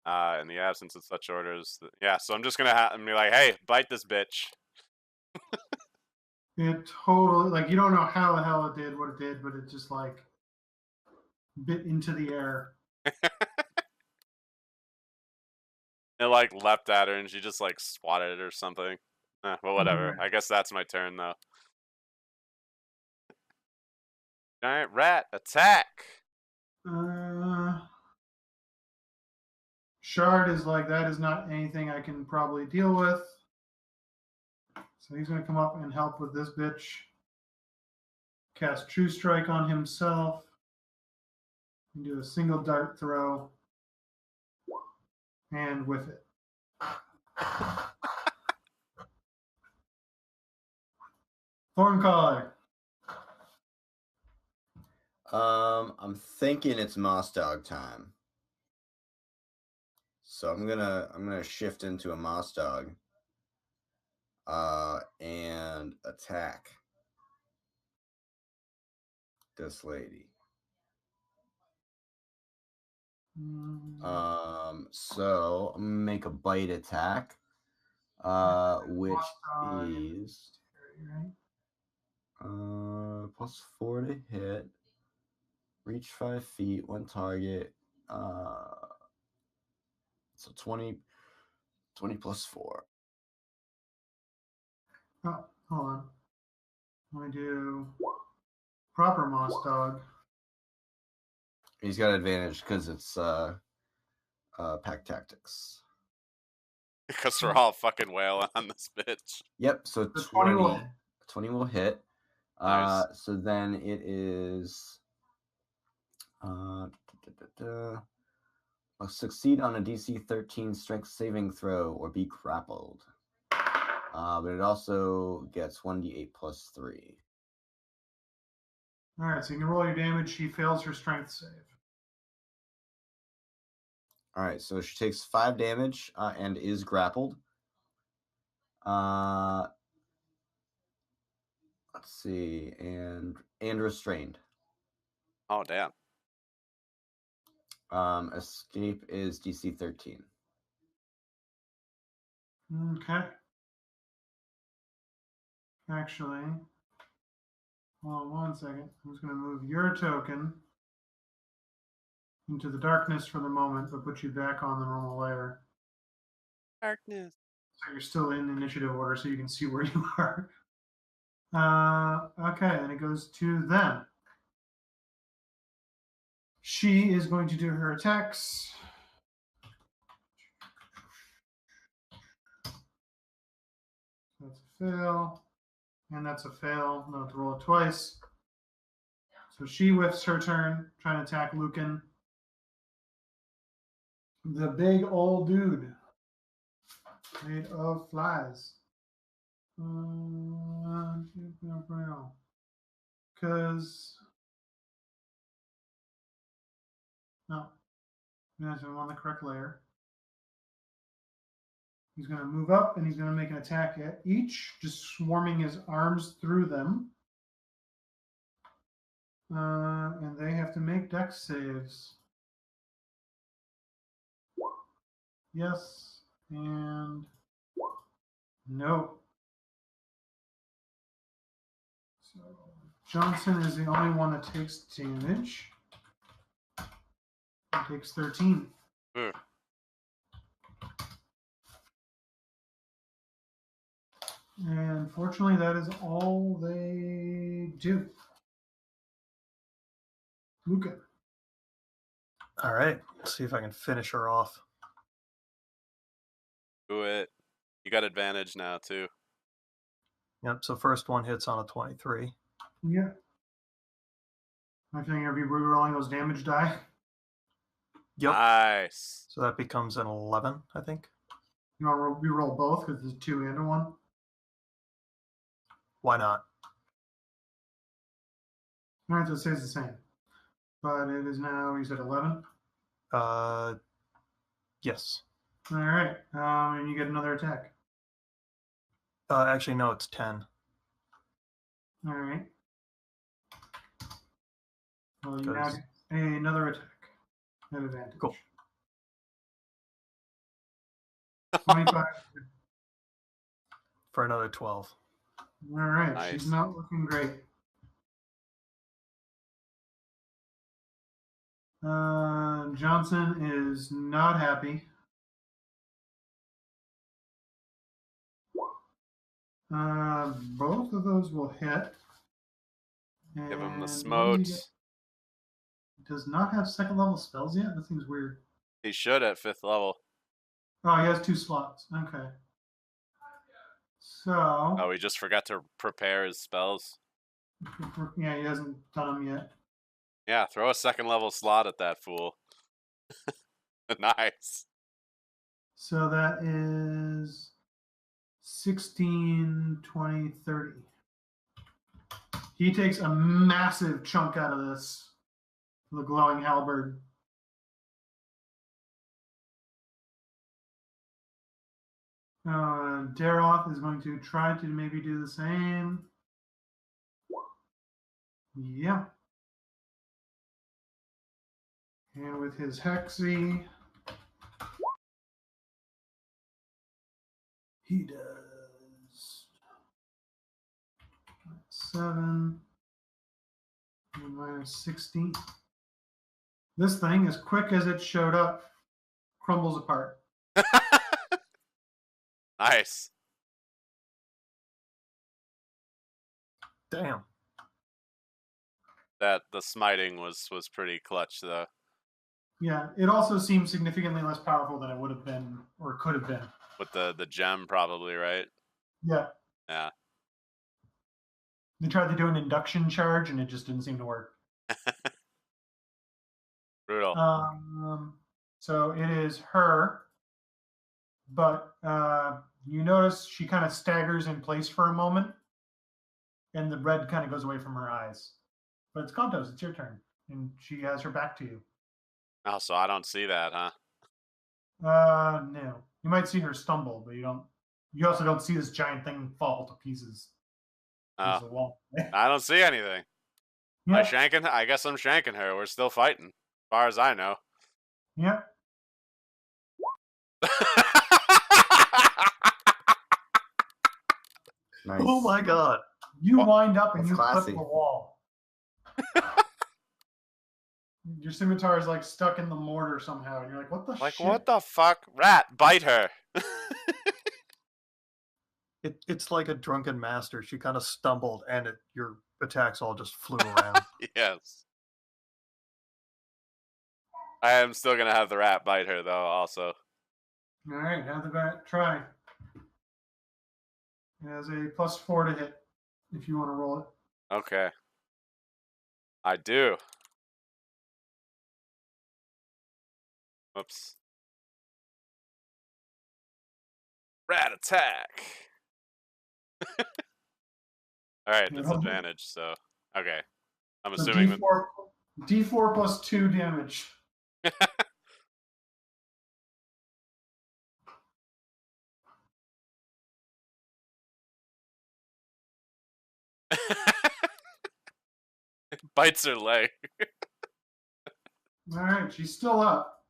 In the absence of such orders, yeah. So I'm just gonna be like, "Hey, bite this bitch." It totally, like, you don't know how the hell it did what it did, but it just like bit into the air. It like leapt at her and she just like swatted it or something. Well, whatever. Alright. I guess that's my turn though. Giant rat attack. Shard is like, that is not anything I can probably deal with. So he's going to come up and help with this bitch. Cast True Strike on himself. And do a single dart throw. And whiff it. Thorncaller. I'm thinking it's Moss Dog time. So I'm gonna shift into a Moss Dog. And attack this lady. So I'm gonna make a bite attack. Which is +4 to hit. Reach 5 feet, one target. So 20 +4. Oh, hold on. Let me do proper Moss Dog. He's got advantage because it's pack tactics. Because we're all fucking wailing on this bitch. Yep, so The 20 will hit. Nice. So then it is succeed on a DC 13 strength saving throw or be grappled. But it also gets 1d8 plus 3. All right, so you can roll your damage. She fails her strength save. All right, so she takes 5 damage and is grappled. Let's see, and restrained. Oh, damn. Escape is DC 13. Okay. Actually, hold on 1 second. I'm just going to move your token into the darkness for the moment, but put you back on the normal layer. Darkness. So you're still in initiative order, so you can see where you are. Okay, then it goes to them. She is going to do her attacks. That's a fail. And that's a fail. No, to roll it twice. So she whiffs her turn, trying to attack Lucan. The big old dude made of flies. Because no, I'm on the correct layer. He's going to move up and he's going to make an attack at each, just swarming his arms through them. And they have to make dex saves. Yes, and no. So Johnson is the only one that takes damage. He takes 13. Ugh. And fortunately, that is all they do. Luca. All right. Let's see if I can finish her off. Do it. You got advantage now, too. Yep. So first one hits on a 23. Yeah. I think are you re-rolling those damage die? Yep. Nice. So that becomes an 11, I think. You want to re-roll both because there's 2 and a 1? Why not? All right, so it stays the same. But it is now, you said 11? Yes. All right. And you get another attack. Actually, no, it's 10. All right. Well, you now Because- get another attack at advantage. Cool. 25. For another 12. All right. Nice. She's not looking great. Johnson is not happy. Both of those will hit. Give him the And smote. does not have second level spells yet? That seems weird. He should at 5th level. Oh, he has 2 slots. Okay. So. Oh, he just forgot to prepare his spells. Yeah, he hasn't done them yet. Yeah, throw a 2nd level slot at that fool. Nice. So that is 16, 20, 30. He takes a massive chunk out of this, the glowing halberd. Daroth is going to try to maybe do the same. Yeah. And with his hexy, he does 7 and minus 16. This thing, as quick as it showed up, crumbles apart. Nice. Damn. That the smiting was pretty clutch though. Yeah, it also seems significantly less powerful than it would have been or could have been. With the gem probably, right? Yeah. Yeah. They tried to do an induction charge and it just didn't seem to work. Brutal. So it is her But you notice she kind of staggers in place for a moment, and the red kind of goes away from her eyes. But it's Contos. It's your turn, and she has her back to you. Oh, so I don't see that, huh? No. You might see her stumble, but you don't. You also don't see this giant thing fall to pieces. There's Oh, a wall. I don't see anything. Am I Yep. shanking? I guess I'm shanking her. We're still fighting, as far as I know. Yep. Nice. Oh my god. You wind up and That's you classy. clip the wall. Your scimitar is like stuck in the mortar somehow, and you're like, "What the Like, shit?" what the fuck? Rat, bite her. It's like a drunken master. She kind of stumbled, and your attacks all just flew around. Yes. I am still gonna have the rat bite her, though, also. All right, have the bat try. It has a +4 to hit if you want to roll it. Okay. I do. Whoops. Rat attack. Alright, Yeah, disadvantage, so. Okay. I'm So assuming that. D4 plus 2 damage. It bites her leg. All right, she's still up,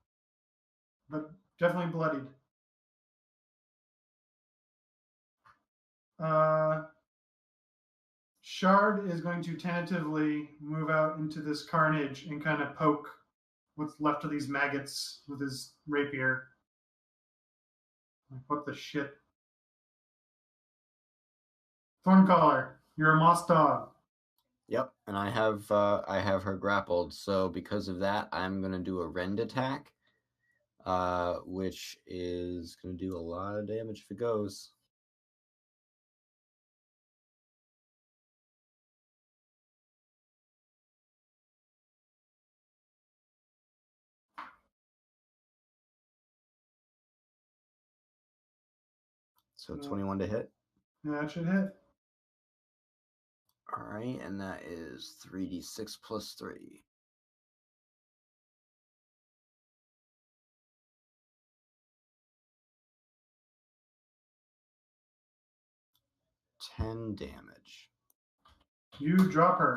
but definitely bloodied. Shard is going to tentatively move out into this carnage and kind of poke what's left of these maggots with his rapier. Like, what the shit? Thorncaller, you're a moss dog. Yep, and I have her grappled. So because of that, I'm gonna do a rend attack, which is gonna do a lot of damage if it goes. So 21 to hit. That should hit. All right, and that is 3d6 plus 3. $10 damage. You drop her.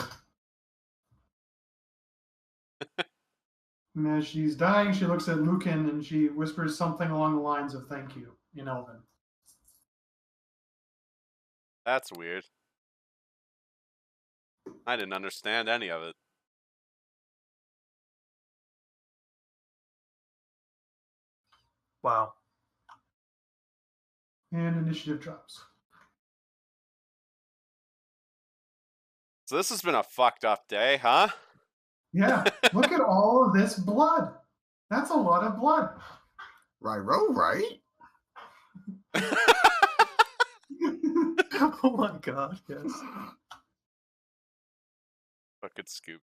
And as she's dying, she looks at Lucan and she whispers something along the lines of "thank you" in Elven. That's weird. I didn't understand any of it. Wow. And initiative drops. So this has been a fucked up day, huh? Yeah, look at all of this blood. That's a lot of blood. Right? Oh my god, yes. Fucking Scoop.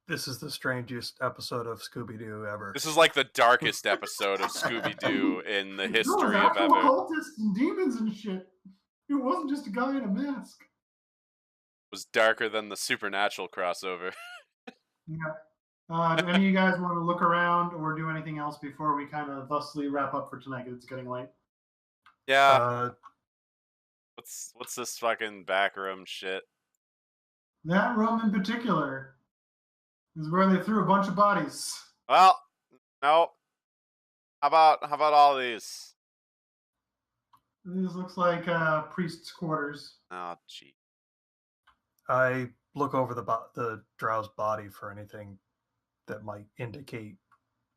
This is the strangest episode of Scooby-Doo ever. This is like the darkest episode of Scooby-Doo in the history There was of actual ever. cultists and demons and shit. It wasn't just a guy in a mask. Was darker than the Supernatural crossover. Yeah. Do any of you guys want to look around or do anything else before we kind of thusly wrap up for tonight? 'Cause it's getting late. Yeah. What's this fucking backroom shit? That room in particular is where they threw a bunch of bodies. Well, no. How about all these? This looks like priest's quarters. Oh, gee. I look over the drow's body for anything that might indicate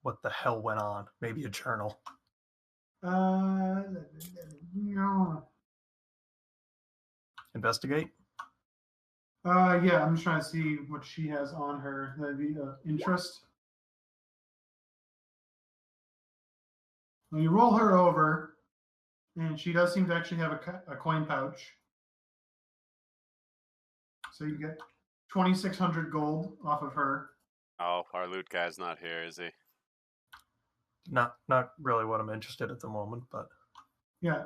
what the hell went on. Maybe a journal. No. Investigate? Yeah, I'm just trying to see what she has on her. That'd be interest. Well, you roll her over, and she does seem to actually have a coin pouch. So you get 2,600 gold off of her. Oh, our loot guy's not here, is he? Not really what I'm interested at the moment, but Yeah.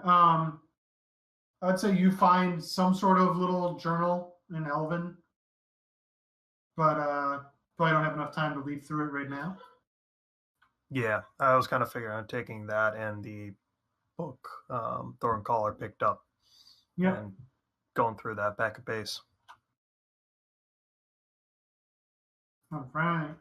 I'd say you find some sort of little journal in Elven, but probably don't have enough time to leaf through it right now. yeah, I was kind of figuring on taking that and the book Thorn Collar picked up Yeah. and going through that back at base. All right.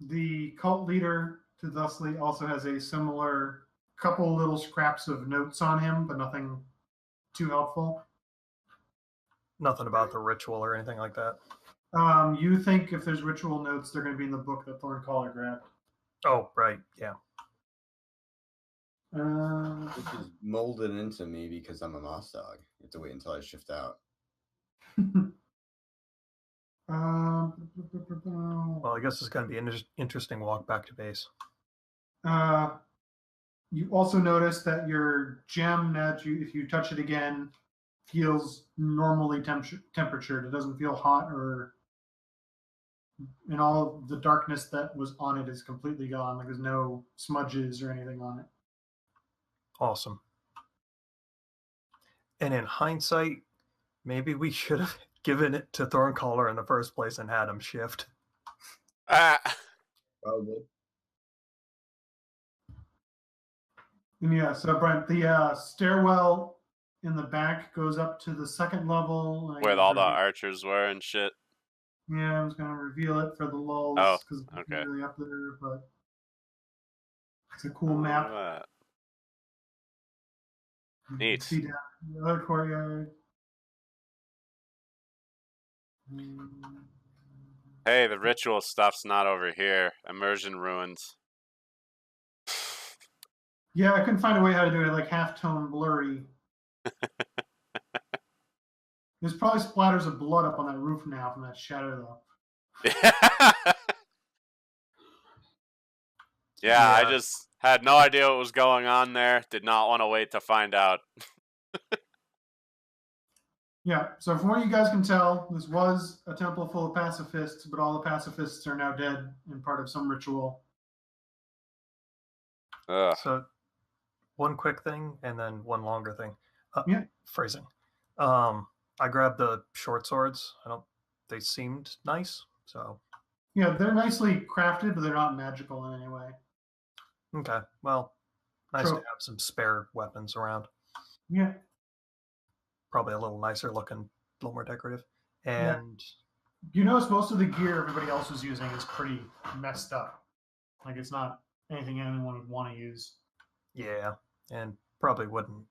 The cult leader to Thusly also has a similar couple little scraps of notes on him, but nothing too helpful. Nothing about the ritual or anything like that. You think if there's ritual notes, they're going to be in the book that Thorn Collar grabbed. Oh, right, yeah. Which is molded into me because I'm a moss dog. You have to wait until I shift out. Well, I guess it's going to be an interesting walk back to base. You also notice that your gem, if you touch it again, feels normally temperatured. It doesn't feel hot, and all the darkness that was on it is completely gone. Like there's no smudges or anything on it. Awesome. And in hindsight, maybe we should have given it to Thorncaller in the first place and had him shift. Probably. And yeah, so Brent, the stairwell in the back goes up to the second level. Where all the archers were and shit. Yeah, I was going to reveal it for the lulz because it's okay. really up there, but it's a cool map. Neat. See down in the other courtyard. Hey, the ritual stuff's not over here. Immersion ruins. Yeah, I couldn't find a way how to do it like halftone blurry. There's probably splatters of blood up on that roof now from that shadow, though. Yeah, I just had no idea what was going on there. Did not want to wait to find out. Yeah, so from what you guys can tell, this was a temple full of pacifists, but all the pacifists are now dead and part of some ritual. So, one quick thing and then one longer thing. Yeah. Phrasing. I grabbed the short swords. They seemed nice, so. Yeah, they're nicely crafted, but they're not magical in any way. Okay, well, nice to have some spare weapons around. Yeah. Probably a little nicer looking, a little more decorative. And you notice most of the gear everybody else was using is pretty messed up. Like it's not anything anyone would want to use. Yeah, and probably wouldn't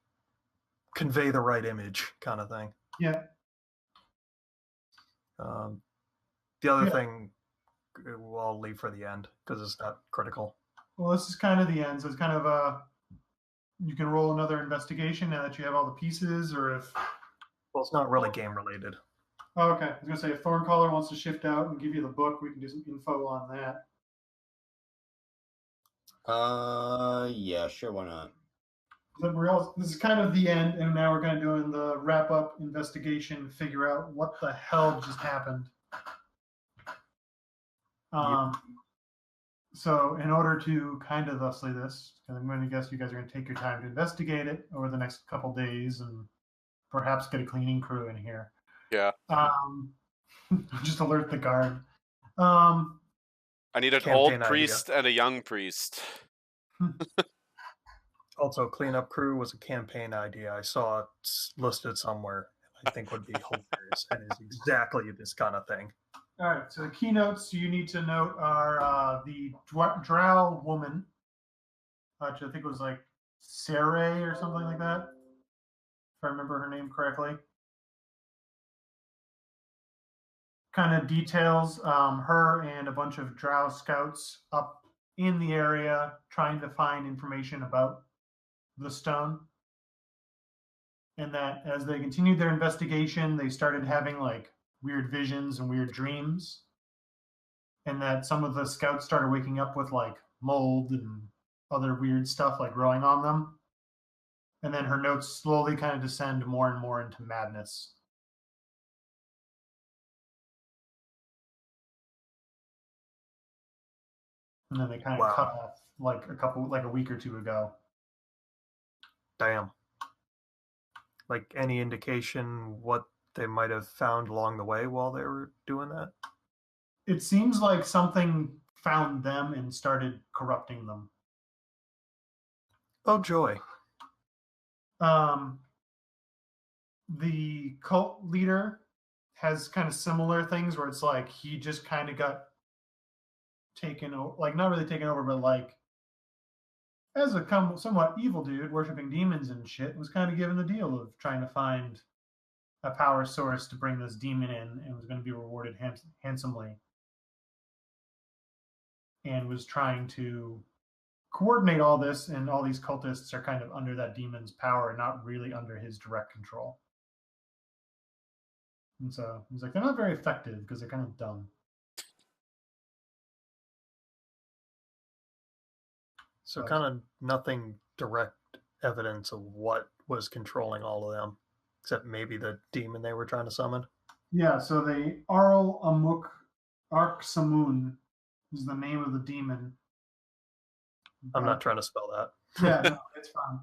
convey the right image kind of thing. Yeah. The other thing I'll leave for the end because it's not critical. Well, this is kind of the end, so it's kind of you can roll another investigation now that you have all the pieces, or if... Well, it's not really game related. Oh, okay. I was going to say, if Thorncaller wants to shift out and give you the book, we can do some info on that. Yeah, sure, why not? This is kind of the end, and now we're going to do the wrap-up investigation, figure out what the hell just happened. So in order to kind of thusly this, I'm going to guess you guys are going to take your time to investigate it over the next couple days and perhaps get a cleaning crew in here. Yeah. Just alert the guard. I need an old priest and a young priest. Also, cleanup crew was a campaign idea. I saw it listed somewhere. I think would be hilarious and is exactly this kind of thing. All right, so the keynotes you need to note are the drow woman, which I think was like Sarai or something like that, if I remember her name correctly. Kind of details her and a bunch of drow scouts up in the area trying to find information about the stone. And that as they continued their investigation, they started having like weird visions and weird dreams, and that some of the scouts started waking up with like mold and other weird stuff like growing on them, and then her notes slowly kind of descend more and more into madness. and then they kind of Wow. cut off like a week or two ago. Damn. Like any indication what they might have found along the way while they were doing that? It seems like something found them and started corrupting them. Oh, joy. The cult leader has kind of similar things where it's like he just kind of got taken over, like not really taken over, but like as a somewhat evil dude worshiping demons and shit, was kind of given the deal of trying to find a power source to bring this demon in and was going to be rewarded handsomely, and was trying to coordinate all this, and all these cultists are kind of under that demon's power, not really under his direct control. And so he's like, they're not very effective because they're kind of dumb. So kind of nothing direct evidence of what was controlling all of them, except maybe the demon they were trying to summon. Yeah, so the Arl Amuk Arksamun is the name of the demon. I'm not trying to spell that. Yeah, no, it's fine.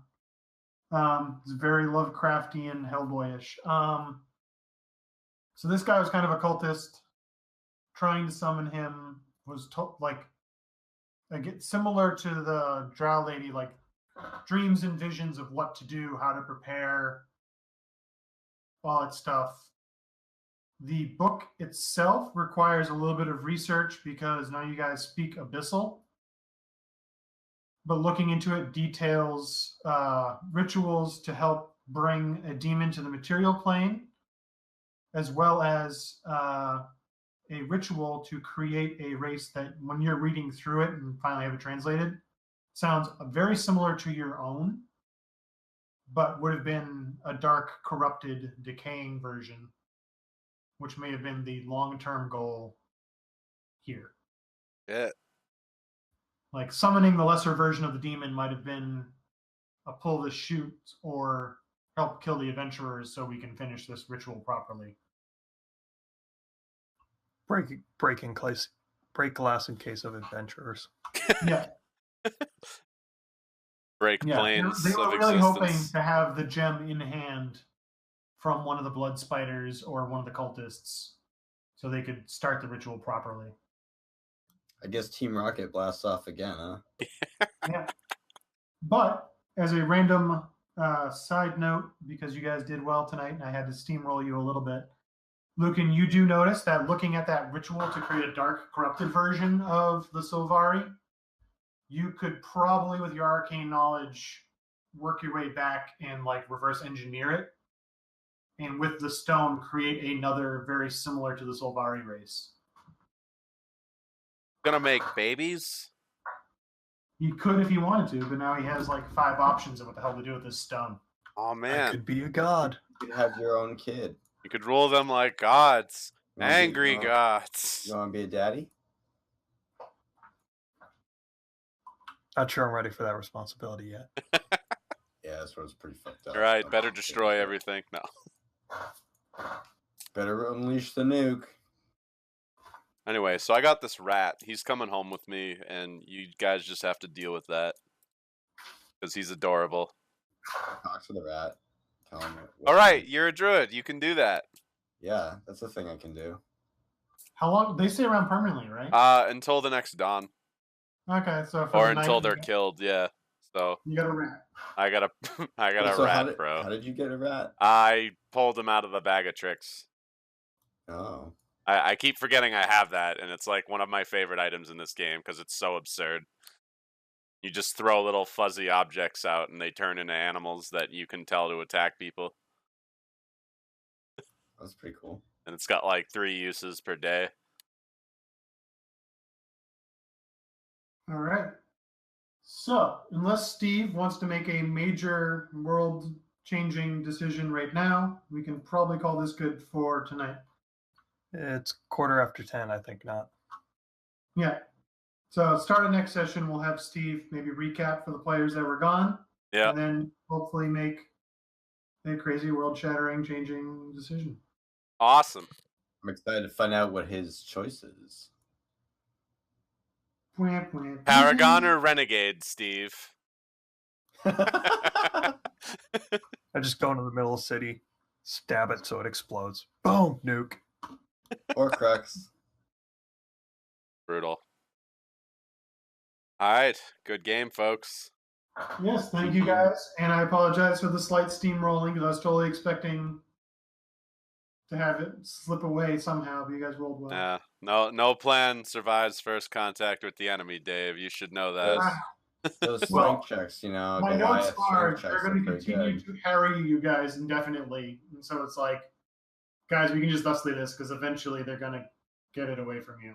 It's very Lovecraftian, Hellboyish. So this guy was kind of a cultist. Trying to summon him was similar to the Drow lady, like dreams and visions of what to do, how to prepare, all that stuff. The book itself requires a little bit of research because now you guys speak Abyssal. But looking into it details rituals to help bring a demon to the material plane, as well as a ritual to create a race that, when you're reading through it and finally have it translated, sounds very similar to your own, but would have been a dark, corrupted, decaying version, which may have been the long-term goal here. Yeah. Like summoning the lesser version of the demon might have been a pull the shoot or help kill the adventurers so we can finish this ritual properly. Break glass in case of adventurers. Yeah. Break planes They were of really hoping existence. to have the gem in hand from one of the blood spiders or one of the cultists so they could start the ritual properly. I guess Team Rocket blasts off again, huh? Yeah. But as a random side note, because you guys did well tonight and I had to steamroll you a little bit, Lucan, you do notice that looking at that ritual to create a dark, corrupted version of the Sylvari, you could probably, with your arcane knowledge, work your way back and like reverse engineer it, and with the stone create another very similar to the Sylvari race. Gonna make babies? He could if he wanted to, but now he has like 5 options of what the hell to do with this stone. Oh I man, could be a god. You could have your own kid. you could rule them like gods, You wanna be- angry you wanna- gods. You want to be a daddy? Not sure I'm ready for that responsibility yet. Yeah, this one's pretty fucked up. All right, I'm better not destroy kidding. everything. No. Better unleash the nuke. Anyway, so I got this rat. He's coming home with me, and you guys just have to deal with that because he's adorable. Talk to the rat. Tell him. All right, you're a druid. You can do that. Yeah, that's the thing I can do. How long? They stay around permanently, right? Until the next dawn, Okay, so for or the until night, they're killed. Yeah. So you got a rat. I got a, I got a So rat, bro. How did you get a rat? I pulled him out of the bag of tricks. Oh. I keep forgetting I have that, and it's like one of my favorite items in this game because it's so absurd. You just throw little fuzzy objects out, and they turn into animals that you can tell to attack people. That's pretty cool. And it's got like 3 uses per day. All right. So, unless Steve wants to make a major world-changing decision right now, we can probably call this good for tonight. It's 10:15, I think not. Yeah. So, start of next session, we'll have Steve maybe recap for the players that were gone. Yeah. And then hopefully make a crazy world-shattering, changing decision. Awesome. I'm excited to find out what his choice is. Paragon or Renegade, Steve? I just go into the middle of the city, stab it so it explodes. Boom, nuke. Or Crux. Brutal. All right, good game, folks. Yes, thank you guys, and I apologize for the slight steamrolling because I was totally expecting to have it slip away somehow, but you guys rolled well. Yeah, no plan survives first contact with the enemy, Dave. You should know that. Those Well, strength checks, you know, My notes Goliath are strength they're checks going are to pretty continue good. to harry you guys indefinitely, and so it's like, guys, we can just thusly this because eventually they're going to get it away from you.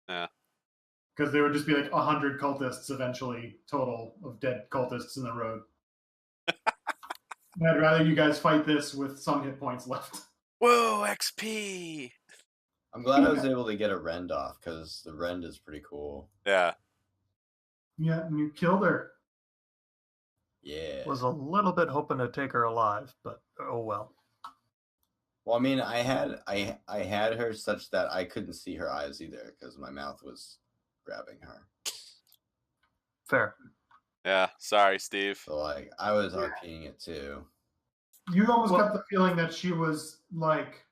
Yeah. Because there would just be like 100 cultists eventually total of dead cultists in the road. I'd rather you guys fight this with some hit points left. Whoa, XP! I'm glad I was able to get a rend off because the rend is pretty cool. Yeah. Yeah, and you killed her. Yeah. Was a little bit hoping to take her alive, but oh well. Well, I mean, I had her such that I couldn't see her eyes either because my mouth was grabbing her. Fair. Yeah, sorry, Steve. So like I was RPing it too. You almost got the feeling that she was like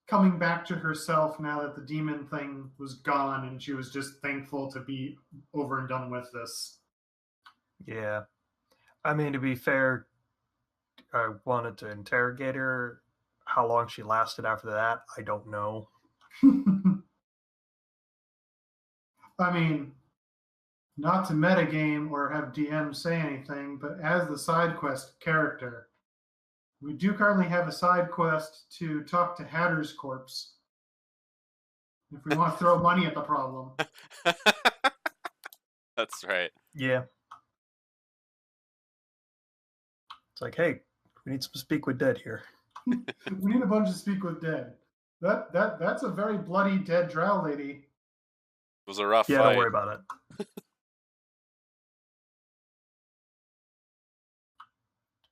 coming back to herself now that the demon thing was gone, and she was just thankful to be over and done with this. Yeah. I mean, to be fair, I wanted to interrogate her. How long she lasted after that, I don't know. I mean, not to metagame or have DM say anything, but as the side quest character, we do currently have a side quest to talk to Hatter's corpse. If we want to throw money at the problem. That's right. Yeah. It's like, hey, we need some speak with dead here. We need a bunch of speak with dead. That's a very bloody dead drow lady. It was a rough Yeah, fight. don't worry about it.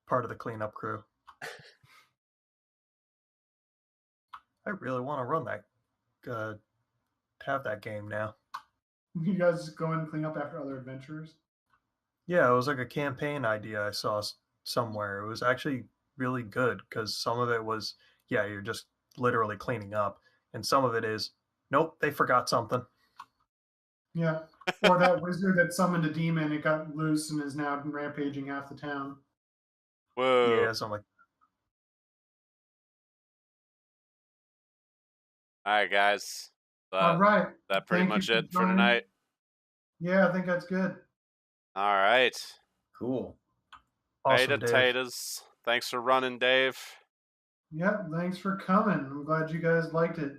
Part of the cleanup crew. I really want to run that, have that game now. You guys just go in and clean up after other adventurers? Yeah, it was like a campaign idea I saw somewhere. It was actually really good because some of it was, yeah, you're just literally cleaning up. And some of it is, nope, they forgot something. Yeah. Or that wizard that summoned a demon, it got loose and is now rampaging half the town. Whoa. Yeah, something like All right, guys. All right. That pretty Thank you much for it for joining. tonight. Yeah, I think that's good. All right. Cool. awesome, Dave. Potatoes. Thanks for running, Dave. Yeah, thanks for coming. I'm glad you guys liked it.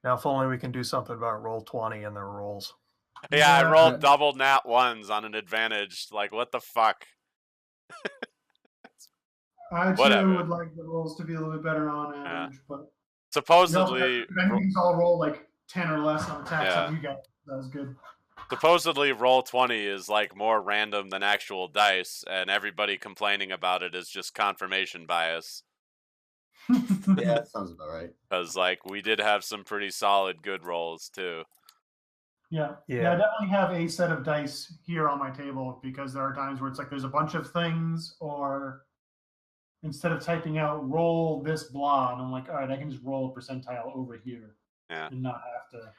Now, if only we can do something about Roll20 and their rolls. Yeah, I Yeah. rolled double nat ones on an advantage. Like, what the fuck? I too Whatever. would like the rolls to be a little bit better on average, but Supposedly, if anything's all roll like 10 or less on attacks Yeah. on you guys. That was good. supposedly Roll20 is like more random than actual dice, and everybody complaining about it is just confirmation bias. Yeah, that sounds about right. Because like we did have some pretty solid good rolls too. Yeah. Yeah. I definitely have a set of dice here on my table because there are times where it's like there's a bunch of things, or instead of typing out roll this blah, and I'm like, all right, I can just roll a percentile over here. Yeah. And not have to.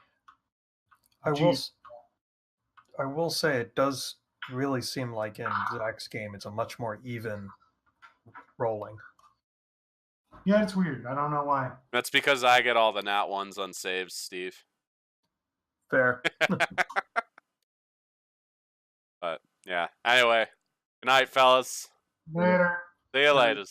I will say it does really seem like in Zach's game, it's a much more even rolling. Yeah, it's weird. I don't know why. That's because I get all the nat ones on saves, Steve. Fair. But yeah. Anyway, good night, fellas. Later. See you later.